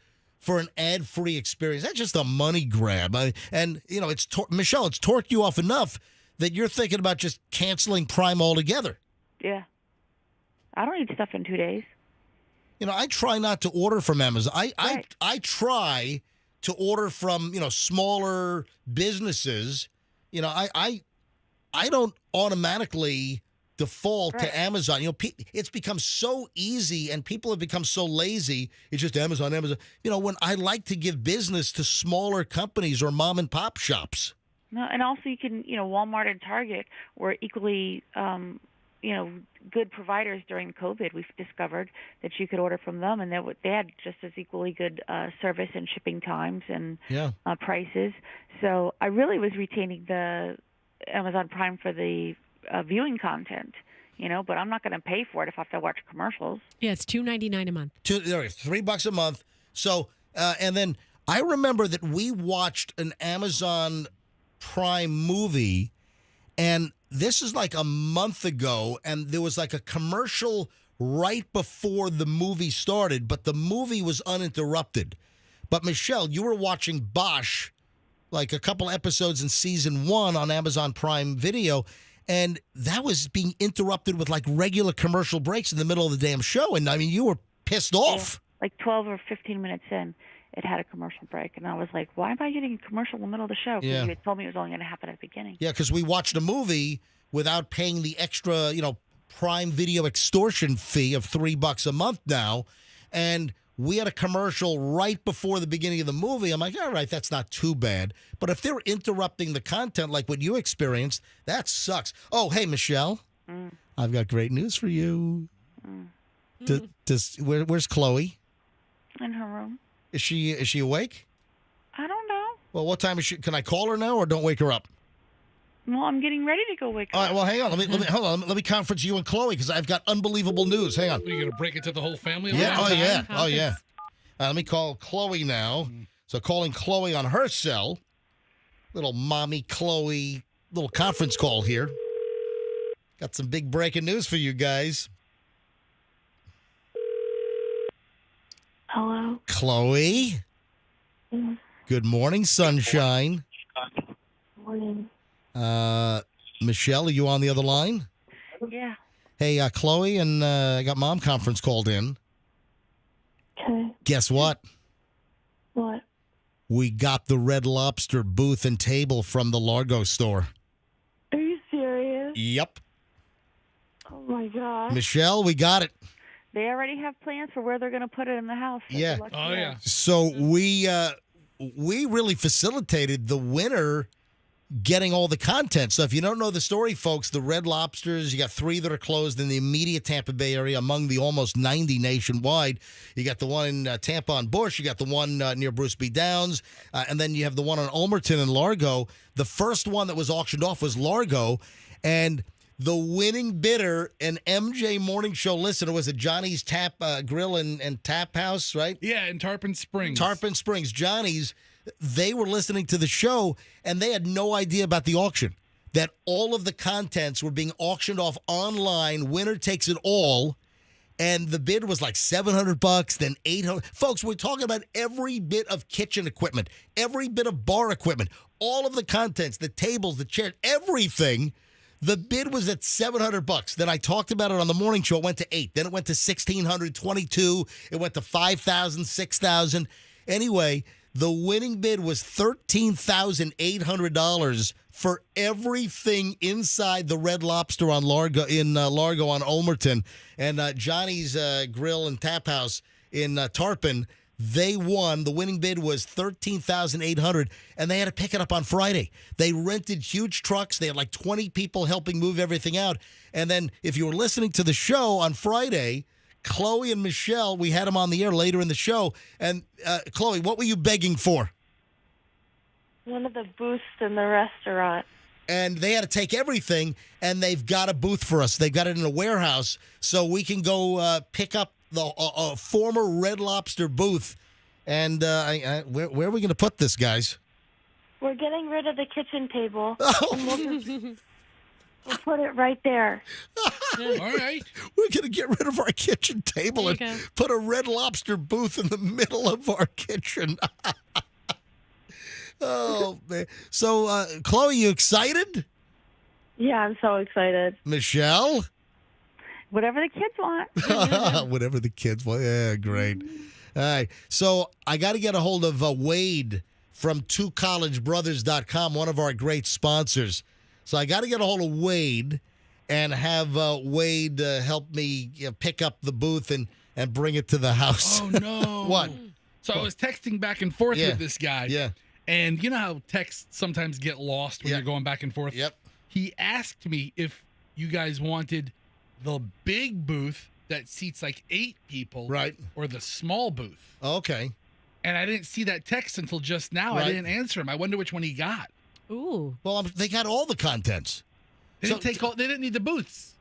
for an ad-free experience. That's just a money grab. And, you know, Michelle, it's torqued you off enough that you're thinking about just canceling Prime altogether. Yeah. I don't need stuff in 2 days. You know, I try not to order from Amazon. Right. I try to order from, you know, smaller businesses. You know, I don't automatically default to Amazon. You know, it's become so easy and people have become so lazy. It's just Amazon. You know, when I like to give business to smaller companies or mom and pop shops. No, and also you can, you know, Walmart and Target were equally, you know, good providers during COVID. We've discovered that you could order from them, and they had just as equally good service and shipping times and prices. So I really was retaining the Amazon Prime for the viewing content, you know, but I'm not going to pay for it if I have to watch commercials. Yeah, it's $2.99 a month. $3 a month. So, and then I remember that we watched an Amazon Prime movie, and this is like a month ago, and there was like a commercial right before the movie started, but the movie was uninterrupted. But Michelle, you were watching Bosch, like a couple episodes in season 1 on Amazon Prime Video, and that was being interrupted with like regular commercial breaks in the middle of the damn show. And I mean, you were pissed off. Yeah, like 12 or 15 minutes in, it had a commercial break. And I was like, why am I getting a commercial in the middle of the show? Because you had told me it was only going to happen at the beginning. Yeah, because we watched a movie without paying the extra, you know, Prime Video extortion fee of $3 a month now. And we had a commercial right before the beginning of the movie. I'm like, all right, that's not too bad. But if they're interrupting the content like what you experienced, that sucks. Oh, hey, Michelle, I've got great news for you. Where's Chloe? In her room. Is she awake? I don't know. Well, what time is she? Can I call her now or don't wake her up? Well, I'm getting ready to go wake up. All right, well, hang on. Let me conference you and Chloe because I've got unbelievable news. Hang on. Are you going to break it to the whole family? Yeah. All the time? Oh, yeah. Let me call Chloe now. So calling Chloe on her cell. Little mommy Chloe, little conference call here. Got some big breaking news for you guys. Hello. Chloe. Good morning, sunshine. Morning. Michelle, are you on the other line? Yeah. Hey, Chloe, and I got mom conference called in. Okay. Guess what? What? We got the Red Lobster booth and table from the Largo store. Are you serious? Yep. Oh my gosh. Michelle, we got it. They already have plans for where they're going to put it in the house. Yeah. Oh, yeah. So we really facilitated the winner getting all the content. So if you don't know the story, folks, the Red Lobsters, you got 3 that are closed in the immediate Tampa Bay area among the almost 90 nationwide. You got the one in Tampa on Bush. You got the one near Bruce B. Downs. And then you have the one on Ulmerton and Largo. The first one that was auctioned off was Largo. And the winning bidder, an MJ Morning Show listener, was at Johnny's Tap Grill and Tap House, right? Yeah, in Tarpon Springs. Tarpon Springs. Johnny's. They were listening to the show, and they had no idea about the auction, that all of the contents were being auctioned off online. Winner takes it all, and the bid was like $700, then $800. Folks, we're talking about every bit of kitchen equipment, every bit of bar equipment, all of the contents, the tables, the chairs, everything. The bid was at $700. Then I talked about it on the morning show. It went to $8,000. Then it went to $1,600, $2,200. It went to $5,000, $6,000. Anyway, the winning bid was $13,800 for everything inside the Red Lobster on Largo on Ulmerton, and Johnny's Grill and Tap House in Tarpon. They won. The winning bid was $13,800, and they had to pick it up on Friday. They rented huge trucks. They had like 20 people helping move everything out. And then if you were listening to the show on Friday, Chloe and Michelle, we had them on the air later in the show. And Chloe, what were you begging for? One of the booths in the restaurant. And they had to take everything, and they've got a booth for us. They've got it in a warehouse, so we can go pick up the former Red Lobster booth. And where are we going to put this, guys? We're getting rid of the kitchen table. Oh. And We'll put it right there. All right. We're going to get rid of our kitchen table There and you go. put a Red Lobster booth in the middle of our kitchen. Oh, man. So, Chloe, you excited? Yeah, I'm so excited. Michelle? Whatever the kids want. Whatever the kids want. Yeah, great. All right. So I got to get a hold of Wade from twocollegebrothers.com, one of our great sponsors. So I got to get a hold of Wade and have Wade help me pick up the booth and bring it to the house. Oh, no. What? So I was texting back and forth Yeah. with this guy. Yeah. And you know how texts sometimes get lost when Yeah. you're going back and forth? Yep. He asked me if you guys wanted the big booth that seats like 8 people. Right. Or the small booth. Okay. And I didn't see that text until just now. Right. I didn't answer him. I wonder which one he got. Ooh. Well, they got all the contents. They didn't they didn't need the booths.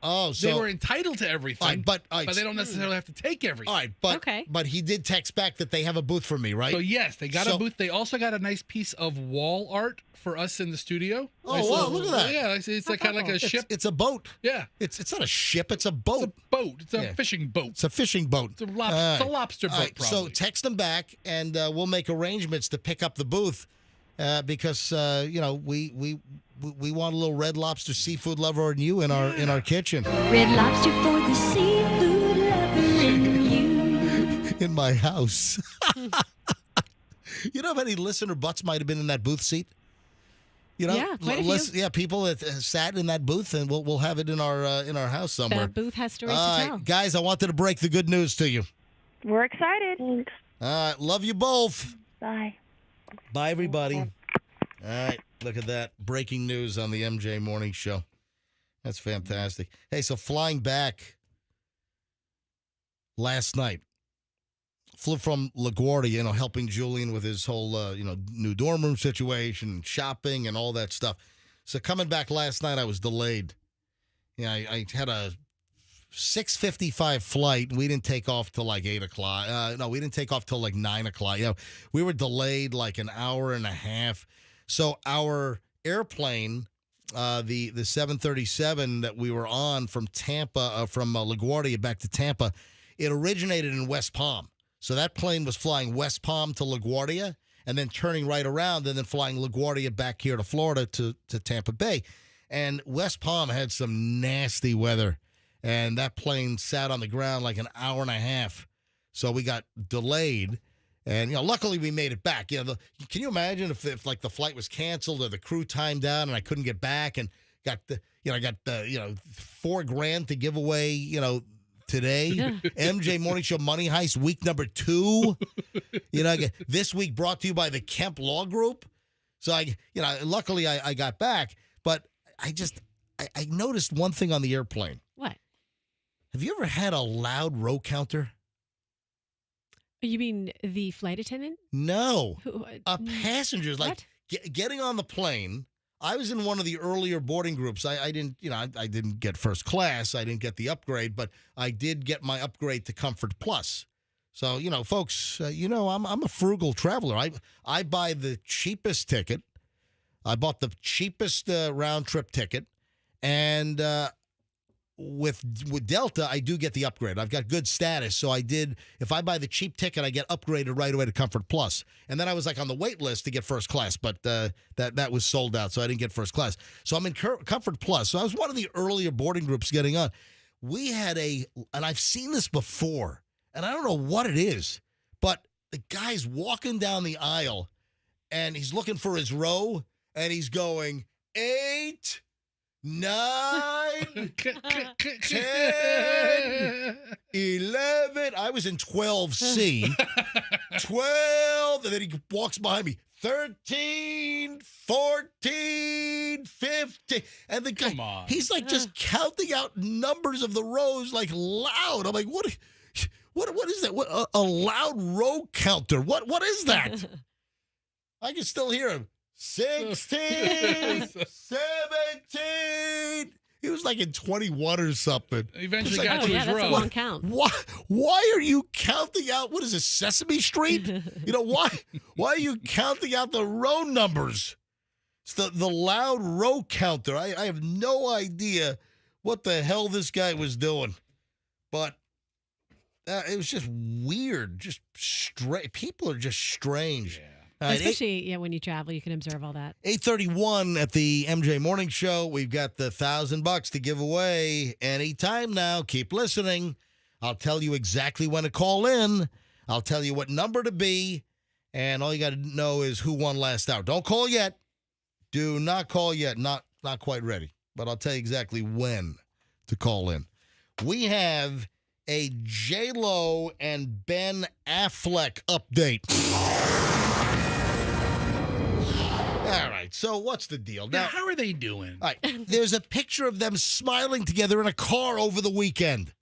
Oh, so They were entitled to everything. all right, but they don't necessarily have to take everything. all right, but Okay. but he did text back that they have a booth for me, right? So yes, they got So- a booth. They also got a nice piece of wall art for us in the studio. Oh, Nice wow, little- look at that. Yeah, it's like kind of like a ship. It's a boat. Yeah, It's not a ship. It's a it's boat. a boat. It's a Yeah. fishing boat. It's a fishing boat. It's a lobster, it's a lobster boat, All right, probably. so text them back, and we'll make arrangements to pick up the booth because we want a little Red Lobster seafood lover and you in our kitchen Red Lobster for the seafood lover in you. in my house. You know how many listener butts might have been in that booth seat? You know, Yeah, quite a few. people that sat in that booth, and we'll have it in our house somewhere. That booth has stories All to right, tell. guys, I wanted to break the good news to you. We're excited. Thanks. All right, love you both. Bye. Bye, everybody. All right, look at that. Breaking news on the MJ Morning Show. That's fantastic. Hey, so flying back last night, flew from LaGuardia, helping Julian with his whole, new dorm room situation, shopping, and all that stuff. So coming back last night, I was delayed. Yeah, I had a 6:55 flight, and we didn't take off till like 8 o'clock. No, we didn't take off till like 9 o'clock. Yeah, we were delayed like an hour and a half. So our airplane, the 737 that we were on from Tampa, from LaGuardia back to Tampa, it originated in West Palm. So that plane was flying West Palm to LaGuardia and then turning right around and then flying LaGuardia back here to Florida to Tampa Bay. And West Palm had some nasty weather, and that plane sat on the ground like an hour and a half. So we got delayed, and luckily we made it back. Can you imagine if like the flight was canceled or the crew timed out and I couldn't get back and got the $4,000 to give away today. MJ Morning Show Money Heist week number 2. This week brought to you by the Kemp Law Group. So luckily I got back, but I noticed one thing on the airplane. What? Have you ever had a loud row counter? You mean the flight attendant? No. Who, Passengers, like what? getting on the plane. I was in one of the earlier boarding groups. I didn't, I didn't get first class. I didn't get the upgrade, but I did get my upgrade to Comfort Plus. So, folks, I'm a frugal traveler. I buy the cheapest ticket. I bought the cheapest round trip ticket, and with Delta, I do get the upgrade. I've got good status, so I did. If I buy the cheap ticket, I get upgraded right away to Comfort Plus. And then I was like on the wait list to get first class, but that was sold out, so I didn't get first class. So I'm in Comfort Plus. So I was one of the earlier boarding groups getting on. We had and I've seen this before, and I don't know what it is, but the guy's walking down the aisle, and he's looking for his row, and he's going 8, 9, 10, 11. I was in 12C. 12. And then he walks behind me. 13, 14, 15. And the guy, Come on. he's like just counting out numbers of the rows like loud. I'm like, what is that? What a loud row counter. What is that? I can still hear him. 16, 17. He was like in 21 or something. Eventually It's like, got to his that's row. a long count. Why are you counting out? What is this, Sesame Street? Why are you counting out the row numbers? It's the loud row counter. I have no idea what the hell this guy was doing. But it was just weird. Just strange. People are just strange. Yeah. Especially when you travel, you can observe all that. 8:31 at the MJ Morning Show. We've got the $1,000 to give away anytime now. Keep listening. I'll tell you exactly when to call in. I'll tell you what number to be. And all you got to know is who won last hour. Don't call yet. Do not call yet. Not quite ready. But I'll tell you exactly when to call in. We have a J-Lo and Ben Affleck update. All right, so what's the deal? Now, how are they doing? All right, there's a picture of them smiling together in a car over the weekend.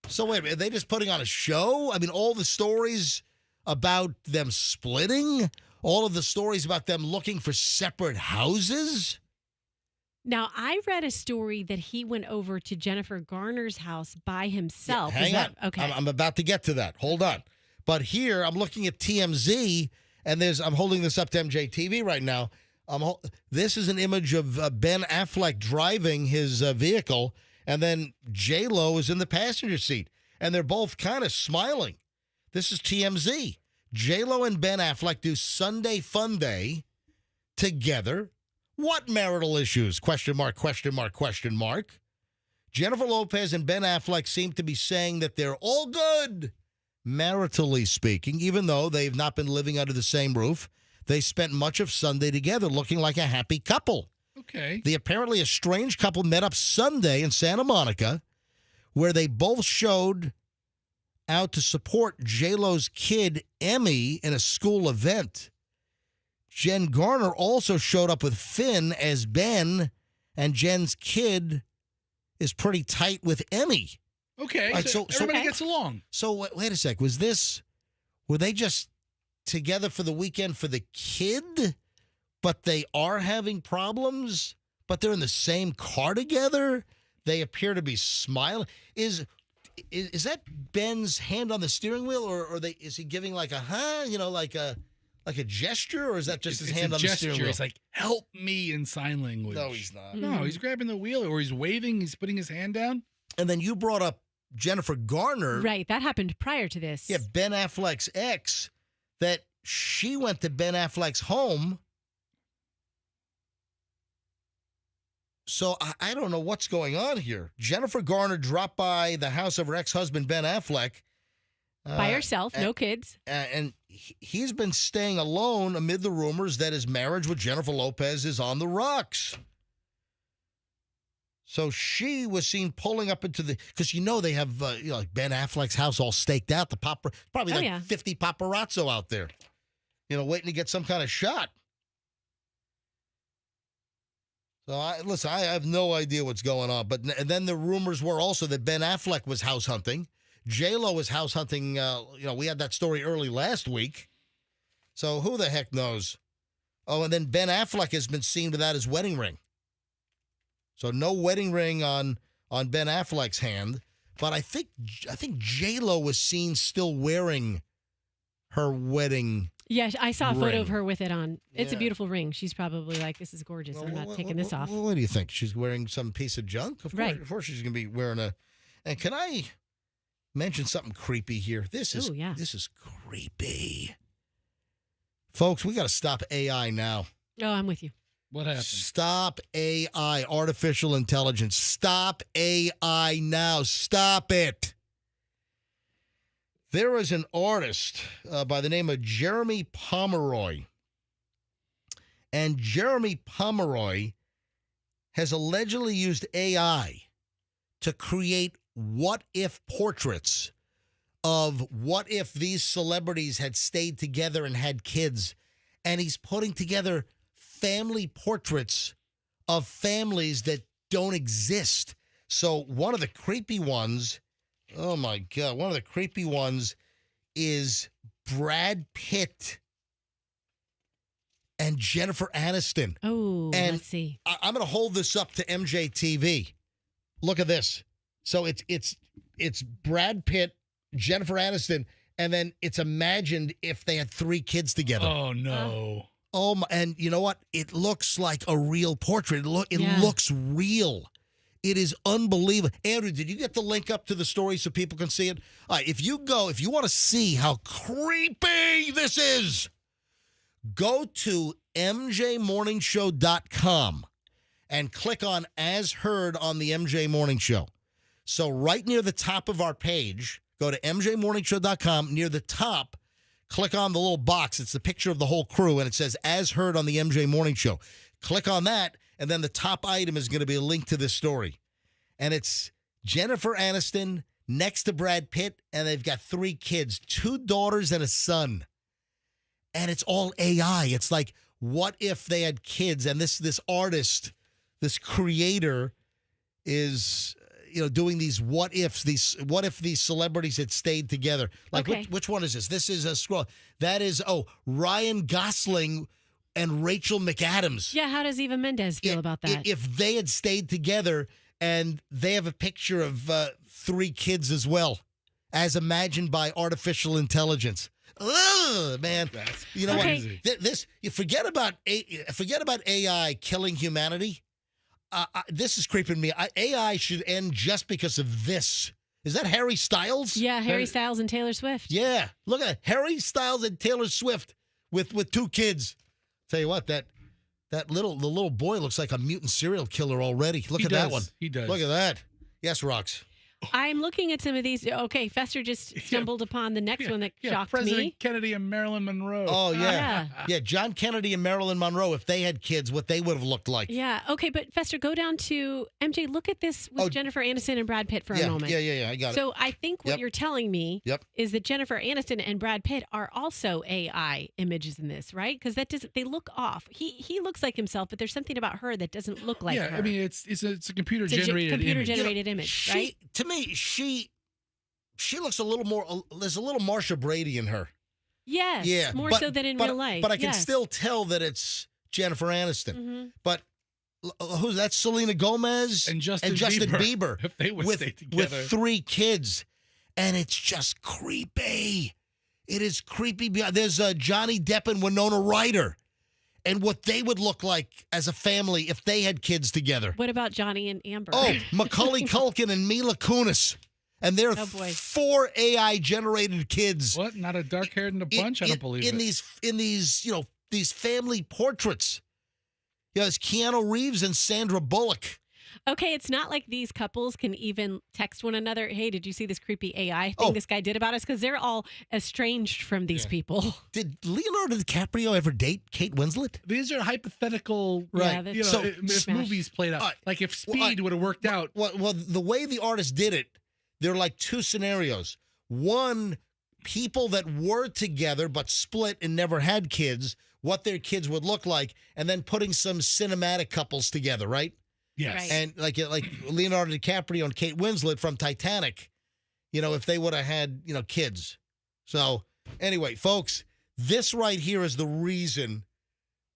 So wait a minute, are they just putting on a show? I mean, all the stories about them splitting, all of the stories about them looking for separate houses. Now, I read a story that he went over to Jennifer Garner's house by himself. Yeah, hang on. Okay. I'm about to get to that. Hold on. But here, I'm looking at TMZ, and I'm holding this up to MJTV right now. This is an image of Ben Affleck driving his vehicle, and then J-Lo is in the passenger seat, and they're both kind of smiling. This is TMZ. J-Lo and Ben Affleck do Sunday Fun Day together. What marital issues? Question mark, question mark, question mark. Jennifer Lopez and Ben Affleck seem to be saying that they're all good, maritally speaking, even though they've not been living under the same roof. They spent much of Sunday together looking like a happy couple. Okay. The apparently estranged couple met up Sunday in Santa Monica, where they both showed out to support J-Lo's kid, Emmy, in a school event. Jen Garner also showed up with Finn as Ben, and Jen's kid is pretty tight with Emmy. Okay, Right, so everybody gets along. So wait a sec. Were they just together for the weekend for the kid, but they are having problems, but they're in the same car together? They appear to be smiling. Is that Ben's hand on the steering wheel, or is he giving like like a gesture, or is that just his hand on the steering wheel? It's like, help me in sign language. No, he's not. No, he's grabbing the wheel, or he's waving, he's putting his hand down. And then you brought up Jennifer Garner. Right, that happened prior to this. Yeah, Ben Affleck's ex, that she went to Ben Affleck's home. So I don't know what's going on here. Jennifer Garner dropped by the house of her ex-husband, Ben Affleck. By herself, no kids. And he's been staying alone amid the rumors that his marriage with Jennifer Lopez is on the rocks. So she was seen pulling up into because they have like Ben Affleck's house all staked out. Probably 50 paparazzo out there, waiting to get some kind of shot. So I have no idea what's going on. And then the rumors were also that Ben Affleck was house hunting. J-Lo was house hunting. We had that story early last week. So who the heck knows? Oh, and then Ben Affleck has been seen without his wedding ring. So no wedding ring on Ben Affleck's hand. But I think J-Lo was seen still wearing her wedding. Yeah, I saw a photo ring. of her with it on. It's a Yeah. beautiful ring. She's probably like, this is gorgeous. I'm not taking this off. What do you think? She's wearing some piece of junk? Right. Of course she's going to be wearing a... And can I mention something creepy here? This is creepy. Folks, we got to stop AI now. Oh, I'm with you. What happened? Stop AI, artificial intelligence. Stop AI now. Stop it. There is an artist by the name of Jeremy Pomeroy. And Jeremy Pomeroy has allegedly used AI to create what-if portraits of what if these celebrities had stayed together and had kids. And he's putting together family portraits of families that don't exist. So one of the creepy ones, oh my God, one of the creepy ones is Brad Pitt and Jennifer Aniston. Oh, And let's see. I'm going to hold this up to MJTV. Look at this. So it's Brad Pitt, Jennifer Aniston, and then it's imagined if they had 3 kids together. Oh, no. Oh, my, and you know what? It looks like a real portrait. It Yeah. looks real. It is unbelievable. Andrew, did you get the link up to the story so people can see it? All right, if you want to see how creepy this is, go to mjmorningshow.com and click on As Heard on the MJ Morning Show. So right near the top of our page, go to mjmorningshow.com. Near the top, click on the little box. It's the picture of the whole crew, and it says As Heard on the MJ Morning Show. Click on that, and then the top item is going to be a link to this story. And it's Jennifer Aniston next to Brad Pitt, and they've got 3 kids, 2 daughters and a son. And it's all AI. It's like, what if they had kids? And this artist, this creator is, doing these what ifs. What if these celebrities had stayed together? Like, Okay. which one is this? This is a scroll. That is, Ryan Gosling and Rachel McAdams. Yeah, how does Eva Mendes feel about that? If they had stayed together, and they have a picture of 3 kids as well, as imagined by artificial intelligence. Ugh, man. You know Okay. what? You forget about AI killing humanity. This is creeping me. AI should end just because of this. Is that Harry Styles? Yeah, Harry Styles and Taylor Swift. Yeah. Look at that. Harry Styles and Taylor Swift with 2 kids. Tell you what, the little boy looks like a mutant serial killer already. Look at that one. He does. Look at that. Yes, Rox. I'm looking at some of these. Okay, Fester just stumbled upon the next one that shocked President me. Kennedy and Marilyn Monroe. Oh, yeah. Yeah. Yeah, John Kennedy and Marilyn Monroe, if they had kids, what they would have looked like. Yeah. Okay, but Fester, go down to MJ. Look at this with Jennifer Aniston and Brad Pitt for a moment. Yeah. I got it. So I think what Yep. you're telling me Yep. is that Jennifer Aniston and Brad Pitt are also AI images in this, right? Because they look off. He looks like himself, but there's something about her that doesn't look like her. I mean, it's a computer It's a generated image. computer-generated image, right? To me, she looks a little more, there's a little Marsha Brady in her. Yes. Yeah. More but- so than in but- real life. But I can yes. still tell that it's Jennifer Aniston. Mhm. But who's that? Selena Gomez And Justin Bieber. If they would stay together. with 3 kids. And it's just creepy. It is creepy. There's Johnny Depp and Winona Ryder. And what they would look like as a family if they had kids together. What about Johnny and Amber? Oh, Macaulay Culkin and Mila Kunis. And they're Oh, boy. 4 AI-generated kids. What? Not a dark-haired in a bunch? I don't believe in it. these family portraits. It's Keanu Reeves and Sandra Bullock. Okay, it's not like these couples can even text one another, hey, did you see this creepy AI thing this guy did about us? Because they're all estranged from these people. Did Leonardo DiCaprio ever date Kate Winslet? These are hypothetical, Right. You know, So- if Smash. movies played out. Like if Speed would have worked out. Well, the way the artist did it, there are like 2 scenarios. One, people that were together but split and never had kids, what their kids would look like, and then putting some cinematic couples together, right? Yes. Right. And like Leonardo DiCaprio and Kate Winslet from Titanic, if they would have had, kids. So anyway, folks, this right here is the reason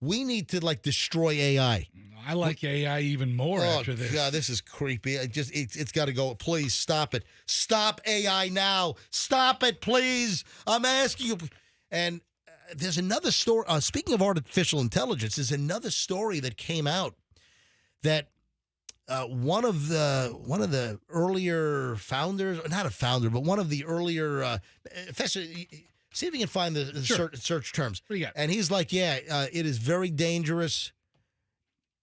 we need to destroy AI. I like AI even more after this. God, this is creepy. It's got to go. Please stop it. Stop AI now. Stop it, please. I'm asking you. And there's another story. Speaking of artificial intelligence, there's another story that came out that one of the earlier founders, not a founder, but one of the earlier. Fester, see if you can find the Sure. search terms. What do you got? And he's like, it is very dangerous.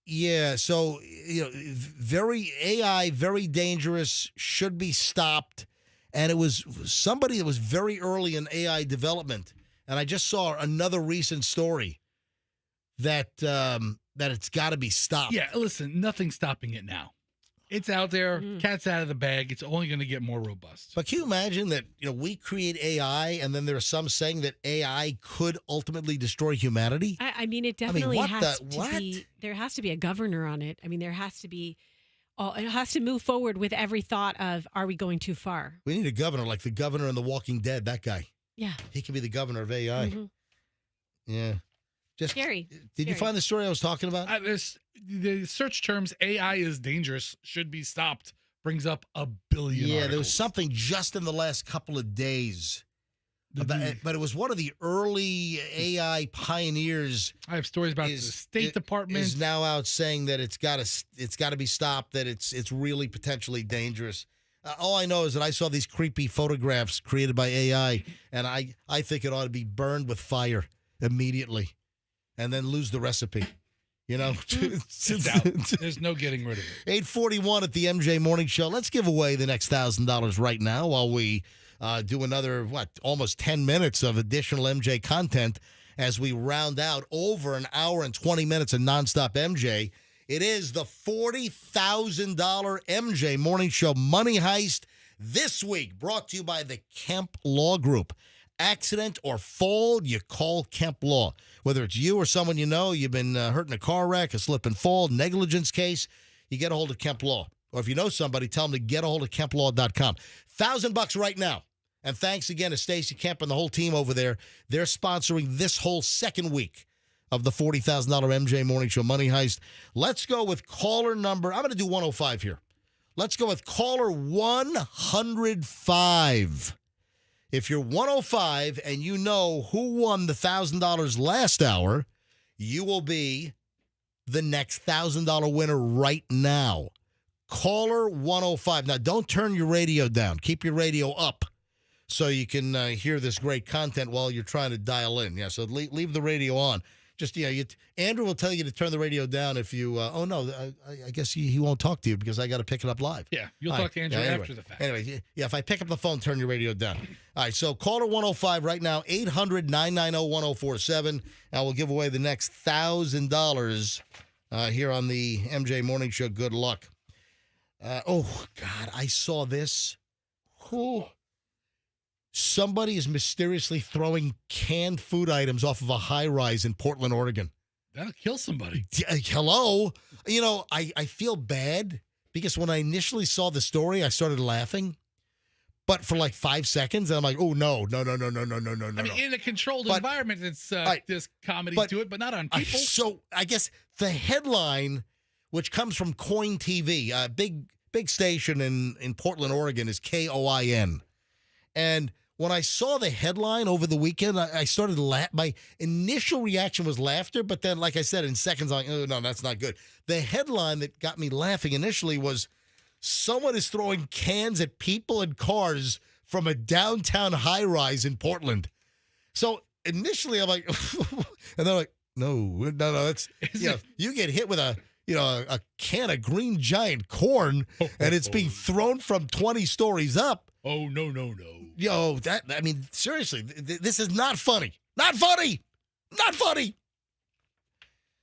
Yeah, so very AI, very dangerous, should be stopped. And it was somebody that was very early in AI development. And I just saw another recent story that it's got to be stopped. Yeah, listen, nothing's stopping it now. It's out there. Mm. Cat's out of the bag. It's only going to get more robust. But can you imagine that we create AI, and then there are some saying that AI could ultimately destroy humanity? I mean, it definitely what has the- to what? be, there has to be a governor on it. I mean, there has to be, it has to move forward with every thought of, are we going too far? We need a governor like the governor in The Walking Dead, that guy. Yeah. He could be the governor of AI. Mhm. Yeah. Just Scary. Did you Scary. find the story I was talking about? The search terms AI is dangerous, should be stopped, brings up a billion Yeah, there was articles. something just in the last couple of days But it was one of the early AI pioneers. I have stories about the State Department is now out saying that it's got to be stopped. That it's really potentially dangerous. All I know is that I saw these creepy photographs created by AI, and I think it ought to be burned with fire immediately, and then lose the recipe. You know, it's out. There's no getting rid of it. 8:41 at the MJ Morning Show. Let's give away the next $1,000 right now while we do another, almost 10 minutes of additional MJ content as we round out over an hour and 20 minutes of nonstop MJ. It is the $40,000 MJ Morning Show Money Heist this week, brought to you by the Kemp Law Group. Accident or fall, you call Kemp Law. Whether it's you or someone you know, you've been hurt in a car wreck, a slip and fall, negligence case, you get a hold of Kemp Law. Or if you know somebody, tell them to get a hold of KempLaw.com. $1,000 right now. And thanks again to Stacey Kemp and the whole team over there. They're sponsoring this whole second week of the $40,000 MJ Morning Show Money Heist. Let's go with caller number. I'm going to do 105 here. Let's go with caller 105. If you're 105 and you know who won the $1,000 last hour, you will be the next $1,000 winner right now. Caller 105. Now, don't turn your radio down. Keep your radio up so you can hear this great content while you're trying to dial in. Yeah, so leave the radio on. Just, Andrew will tell you to turn the radio down if you, I guess he won't talk to you because I got to pick it up live. Yeah, you'll talk to Andrew after the fact. Anyway, if I pick up the phone, turn your radio down. All right, so caller 105 right now, 800-990-1047, and we'll give away the next $1,000 here on the MJ Morning Show. Good luck. Oh, God, I saw this. Oh. Somebody is mysteriously throwing canned food items off of a high-rise in Portland, Oregon. That'll kill somebody. Hello? I feel bad because when I initially saw the story, I started laughing. But for like 5 seconds, I'm like, oh, no. I mean, in a controlled environment, it's there's comedy to it, but not on people. So I guess the headline, which comes from Coin TV, a big station in Portland, Oregon, is KOIN. And when I saw the headline over the weekend, I started my initial reaction was laughter, but then, like I said, in seconds, I'm like, oh, no, that's not good. The headline that got me laughing initially was, someone is throwing cans at people and cars from a downtown high-rise in Portland. So initially, I'm like, and they're like, no, that's, you get hit with a can of Green Giant corn, and it's being thrown from 20 stories up. Oh, no. Seriously, this is not funny. Not funny.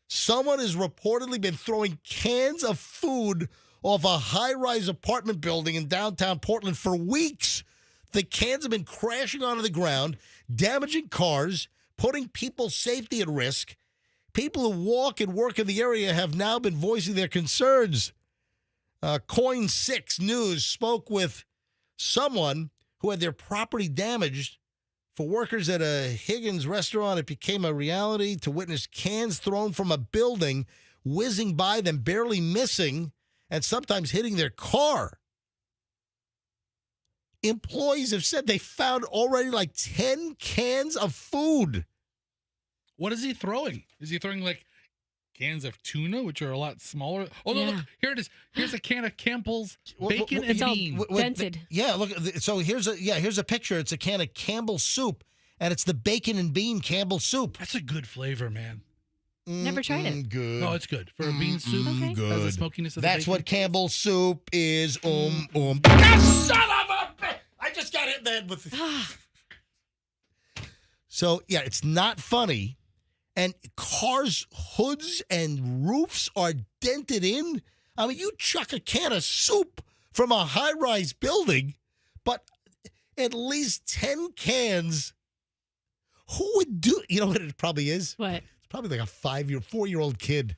Someone has reportedly been throwing cans of food off a high-rise apartment building in downtown Portland for weeks. The cans have been crashing onto the ground, damaging cars, putting people's safety at risk. People who walk and work in the area have now been voicing their concerns. Coin 6 News spoke with someone who had their property damaged. For workers at a Higgins restaurant, it became a reality to witness cans thrown from a building, whizzing by them, barely missing, and sometimes hitting their car. Employees have said they found already like 10 cans of food. What is he throwing? Is he throwing like cans of tuna, which are a lot smaller? Oh, no, look, here it is. Here's a can of Campbell's bacon and beans. Dented. Yeah, look. So here's a picture. It's a can of Campbell's soup, and it's the bacon and bean Campbell's soup. That's a good flavor, man. Never tried it. Good. No, it's good. For a bean soup, Okay. Good. has the smokiness of the That's bacon. what Campbell's soup is. Son of a bitch! I just got hit in the head with. So yeah, it's not funny. And cars' hoods and roofs are dented in. I mean, you chuck a can of soup from a high-rise building, but at least 10 cans. Who would do? You know what it probably is? What? It's probably like a 4-year-old kid.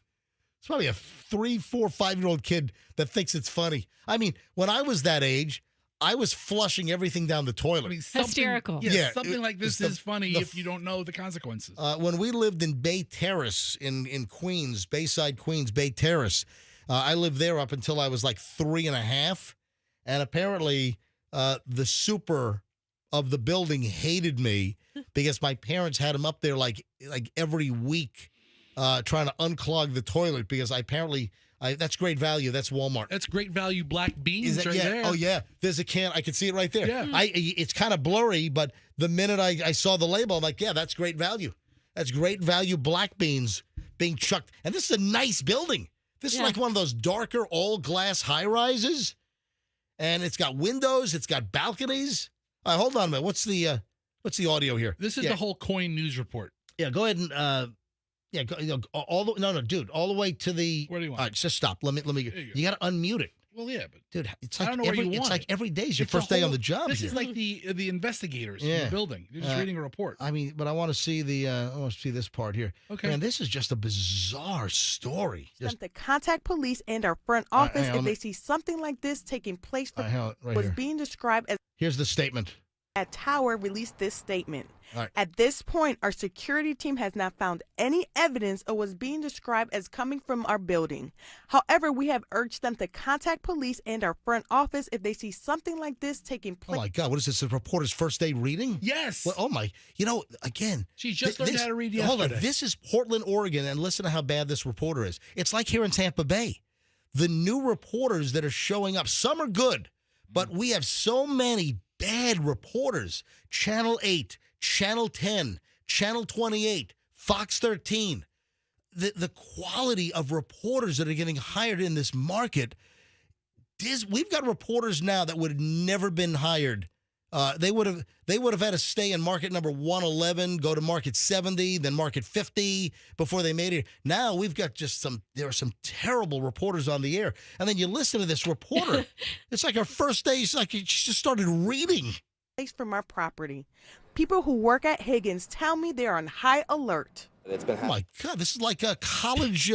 It's probably a 3, 4, 5-year-old kid that thinks it's funny. I mean, when I was that age, I was flushing everything down the toilet. I mean, Hysterical. Something like this is funny if you don't know the consequences. When we lived in Bay Terrace in Queens, Bayside, Queens, Bay Terrace, I lived there up until I was like 3.5. And apparently the super of the building hated me because my parents had him up there like every week trying to unclog the toilet because that's great value. That's Walmart. That's great value black beans there. Oh, yeah. There's a can. I can see it right there. Yeah. It's kind of blurry, but the minute I saw the label, I'm like, yeah, that's great value. That's great value black beans being chucked. And this is a nice building. This is like one of those darker all-glass high-rises. And it's got windows. It's got balconies. Hold on a minute. What's the audio here? This is the whole coin news report. Yeah, go ahead and dude, all the way to the. Where do you want? All right, just stop. Let me. You got to unmute it. Well, yeah, but dude, it's I like don't know where you want it's like every day is your first day on the job. This is like the investigators in the building. You're just reading a report. I mean, but I want to see this part here. Okay. Man, this is just a bizarre story. Them to contact police and our front office if they see something like this taking place. Being described as. Here's the statement. At Tower released this statement. Right. At this point, our security team has not found any evidence of what's being described as coming from our building. However, we have urged them to contact police and our front office if they see something like this taking place. Oh, my God. What is this, a reporter's first day reading? Yes. Well, again. She just learned how to read yesterday. Hold on. This is Portland, Oregon, and listen to how bad this reporter is. It's like here in Tampa Bay. The new reporters that are showing up, some are good, but we have so many bad reporters. Channel 8, Channel 10, Channel 28, Fox 13. The quality of reporters that are getting hired in this market, we've got reporters now that would have never been hired. They would have had to stay in market number 111, go to market 70, then market 50 before they made it. Now we've got there are some terrible reporters on the air. And then you listen to this reporter. It's like her first day, it's like she just started reading. From our property. People who work at Higgins tell me they're on high alert. Oh my God, this is like a college,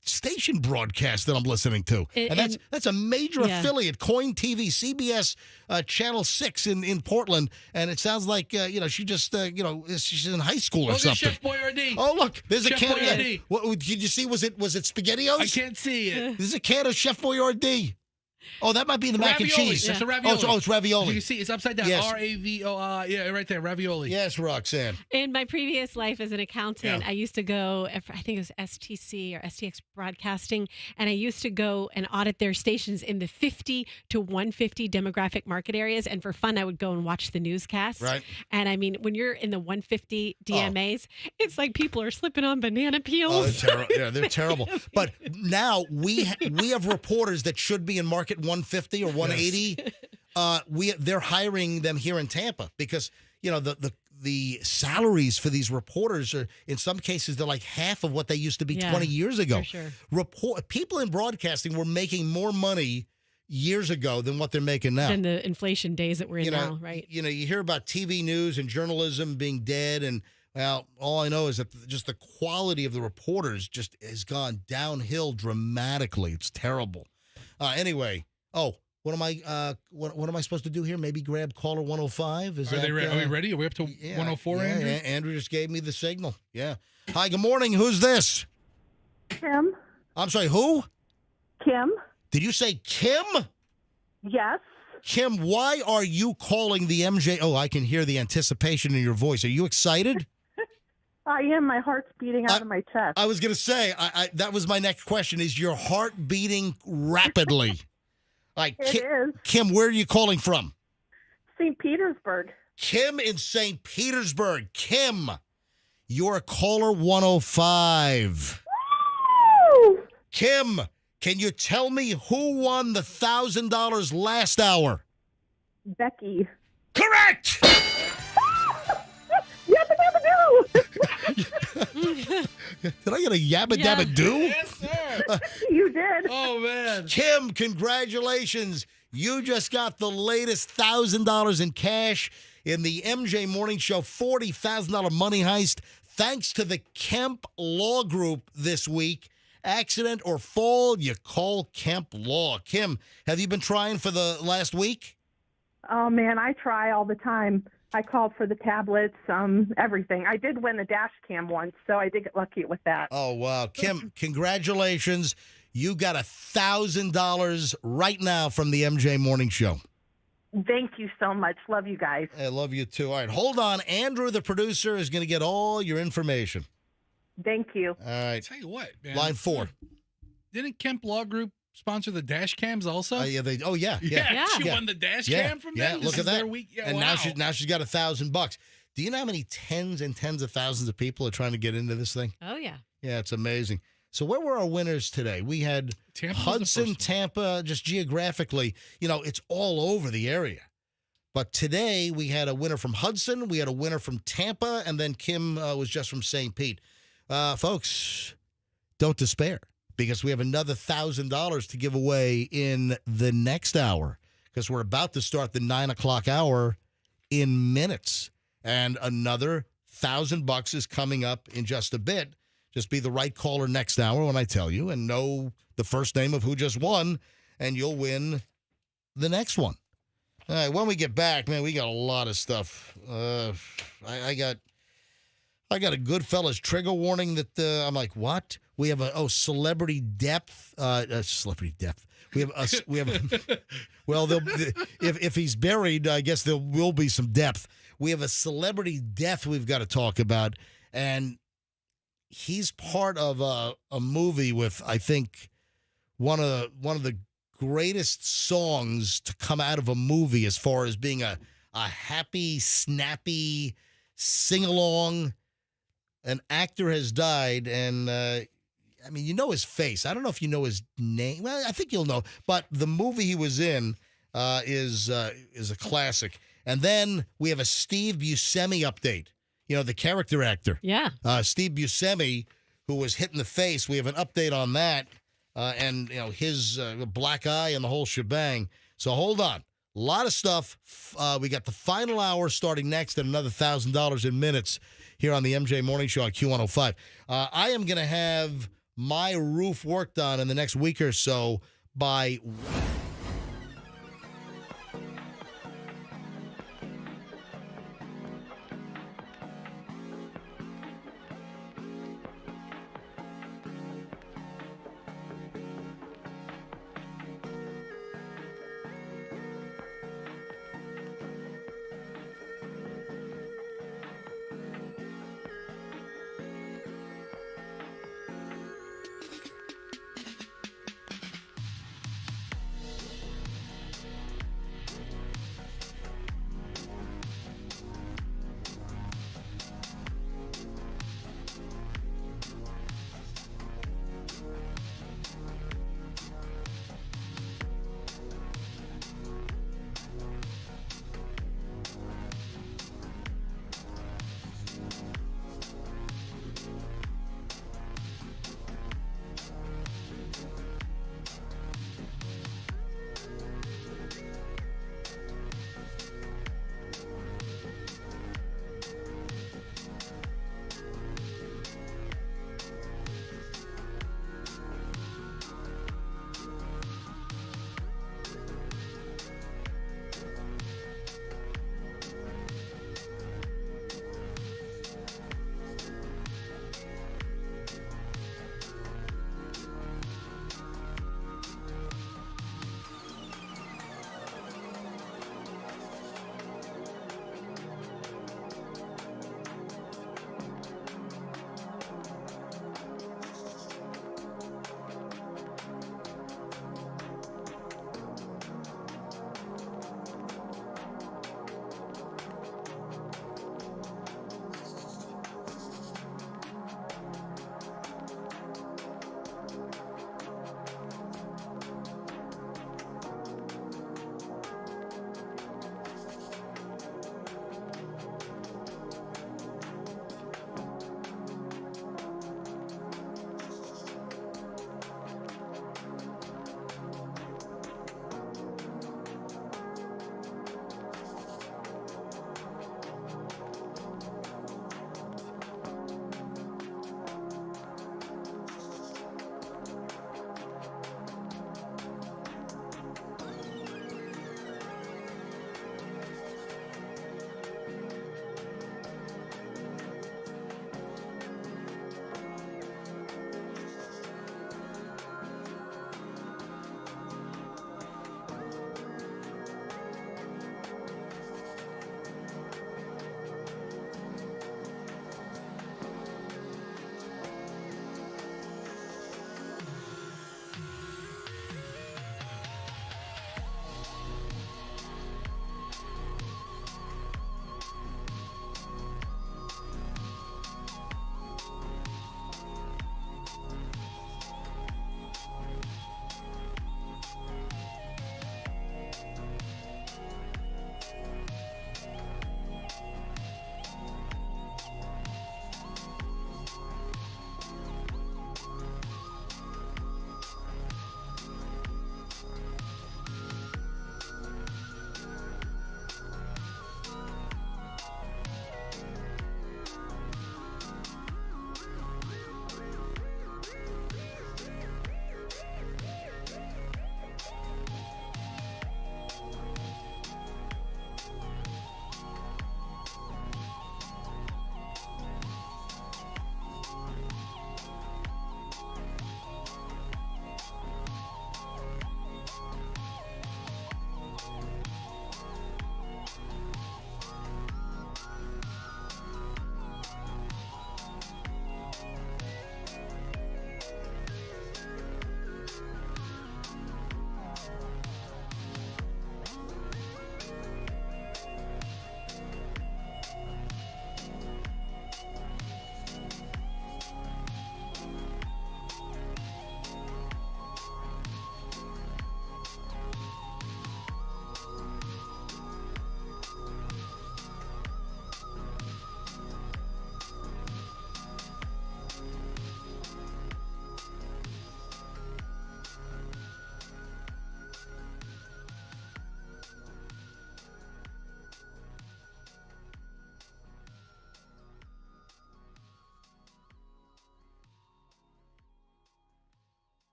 station broadcast that I'm listening to. And that's a major affiliate, Coin TV, CBS Channel 6 in Portland. And it sounds like, she just, she's in high school or something. Chef Boyardee. Oh, look, there's Chef a can. Boyardee. What did you see? Was it SpaghettiOs? I can't see it. There's a can of Chef Boyardee. Oh, that might be the mac and cheese. That's a ravioli. Oh, it's ravioli. You can see it's upside down. Yes. RAVO. Yeah, right there. Ravioli. Yes, Roxanne. In my previous life as an accountant, I used to go, I think it was STC or STX Broadcasting, and I used to go and audit their stations in the 50 to 150 demographic market areas. And for fun, I would go and watch the newscasts. Right. And I mean, when you're in the 150 DMAs, it's like people are slipping on banana peels. Oh, they're terrible. But now we have reporters that should be in market 150 or 180. Yes. They're hiring them here in Tampa because the salaries for these reporters are, in some cases, they're like half of what they used to be 20 years ago. For sure. People in broadcasting were making more money years ago than what they're making now. Than the inflation days that we're in now, right? You hear about TV news and journalism being dead, and well, all I know is that just the quality of the reporters just has gone downhill dramatically. It's terrible. Anyway, what am I supposed to do here? Maybe grab caller 105? Are we ready? Are we up to 104, Andrew? Yeah, Andrew just gave me the signal. Yeah. Hi, good morning. Who's this? Kim. I'm sorry, who? Kim. Did you say Kim? Yes. Kim, why are you calling the MJ? Oh, I can hear the anticipation in your voice. Are you excited? I am. My heart's beating out of my chest. I was going to say, that was my next question. Is your heart beating rapidly? It is. Kim, where are you calling from? St. Petersburg. Kim in St. Petersburg. Kim, you're caller 105. Woo! Kim, can you tell me who won the $1,000 last hour? Becky. Correct! Did I get a yabba dabba do? Yes, sir. You did. Oh, man. Kim, congratulations. You just got the latest $1,000 in cash in the MJ Morning Show $40,000 money heist thanks to the Kemp Law Group this week. Accident or fall, you call Kemp Law. Kim, have you been trying for the last week? Oh, man, I try all the time. I called for the tablets, everything. I did win the dash cam once, so I did get lucky with that. Oh, wow. Kim, congratulations. You got $1,000 right now from the MJ Morning Show. Thank you so much. Love you guys. I love you too. All right, hold on. Andrew, the producer, is going to get all your information. Thank you. All right. Tell you what, man. Line 4. Didn't Kemp Law Group sponsor the dash cams also? Yeah, Yeah. She won the dash cam from them. Look This at is that. their week. Yeah, and wow. now she's got $1,000. Do you know how many tens and tens of thousands of people are trying to get into this thing? Oh, yeah. Yeah, it's amazing. So where were our winners today? We had Tampa was the Hudson, first one. Tampa, just geographically, it's all over the area. But today we had a winner from Hudson, we had a winner from Tampa, and then Kim was just from St. Pete. Folks, don't despair, because we have another $1,000 to give away in the next hour, because we're about to start the 9 o'clock hour in minutes. And another $1,000 is coming up in just a bit. Just be the right caller next hour when I tell you, and know the first name of who just won, and you'll win the next one. All right, when we get back, man, we got a lot of stuff. I got a Goodfellas trigger warning that I'm like, what? We have celebrity depth. Celebrity depth. We have well, if he's buried, I guess there will be some depth. We have a celebrity death we've got to talk about, and he's part of a movie with, I think, one of the greatest songs to come out of a movie as far as being a happy, snappy sing-along. An actor has died, and you know his face. I don't know if you know his name. Well, I think you'll know. But the movie he was in is a classic. And then we have a Steve Buscemi update. The character actor. Yeah. Steve Buscemi, who was hit in the face. We have an update on that. And his black eye and the whole shebang. So hold on. A lot of stuff. We got the final hour starting next, and another $1,000 in minutes here on the MJ Morning Show on Q105. I am going to have my roof worked on in the next week or so by...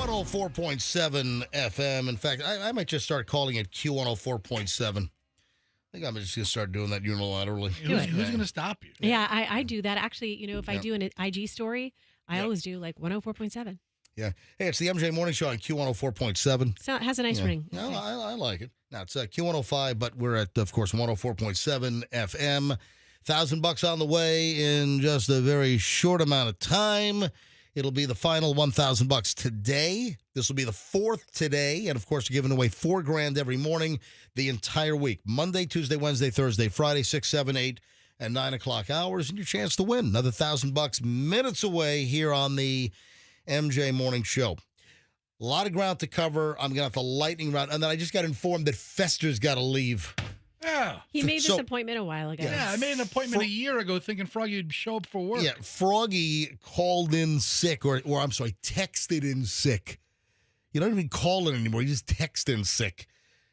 104.7 FM. In fact, I might just start calling it Q104.7. I think I'm just going to start doing that unilaterally. Who's going to stop you? Yeah, I do that. Actually, if I do an IG story, I always do like 104.7. Yeah. Hey, it's the MJ Morning Show on Q104.7. So it has a nice ring. Yeah, I like it. Now, it's Q105, but we're at, of course, 104.7 FM. $1,000 on the way in just a very short amount of time. It'll be the final $1,000 today. This will be the fourth today. And, of course, giving away $4,000 every morning the entire week. Monday, Tuesday, Wednesday, Thursday, Friday, 6, 7, 8, and 9 o'clock hours. And your chance to win another $1,000 minutes away here on the MJ Morning Show. A lot of ground to cover. I'm going to have the lightning round. And then I just got informed that Fester's got to leave. Yeah. He made this appointment a while ago. Yeah, I made an appointment a year ago thinking Froggy would show up for work. Yeah, Froggy called in sick, or I'm sorry, texted in sick. You don't even call it anymore. You just text in sick.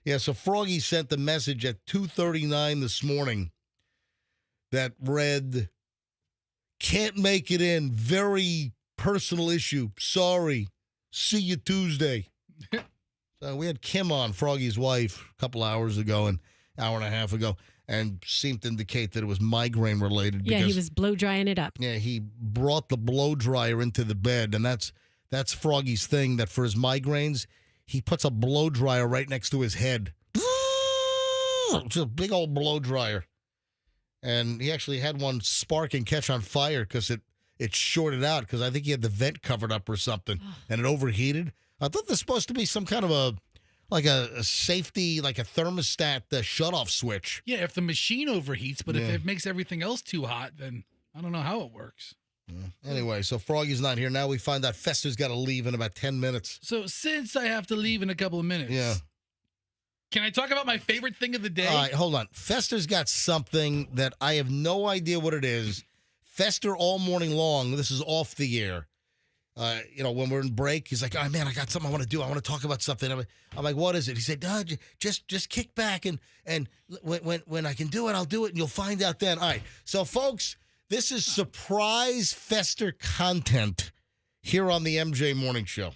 Yeah, so Froggy sent the message at 2:39 this morning that read, "Can't make it in. Very personal issue. Sorry. See you Tuesday." So we had Kim on, Froggy's wife, a couple hours ago, and hour and a half ago, and seemed to indicate that it was migraine related. Yeah, he was blow drying it up. Yeah, he brought the blow dryer into the bed, and that's Froggy's thing, that for his migraines, he puts a blow dryer right next to his head. It's a big old blow dryer. And he actually had one spark and catch on fire because it shorted out, because I think he had the vent covered up or something, and it overheated. I thought there's supposed to be some kind of a safety, like a thermostat shutoff switch. Yeah, if the machine overheats, but if it makes everything else too hot, then I don't know how it works. Yeah. Anyway, so Froggy's not here. Now we find out Fester's got to leave in about 10 minutes. So since I have to leave in a couple of minutes, can I talk about my favorite thing of the day? All right, hold on. Fester's got something that I have no idea what it is. Fester all morning long, this is off the air. When we're in break, he's like, "Oh man, I got something I want to do. I want to talk about something." I'm like, "What is it?" He said, "No, just kick back and when I can do it, I'll do it, and you'll find out then." All right, so folks, this is surprise Fester content here on the MJ Morning Show.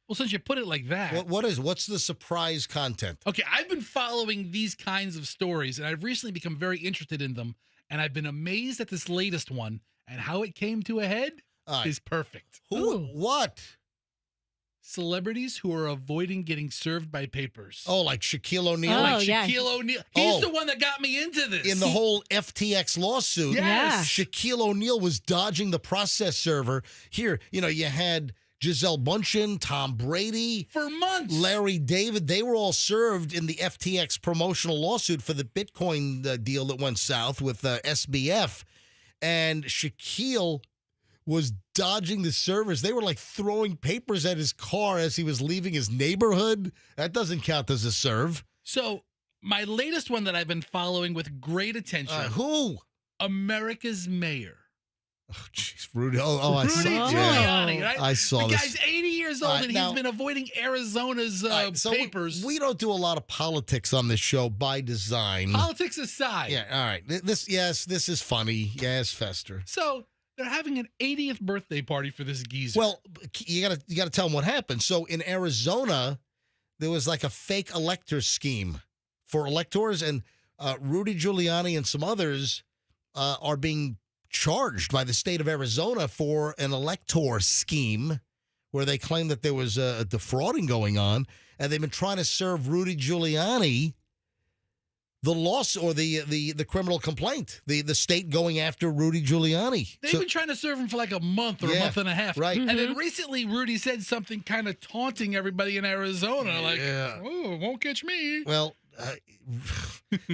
Well, since you put it like that, what's the surprise content? Okay, I've been following these kinds of stories, and I've recently become very interested in them, and I've been amazed at this latest one and how it came to a head. Is perfect. Who? What? Celebrities who are avoiding getting served by papers. Oh, like Shaquille O'Neal? Shaquille O'Neal. He's the one that got me into this. In the whole FTX lawsuit, yes. Shaquille O'Neal was dodging the process server. Here, you had Gisele Bündchen, Tom Brady. For months. Larry David. They were all served in the FTX promotional lawsuit for the Bitcoin deal that went south with SBF. And Shaquille was dodging the servers. They were like throwing papers at his car as he was leaving his neighborhood. That doesn't count as a serve. So my latest one that I've been following with great attention. Who? America's mayor. Oh, jeez, Rudy. I saw Giuliani, right? I saw the this. guy's 80 years old, and he's been avoiding Arizona's papers. We don't do a lot of politics on this show by design. Politics aside. Yeah, all right. This is funny. Yes, Fester. So they're having an 80th birthday party for this geezer. Well, you gotta tell them what happened. So in Arizona, there was like a fake elector scheme for electors, and Rudy Giuliani and some others are being charged by the state of Arizona for an elector scheme where they claim that there was a defrauding going on, and they've been trying to serve Rudy Giuliani the loss or the criminal complaint, the state going after Rudy Giuliani. They've been trying to serve him for like a month or a month and a half. Right. And then recently Rudy said something kind of taunting everybody in Arizona. Oh, won't catch me. Well,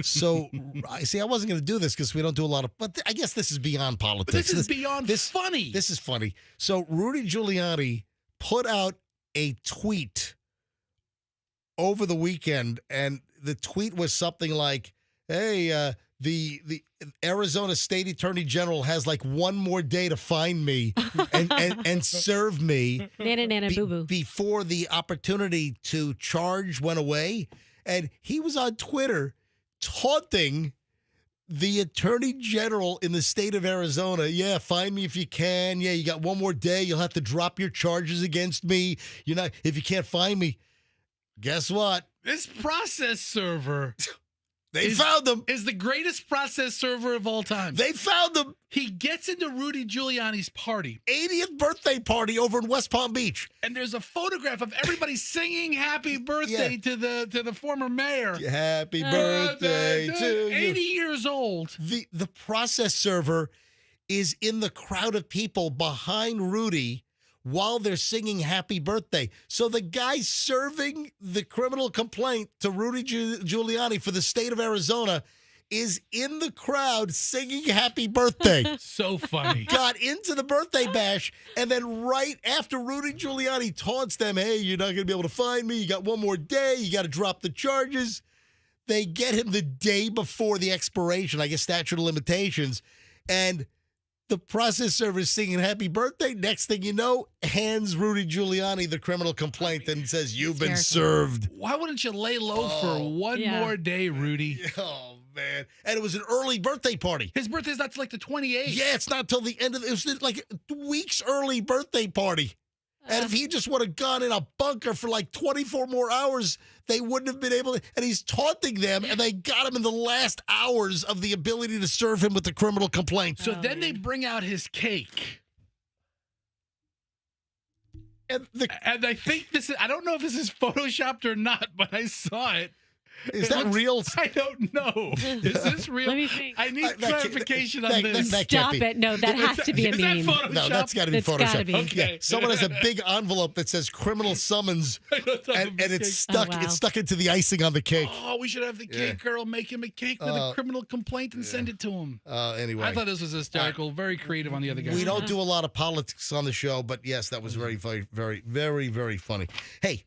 so I wasn't going to do this because we don't do a lot of, but I guess this is beyond politics. But this is beyond funny. This is funny. So Rudy Giuliani put out a tweet over the weekend, and the tweet was something like, "Hey, the Arizona State Attorney General has like one more day to find me and serve me before the opportunity to charge went away." And he was on Twitter taunting The attorney general in the state of Arizona, find me if you can. Yeah, you got one more day. You'll have to drop your charges against me. If you can't find me, guess what? This process server. They found them. Is the greatest process server of all time. They found them. He gets into Rudy Giuliani's party. 80th birthday party over in West Palm Beach. And there's a photograph of everybody singing happy birthday to the former mayor. Happy birthday to you. 80 years old. The process server is in the crowd of people behind Rudy while they're singing happy birthday. So the guy serving the criminal complaint to Rudy Giuliani for the state of Arizona is in the crowd singing happy birthday. So funny. Got into the birthday bash, and then right after Rudy Giuliani taunts them, hey, you're not going to be able to find me. You got one more day. You got to drop the charges. They get him the day before the expiration, I guess statute of limitations, and the process server is singing happy birthday. Next thing you know, hands Rudy Giuliani the criminal complaint and says, you've been served. Why wouldn't you lay low for one more day, Rudy? Oh, man. And it was an early birthday party. His birthday's not till like the 28th. Yeah, it's not till the end of it. It was like a weeks early birthday party. And if he just would have gone in a bunker for like 24 more hours, they wouldn't have been able to. And he's taunting them, and they got him in the last hours of the ability to serve him with the criminal complaint. So then they bring out his cake. And I think this is, I don't know if this is photoshopped or not, but I saw it. Is that real? I don't know. Is this real? Let me think. I need clarification on this. Stop it. No, that has to be a meme. No, that's got to be It's Photoshop. gotta be. Okay. Yeah, someone has a big envelope that says criminal summons, and it's stuck. Oh, wow. It's stuck into the icing on the cake. Oh, we should have the cake girl make him a cake with a criminal complaint and send it to him. Anyway, I thought this was hysterical. Very creative on the other guy. we don't do a lot of politics on the show, but yes, that was very, very, very, very, very funny. Hey,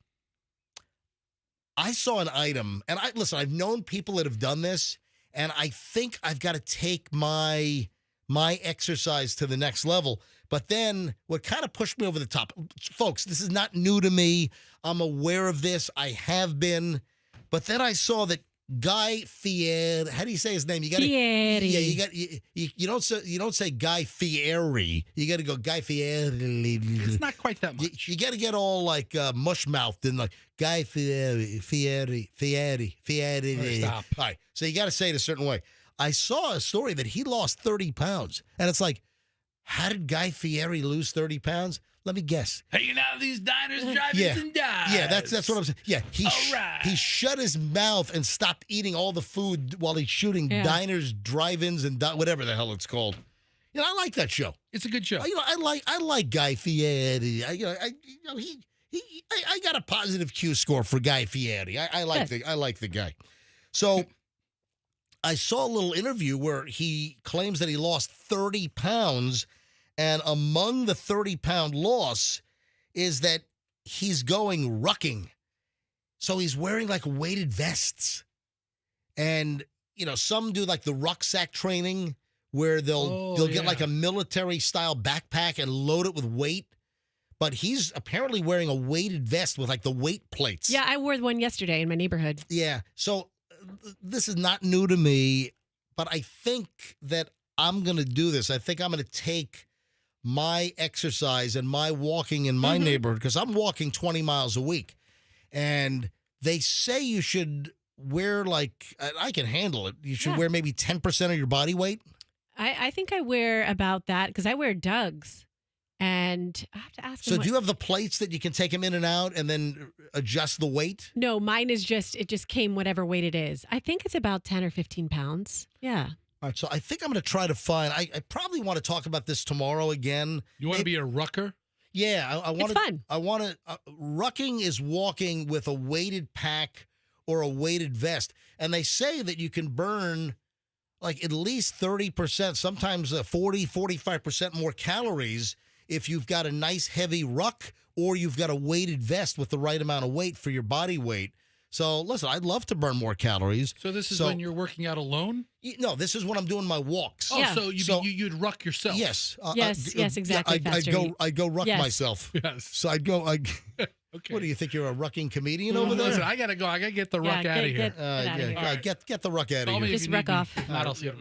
I saw an item, and I've known people that have done this, and I think I've got to take my exercise to the next level. But then what kind of pushed me over the top, folks, this is not new to me. I'm aware of this. I have been. But then I saw that Guy Fieri, how do you say his name? You got Fieri. Yeah, you don't say Guy Fieri. You got to go Guy Fieri. It's not quite that much. You got to get all like mush mouthed and like Guy Fieri. Stop. All right, so you got to say it a certain way. I saw a story that he lost 30 pounds, and it's like, how did Guy Fieri lose 30 pounds? Let me guess. Hanging out at these diners, drive-ins, and dives. Yeah, that's what I'm saying. Yeah, he right. shut his mouth and stopped eating all the food while he's shooting diners, drive-ins, and whatever the hell it's called. You know, I like that show. It's a good show. I like Guy Fieri. I got a positive Q score for Guy Fieri. I like the guy. So I saw a little interview where he claims that he lost 30 pounds. And among the 30-pound loss is that he's going rucking. So he's wearing like weighted vests. And, some do like the rucksack training where they'll get like a military-style backpack and load it with weight. But he's apparently wearing a weighted vest with like the weight plates. Yeah, I wore one yesterday in my neighborhood. Yeah. So this is not new to me, but I think that I'm going to do this. I think I'm going to take my exercise and my walking in my neighborhood, because I'm walking 20 miles a week. And they say you should wear I can handle it. You should wear maybe 10% of your body weight. I think I wear about that because I wear Doug's. And I have to ask him. So do you have the plates that you can take them in and out and then adjust the weight? No, mine is it just came whatever weight it is. I think it's about 10 or 15 pounds. Yeah. All right, so I think I'm going to try to find. I probably want to talk about this tomorrow again. You want to be a rucker? Yeah, I want. It's fun. I want to. Rucking is walking with a weighted pack or a weighted vest, and they say that you can burn like at least 30%, sometimes 40, 45% more calories if you've got a nice heavy ruck or you've got a weighted vest with the right amount of weight for your body weight. So, listen, I'd love to burn more calories. So this is when you're working out alone? No, this is when I'm doing my walks. Oh, so you'd ruck yourself? Yes. Yes, exactly. I'd go ruck myself. Yes. So I'd go. Okay. What do you think? You're a rucking comedian over there? Listen, I gotta go. I gotta get the ruck out of here. Get out of here. Get the ruck out of here. Just ruck off.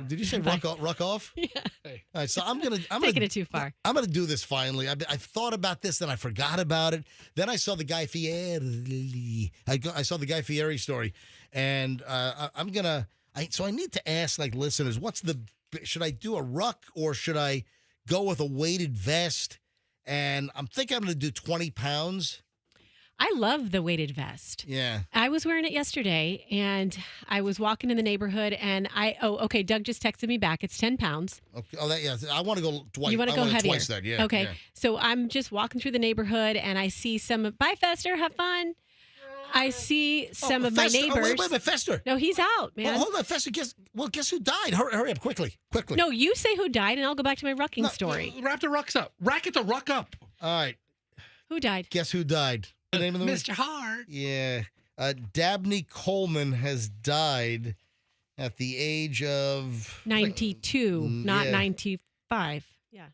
Did you say ruck off? Yeah. All right, so I'm Taking it too far. I'm gonna do this finally. I thought about this, then I forgot about it. Then I saw the Guy Fieri. I saw the Guy Fieri story, and So I need to ask listeners, should I do a ruck or should I go with a weighted vest? And I'm thinking I'm gonna do 20 pounds. I love the weighted vest. Yeah. I was wearing it yesterday, and I was walking in the neighborhood, and okay, Doug just texted me back. It's 10 pounds. Okay. Oh, I want to go twice. You want to go heavier? Twice that, yeah. Okay. Yeah. So I'm just walking through the neighborhood, and I see bye, Fester, have fun. I see some of my neighbors. Oh, wait a minute, Fester. No, he's out, man. Well, hold on, Fester. Guess who died? Hurry up, quickly. No, you say who died, and I'll go back to my rucking story. Wrap the rucks up. Racket the ruck up. All right. Who died? Guess who died? The name of the Mr. Hart. Yeah. Dabney Coleman has died at the age of 92, not 95. Yeah.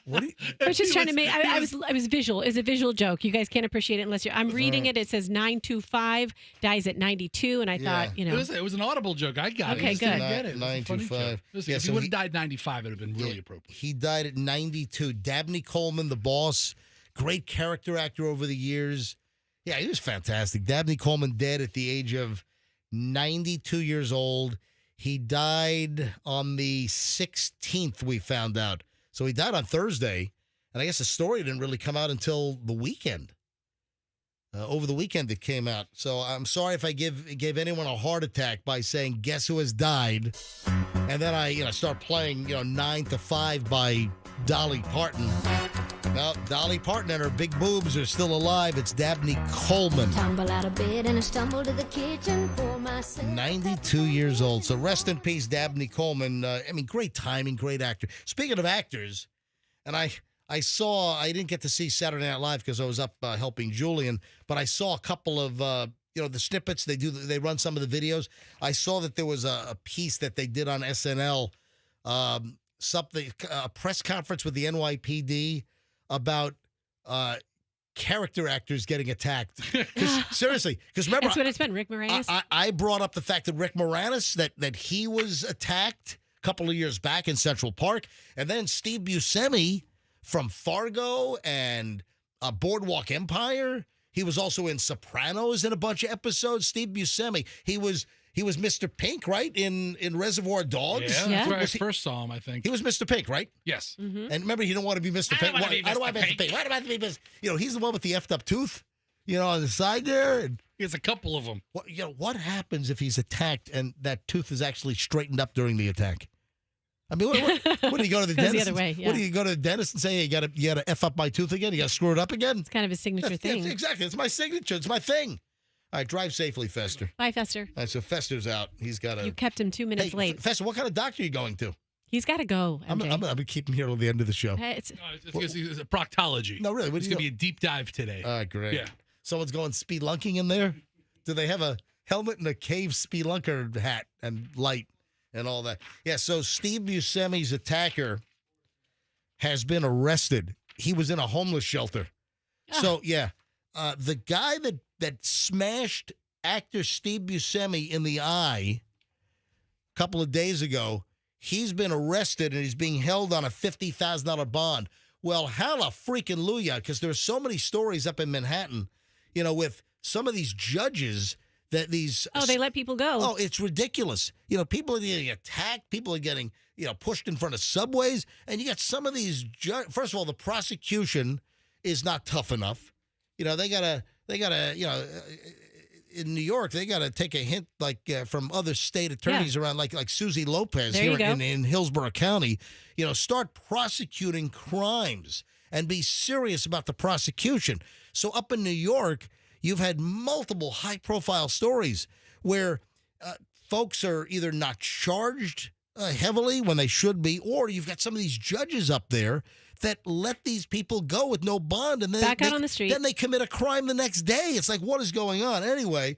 What are you? I was just trying to make. I was visual. It's a visual joke. You guys can't appreciate it unless you're. I'm reading it. It says 925 dies at 92, and I thought it was an audible joke. I got it. Okay, good. 925. If he would have died 95, it'd have been really appropriate. He died at 92. Dabney Coleman, the boss, great character actor over the years. Yeah, he was fantastic. Dabney Coleman dead at the age of 92 years old. He died on the 16th, we found out. So he died on Thursday, and I guess the story didn't really come out until the weekend. Over the weekend it came out. So I'm sorry if I gave anyone a heart attack by saying, guess who has died? And then I start playing 9 to 5 by Dolly Parton. Now, Dolly Parton and her big boobs are still alive. It's Dabney Coleman. Tumble out of bed and I stumble to the kitchen for myself. 92 years old. So rest in peace, Dabney Coleman. Great timing, great actor. Speaking of actors, and I didn't get to see Saturday Night Live because I was up helping Julian, but I saw a couple of the snippets. They run some of the videos. I saw that there was a piece that they did on SNL, a press conference with the NYPD about character actors getting attacked. Seriously, because remember, that's what it's been. Rick Moranis. I brought up the fact that Rick Moranis that he was attacked a couple of years back in Central Park, and then Steve Buscemi from Fargo and Boardwalk Empire. He was also in Sopranos in a bunch of episodes. Steve Buscemi. He was Mr. Pink, right, in Reservoir Dogs? Yeah, that's where I first saw him, I think. He was Mr. Pink, right? Yes. Mm-hmm. And remember, he didn't want to be Mr. Pink. I don't want to be Mr. Pink. Why do I have to be Mr. He's the one with the effed up tooth, on the side there. And he has a couple of them. What happens if he's attacked and that tooth is actually straightened up during the attack? I mean, what do you go to the dentist? The other way, yeah. What do you go to the dentist and say, hey, you got to F up my tooth again? You got to screw it up again? It's kind of a signature thing. Exactly. It's my signature. It's my thing. All right, drive safely, Fester. Bye, Fester. All right, so Fester's out. He's got to. You kept him 2 minutes late. Fester, what kind of doctor are you going to? He's got to go. I'm going to keep him here till the end of the show. It's a proctology. No, really. It's going to be a deep dive today. All right, great. Yeah. Someone's going spelunking in there? Do they have a helmet and a cave spelunker hat and light and all that? Yeah, so Steve Buscemi's attacker has been arrested. He was in a homeless shelter. So, yeah, the guy that smashed actor Steve Buscemi in the eye a couple of days ago, he's been arrested and he's being held on a $50,000 bond. Well, halla freaking Luya, because there's so many stories up in Manhattan, with some of these judges that these... Oh, they let people go. Oh, it's ridiculous. People are getting attacked. People are getting, pushed in front of subways. And you got some of these... First of all, the prosecution is not tough enough. They gotta, in New York, they gotta take a hint from other state attorneys around, like Susie Lopez here in Hillsborough County. Start prosecuting crimes and be serious about the prosecution. So up in New York, you've had multiple high-profile stories where folks are either not charged heavily when they should be, or you've got some of these judges up there that let these people go with no bond, and then back out on the street. Then they commit a crime the next day. It's like, what is going on? Anyway,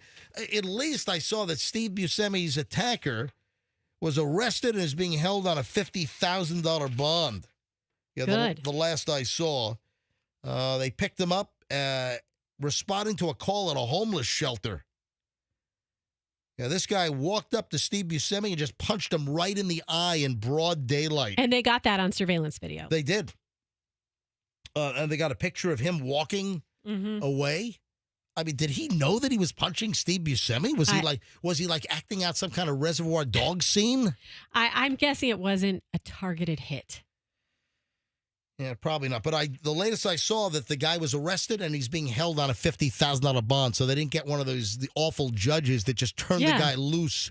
at least I saw that Steve Buscemi's attacker was arrested and is being held on a $50,000 bond. Yeah, Good. The last I saw. They picked him up responding to a call at a homeless shelter. Yeah, this guy walked up to Steve Buscemi and just punched him right in the eye in broad daylight. And they got that on surveillance video. They did. And they got a picture of him walking away. I mean, did he know that he was punching Steve Buscemi? Was he like acting out some kind of Reservoir Dogs scene? I'm guessing it wasn't a targeted hit. Yeah, probably not. But the latest I saw that the guy was arrested and he's being held on a $50,000 bond. So they didn't get one of the awful judges that just turned the guy loose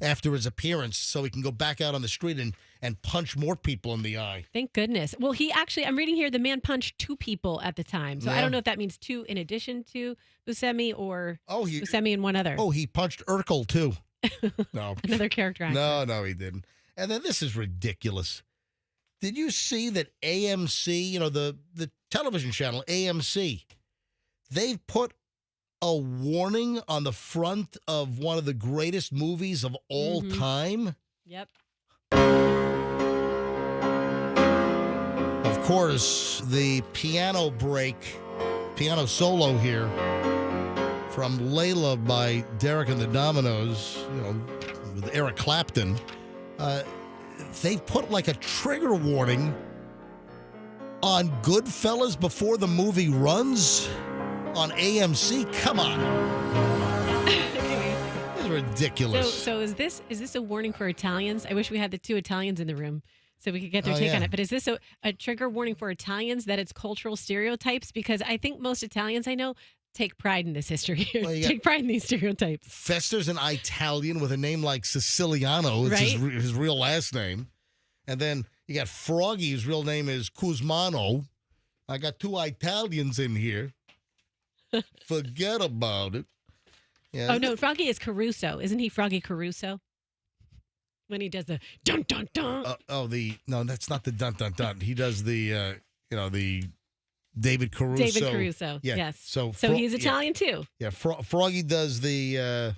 after his appearance so he can go back out on the street and punch more people in the eye. Thank goodness. Well, I'm reading here, the man punched 2 people at the time. So I don't know if that means 2 in addition to Buscemi or Buscemi and one other. Oh, he punched Urkel too. No. Another character actor. No, he didn't. And then this is ridiculous. Did you see that AMC, the television channel AMC, they've put a warning on the front of one of the greatest movies of all time? Yep. Of course, the piano solo here from Layla by Derek and the Dominoes, with Eric Clapton. They've put like a trigger warning on Goodfellas before the movie runs on AMC. Come on. This is ridiculous. So is this a warning for Italians? I wish we had the 2 Italians in the room so we could get their take on it. But is this a trigger warning for Italians that it's cultural stereotypes? Because I think most Italians I know take pride in this history. Take pride in these stereotypes. Fester's an Italian with a name like Siciliano. It's his real last name. And then you got Froggy, whose real name is Cusmano. I got 2 Italians in here. Forget about it. Yeah. Oh, no, Froggy is Caruso. Isn't he Froggy Caruso? When he does the dun, dun, dun. No, that's not the dun, dun, dun. He does the David Caruso. David Caruso, yes. So he's Italian too. Yeah, Froggy does the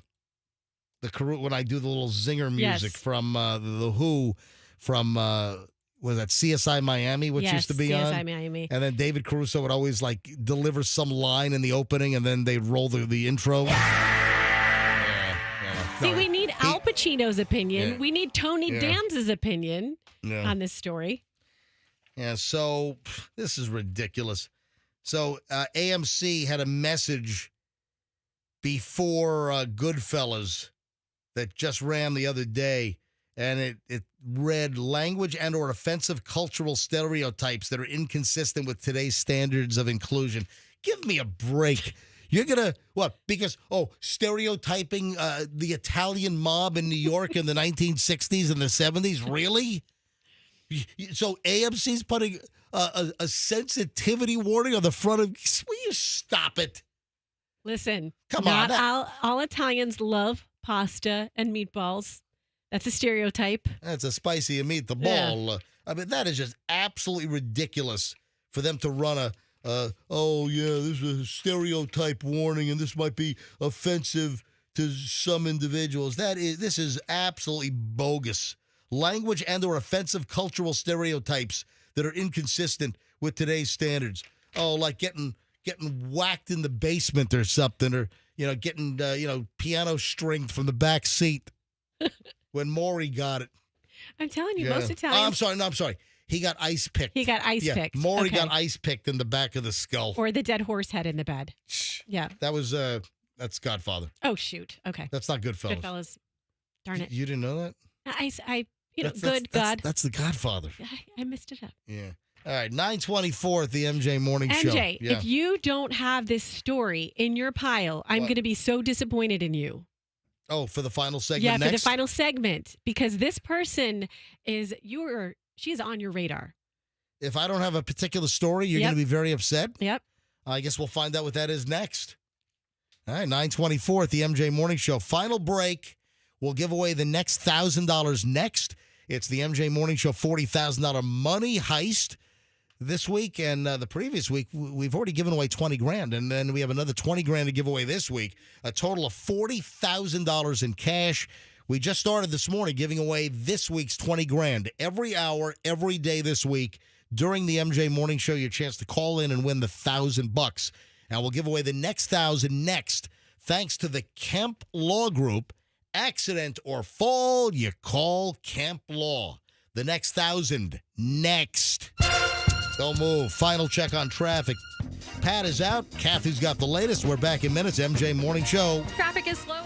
when I do the little zinger music from the Who, from was that CSI Miami, which used to be on? CSI Miami. And then David Caruso would always like deliver some line in the opening, and then they'd roll the intro. See, we need Al Pacino's opinion. We need Tony Danza's opinion on this story. Yeah, so this is ridiculous. So AMC had a message before Goodfellas that just ran the other day, and it read language and or offensive cultural stereotypes that are inconsistent with today's standards of inclusion. Give me a break. You're going to, what, because, stereotyping the Italian mob in New York in the 1960s and the 70s? Really? So AMC's putting a sensitivity warning on the front of, will you stop it? Listen, come on. Not all Italians love pasta and meatballs. That's a stereotype. That's a spicy meatball. Yeah. I mean, that is just absolutely ridiculous for them to run this is a stereotype warning, and this might be offensive to some individuals. This is absolutely bogus. Language and or offensive cultural stereotypes that are inconsistent with today's standards. Oh, like getting whacked in the basement or something, or getting piano stringed from the back seat when Maury got it. I'm telling you, most Italians. I'm sorry. He got ice picked. picked. Maury got ice picked in the back of the skull. Or the dead horse head in the bed. Yeah. That was that's Godfather. Oh shoot. Okay. That's not Goodfellas. Goodfellas. Darn it. You didn't know that? God. That's the Godfather. I missed it up. Yeah. All right, 9:24 at the MJ Morning Show. MJ, if you don't have this story in your pile, I'm going to be so disappointed in you. Oh, for the final segment next? for the final segment, because this person she's on your radar. If I don't have a particular story, you're going to be very upset? Yep. I guess we'll find out what that is next. All right, 9:24 at the MJ Morning Show. Final break. We'll give away the next $1,000 next. It's the MJ Morning Show $40,000 money heist this week, and the previous week we've already given away $20,000, and then we have another $20,000 to give away this week. A total of $40,000 in cash. We just started this morning giving away this week's $20,000. Every hour, every day this week, during the MJ Morning Show, your chance to call in and win the $1,000. And we'll give away the next 1,000 next, thanks to the Kemp Law Group. Accident or fall, you call Kemp Law. The next 1,000 next. Don't move. Final check on traffic. Pat is out. Kathy's got the latest. We're back in minutes. MJ Morning Show. Traffic is slow.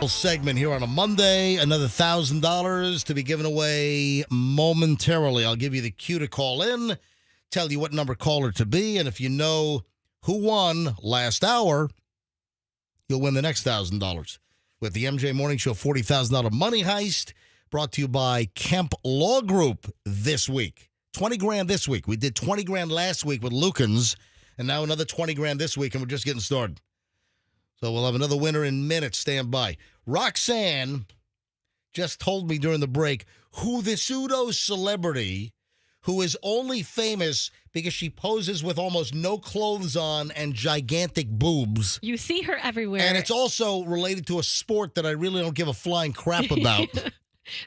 Segment here on a Monday, another $1,000 to be given away momentarily. I'll give you the cue to call in, tell you what number caller to be, and if you know who won last hour, you'll win the next $1,000 with the MJ Morning Show $40,000 money heist, brought to you by Kemp Law Group this week. 20 grand this week. We did 20 grand last week with Lukens, and now another 20 grand this week, and we're just getting started. So we'll have another winner in minutes. Stand by. Roxanne just told me during the break who the pseudo celebrity who is only famous because she poses with almost no clothes on and gigantic boobs. You see her everywhere. And it's also related to a sport that I really don't give a flying crap about.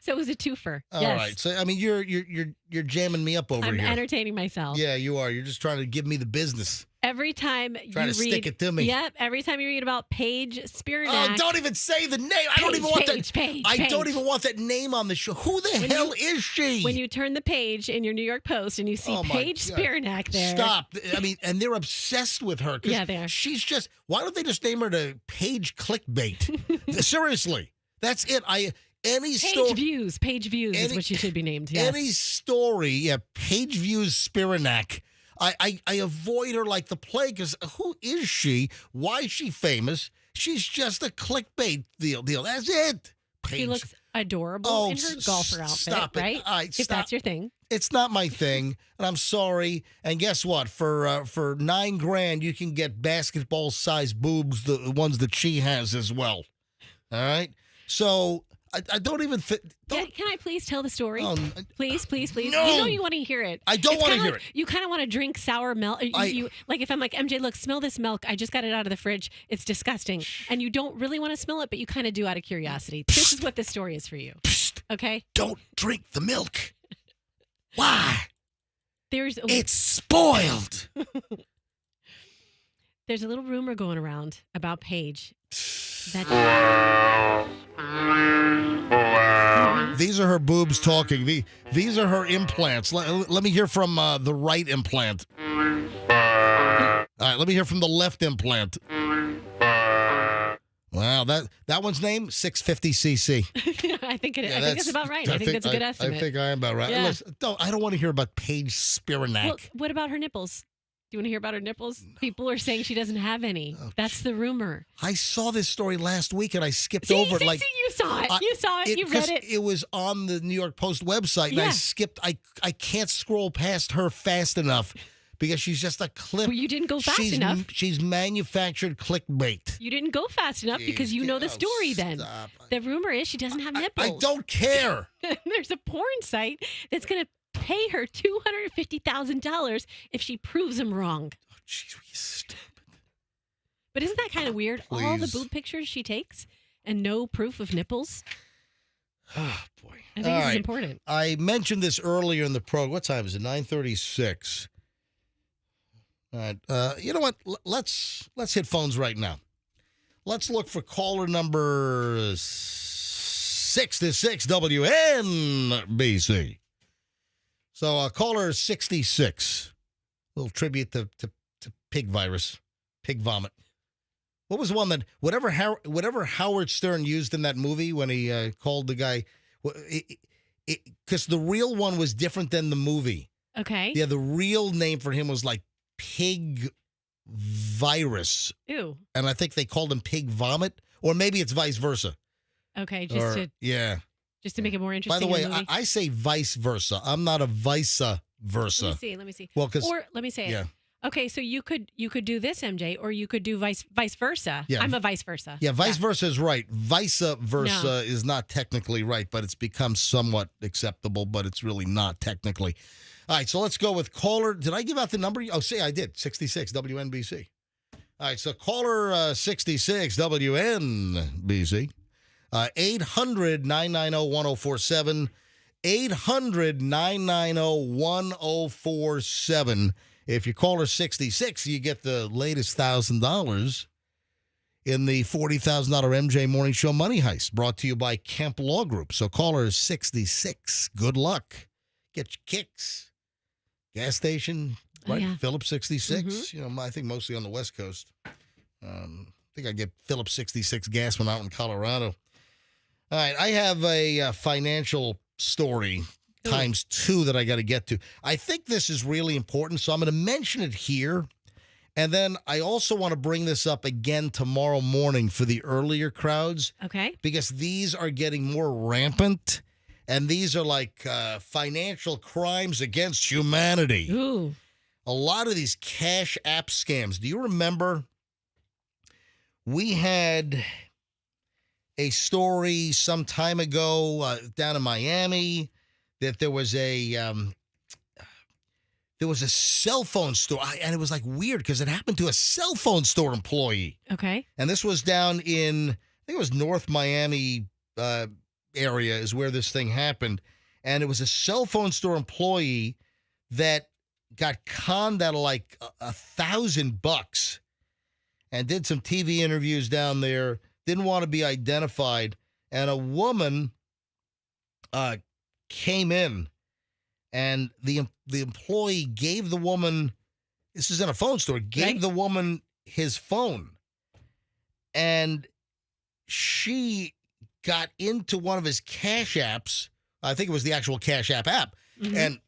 So it was a twofer. All right. So I mean, you're jamming me up over I'm here. I'm entertaining myself. Yeah, you are. You're just trying to give me the business. Every time Trying you to read, stick it to me. Yep. Every time you read about Paige Spiranak. Oh, don't even say the name. I don't even want that. Paige. I don't even want that name on the show. Who the hell is she? When you turn the page in your New York Post and you see Paige Spiranak there. Stop. I mean, and they're obsessed with her. Yeah, they are. She's just, why don't they just name her to Paige Clickbait? Seriously. That's it. Page Views is what she should be named. Yes. Any story, Page Views Spiranak. I avoid her like the plague because who is she? Why is she famous? She's just a clickbait deal. That's it. She looks adorable in her golfer outfit, stop right? All right, if that's your thing. It's not my thing, and I'm sorry. And guess what? For $9 grand, you can get basketball-sized boobs, the ones that she has as well. All right? So I don't even think. Can I please tell the story? Please. No. You know you want to hear it. I don't want to hear it. You kind of want to drink sour milk. Like if I'm like, MJ, look, smell this milk. I just got it out of the fridge. It's disgusting. And you don't really want to smell it, but you kind of do out of curiosity. This is what this story is for you. Okay? Don't drink the milk. Why? It's spoiled. There's a little rumor going around about Paige. These are her boobs talking. These are her implants. Let me hear from the right implant. All right, let me hear from the left implant. Wow, that one's name 650cc. I think it is. I think that's about right. I think that's a good estimate. I think I am about right. Yeah. Listen, I don't want to hear about Paige Spiranak. Well, what about her nipples? Do you want to hear about her nipples? No. People are saying she doesn't have any. Oh, that's the rumor. I saw this story last week and I skipped over it. You saw it. You saw it. You read it. It was on the New York Post website and I skipped. I can't scroll past her fast enough because she's just a clip. Well, you didn't go fast enough. She's manufactured clickbait. You didn't go fast enough because you know the story then. Stop. The rumor is she doesn't have nipples. I don't care. There's a porn site that's going to pay her $250,000 if she proves him wrong. Oh, jeez, stupid. But isn't that kind of weird? Please. All the boob pictures she takes and no proof of nipples. Oh, boy. I think All this right. is important. I mentioned this earlier in the program. What time is it? 9:36. All right. You know what? Let's hit phones right now. Let's look for caller number 66 WNBC. So caller 66. Little tribute to pig virus, pig vomit. What was the one that whatever Howard Stern used in that movie when he called the guy? Because the real one was different than the movie. Okay. Yeah, the real name for him was like pig virus. Ew. And I think they called him pig vomit, or maybe it's vice versa. Okay, Just to make it more interesting. By the way, in the movie. I say vice versa. I'm not a vice versa. Let me see. Well, or let me say yeah. it. Okay, so you could do this, MJ, or you could do vice versa. Yeah. I'm a vice versa. Yeah, vice versa is right. Vice versa is not technically right, but it's become somewhat acceptable, but it's really not technically. All right, so let's go with caller. Did I give out the number? Oh, see, I did. 66 WNBC. All right, so caller 66 WNBC. 800-990-1047. 800-990-1047. If you call her 66, you get the latest $1,000 in the $40,000 MJ Morning Show Money Heist, brought to you by Kemp Law Group. So call her 66. Good luck. Get your kicks. Gas station, right? Yeah. Phillips 66. You know, I think mostly on the West Coast. I think I get Phillips 66 gas when I'm out in Colorado. All right, I have a financial story times two that I got to get to. I think this is really important, so I'm going to mention it here. And then I also want to bring this up again tomorrow morning for the earlier crowds. Okay. Because these are getting more rampant, and these are like financial crimes against humanity. Ooh. A lot of these cash app scams. Do you remember we had a story some time ago down in Miami that there was a cell phone store, and it was like weird because it happened to a cell phone store employee. Okay. And this was down in, I think it was North Miami area is where this thing happened. And it was a cell phone store employee that got conned out of like $1,000 and did some TV interviews down there. Didn't want to be identified. And a woman came in, and the employee gave the woman, this is in a phone store, gave the woman his phone. And she got into one of his Cash Apps. I think it was the actual Cash App app, and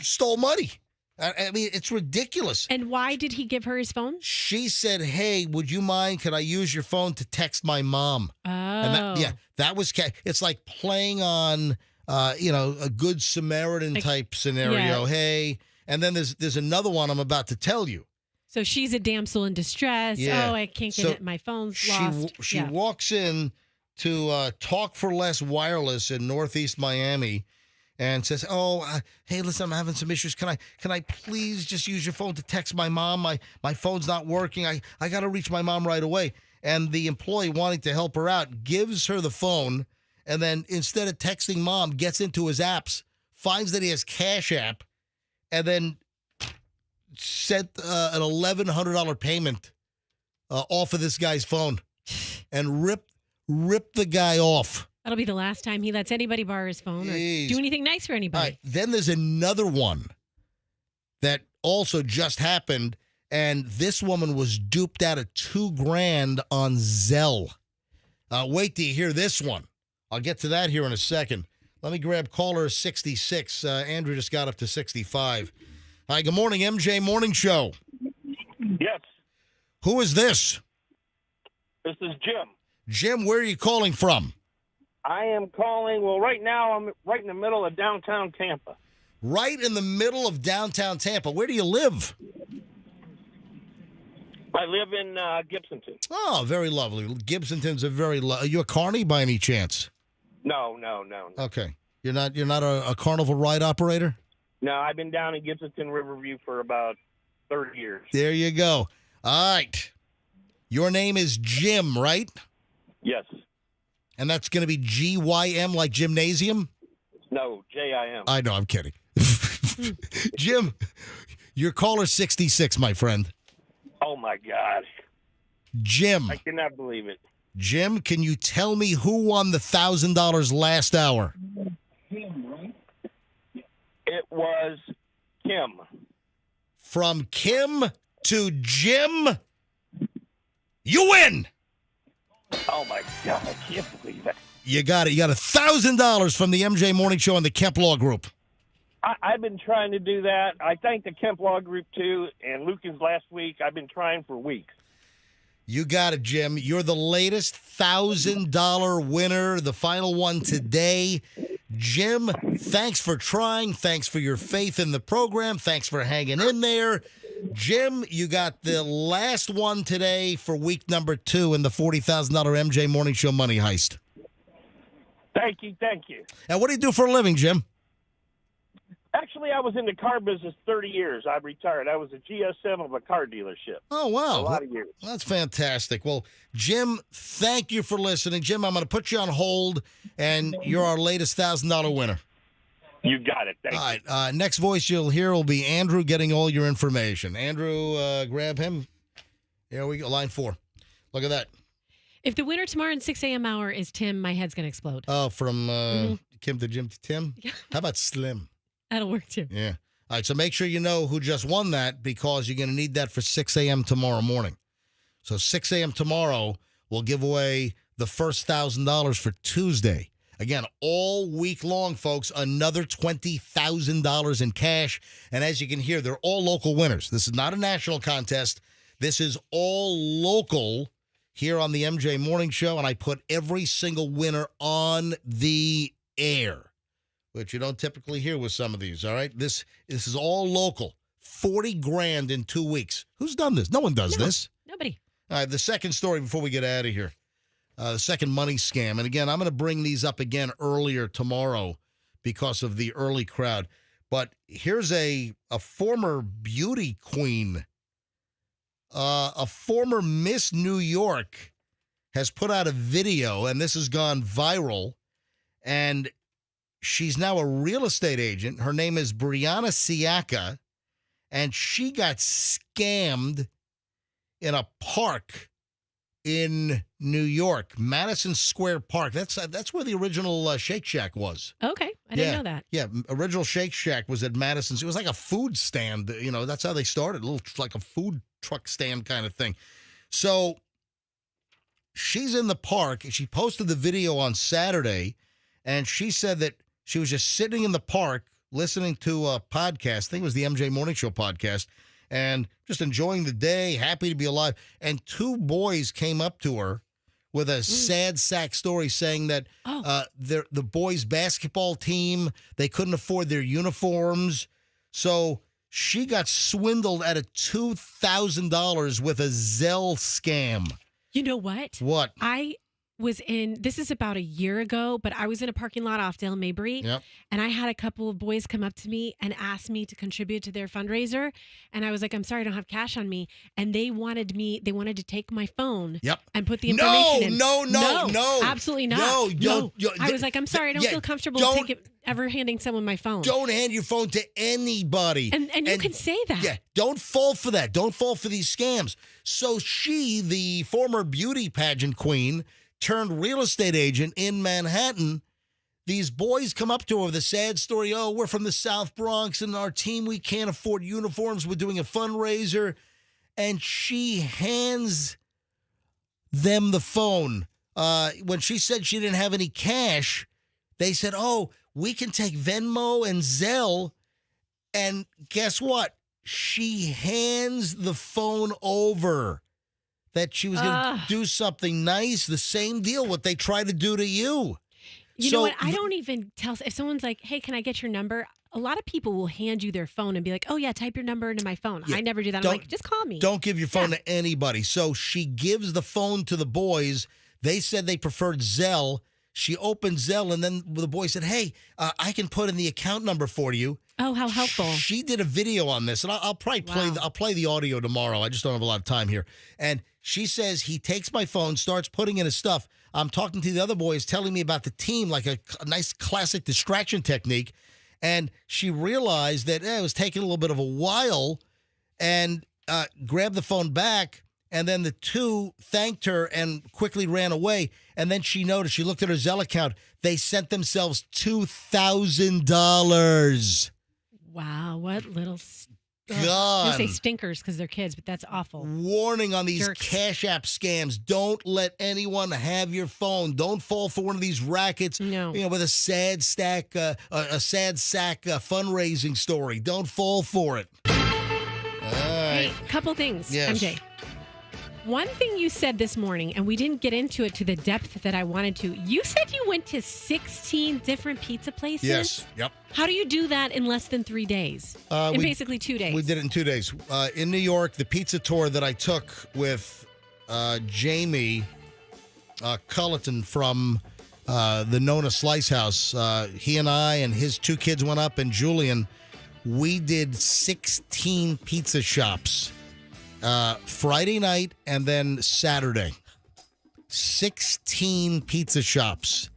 stole money. I mean, it's ridiculous. And why did he give her his phone? She said, "Hey, would you mind? Could I use your phone to text my mom?" Oh. And that was. It's like playing on, a Good Samaritan type scenario. Yeah. Hey, and then there's another one I'm about to tell you. So she's a damsel in distress. Yeah. Oh, I can't get it. My phone's lost. She walks in to Talk for Less Wireless in Northeast Miami. And says, hey, listen, I'm having some issues. Can I please just use your phone to text my mom? My phone's not working. I got to reach my mom right away. And the employee, wanting to help her out, gives her the phone. And then instead of texting mom, gets into his apps, finds that he has Cash App, and then sent an $1,100 payment off of this guy's phone and ripped the guy off. That'll be the last time he lets anybody borrow his phone or do anything nice for anybody. All right, then there's another one that also just happened, and this woman was duped out of $2,000 on Zelle. Wait till you hear this one. I'll get to that here in a second. Let me grab caller 66. Andrew just got up to 65. Hi, good morning, MJ Morning Show. Yes. Who is this? This is Jim. Jim, where are you calling from? I am calling, right now I'm right in the middle of downtown Tampa. Right in the middle of downtown Tampa. Where do you live? I live in Gibsonton. Oh, very lovely. Gibsonton's a very Are you a carny by any chance? No. Okay. You're not a carnival ride operator? No, I've been down in Gibsonton Riverview for about 30 years. There you go. All right. Your name is Jim, right? Yes. And that's going to be GYM like gymnasium? No, JIM. I know, I'm kidding. Jim, you're caller 66, my friend. Oh, my God. Jim. I cannot believe it. Jim, can you tell me who won the $1,000 last hour? It was Kim. From Kim to Jim, you win. Oh, my God. I can't believe it. You got it. You got $1,000 from the MJ Morning Show and the Kemp Law Group. I've been trying to do that. I thank the Kemp Law Group, too, and Lucas last week. I've been trying for weeks. You got it, Jim. You're the latest $1,000 winner, the final one today. Jim, thanks for trying. Thanks for your faith in the program. Thanks for hanging in there. Jim, you got the last one today for week number 2 in the $40,000 MJ Morning Show money heist. Thank you. Thank you. And what do you do for a living, Jim? Actually, I was in the car business 30 years. I retired. I was a GSM of a car dealership. Oh, wow. A lot of years. Well, that's fantastic. Well, Jim, thank you for listening. Jim, I'm going to put you on hold, and you're our latest $1,000 winner. You got it. Thank you. All right. Next voice you'll hear will be Andrew getting all your information. Andrew, grab him. Here we go. Line 4. Look at that. If the winner tomorrow in 6 a.m. hour is Tim, my head's going to explode. Oh, from Kim to Jim to Tim? Yeah. How about Slim? That'll work too. Yeah. All right, so make sure you know who just won that because you're going to need that for 6 a.m. tomorrow morning. So 6 a.m. tomorrow, we'll give away the first $1,000 for Tuesday. Again, all week long, folks, another $20,000 in cash. And as you can hear, they're all local winners. This is not a national contest. This is all local here on the MJ Morning Show, and I put every single winner on the air, which you don't typically hear with some of these, all right? This is all local. 40 grand in 2 weeks. Who's done this? No one does this. Nobody. All right, the second story before we get out of here. The second money scam. And again, I'm going to bring these up again earlier tomorrow because of the early crowd. But here's a former beauty queen, a former Miss New York has put out a video, and this has gone viral. And she's now a real estate agent. Her name is Brianna Siaka, and she got scammed in a park in New York, Madison Square Park. That's where the original Shake Shack was. Okay, I didn't know that. Yeah, original Shake Shack was at Madison. It was like a food stand. You know, that's how they started, a little like a food truck stand kind of thing. So she's in the park. She posted the video on Saturday, and she said that she was just sitting in the park listening to a podcast. I think it was the MJ Morning Show podcast, and just enjoying the day, happy to be alive. And 2 boys came up to her with a sad sack story saying that the boys' basketball team, they couldn't afford their uniforms. So she got swindled out of $2,000 with a Zelle scam. You know what? What? This is about a year ago, but I was in a parking lot off Dale Mabry, and I had a couple of boys come up to me and ask me to contribute to their fundraiser. And I was like, I'm sorry, I don't have cash on me. And they wanted to take my phone and put the information in. No. Absolutely not. No. I was like, I'm sorry, I don't feel comfortable ever handing someone my phone. Don't hand your phone to anybody. And you can say that. Yeah, don't fall for that. Don't fall for these scams. So she, the former beauty pageant queen, turned real estate agent in Manhattan. These boys come up to her with a sad story. Oh, we're from the South Bronx, and our team, we can't afford uniforms. We're doing a fundraiser. And she hands them the phone. When she said she didn't have any cash, they said, oh, we can take Venmo and Zelle. And guess what? She hands the phone over. That she was going to do something nice, the same deal, what they try to do to you. You know what? I don't even tell. If someone's like, hey, can I get your number? A lot of people will hand you their phone and be like, oh, yeah, type your number into my phone. Yeah, I never do that. I'm like, just call me. Don't give your phone to anybody. So she gives the phone to the boys. They said they preferred Zelle. She opened Zelle, and then the boy said, hey, I can put in the account number for you. Oh, how helpful. She did a video on this, and I'll probably play the audio tomorrow. I just don't have a lot of time here. And she says, he takes my phone, starts putting in his stuff. I'm talking to the other boys, telling me about the team, like a nice classic distraction technique. And she realized that it was taking a little bit of a while and grabbed the phone back. And then the two thanked her and quickly ran away. And then she noticed, she looked at her Zelle account. They sent themselves $2,000. Wow, what little... God. I was going to say stinkers because they're kids, but that's awful. Warning on these Jerks. Cash App scams. Don't let anyone have your phone. Don't fall for one of these rackets. No. With a sad sack fundraising story. Don't fall for it. All right. Hey, couple things, Yes. MJ. One thing you said this morning, and we didn't get into it to the depth that I wanted to. You said you went to 16 different pizza places? Yes. Yep. How do you do that in less than 3 days? In basically 2 days. We did it in 2 days. In New York, the pizza tour that I took with Jamie Culleton from the Nona Slice House, he and I and his two kids went up, and Julian, we did 16 pizza shops. Friday night and then Saturday. 16 pizza shops.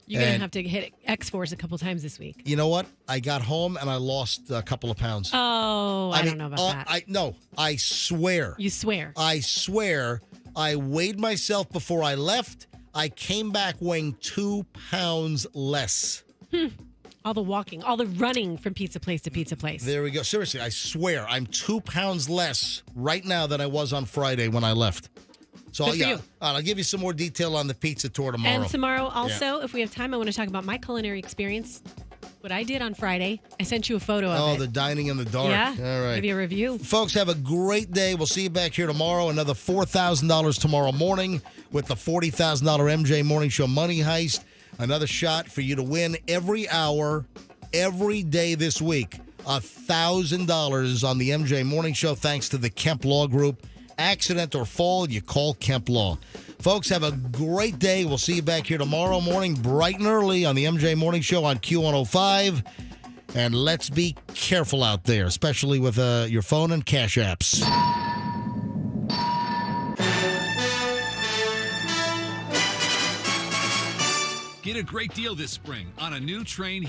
You're going to have to hit X-Force a couple times this week. You know what? I got home and I lost a couple of pounds. Oh, I don't know about that. I swear. You swear. I swear. I weighed myself before I left. I came back weighing 2 pounds less. All the walking, all the running from pizza place to pizza place. There we go. Seriously, I swear I'm 2 pounds less right now than I was on Friday when I left. So Good for you. I'll give you some more detail on the pizza tour tomorrow. And tomorrow also, if we have time, I want to talk about my culinary experience. What I did on Friday. I sent you a photo of it. Oh, the dining in the dark. Yeah. All right. Give you a review. Folks, have a great day. We'll see you back here tomorrow. Another $4,000 tomorrow morning with the $40,000 MJ Morning Show Money Heist. Another shot for you to win every hour, every day this week. $1,000 on the MJ Morning Show thanks to the Kemp Law Group. Accident or fall, you call Kemp Law. Folks, have a great day. We'll see you back here tomorrow morning, bright and early on the MJ Morning Show on Q105. And let's be careful out there, especially with your phone and cash apps. Get a great deal this spring on a new Train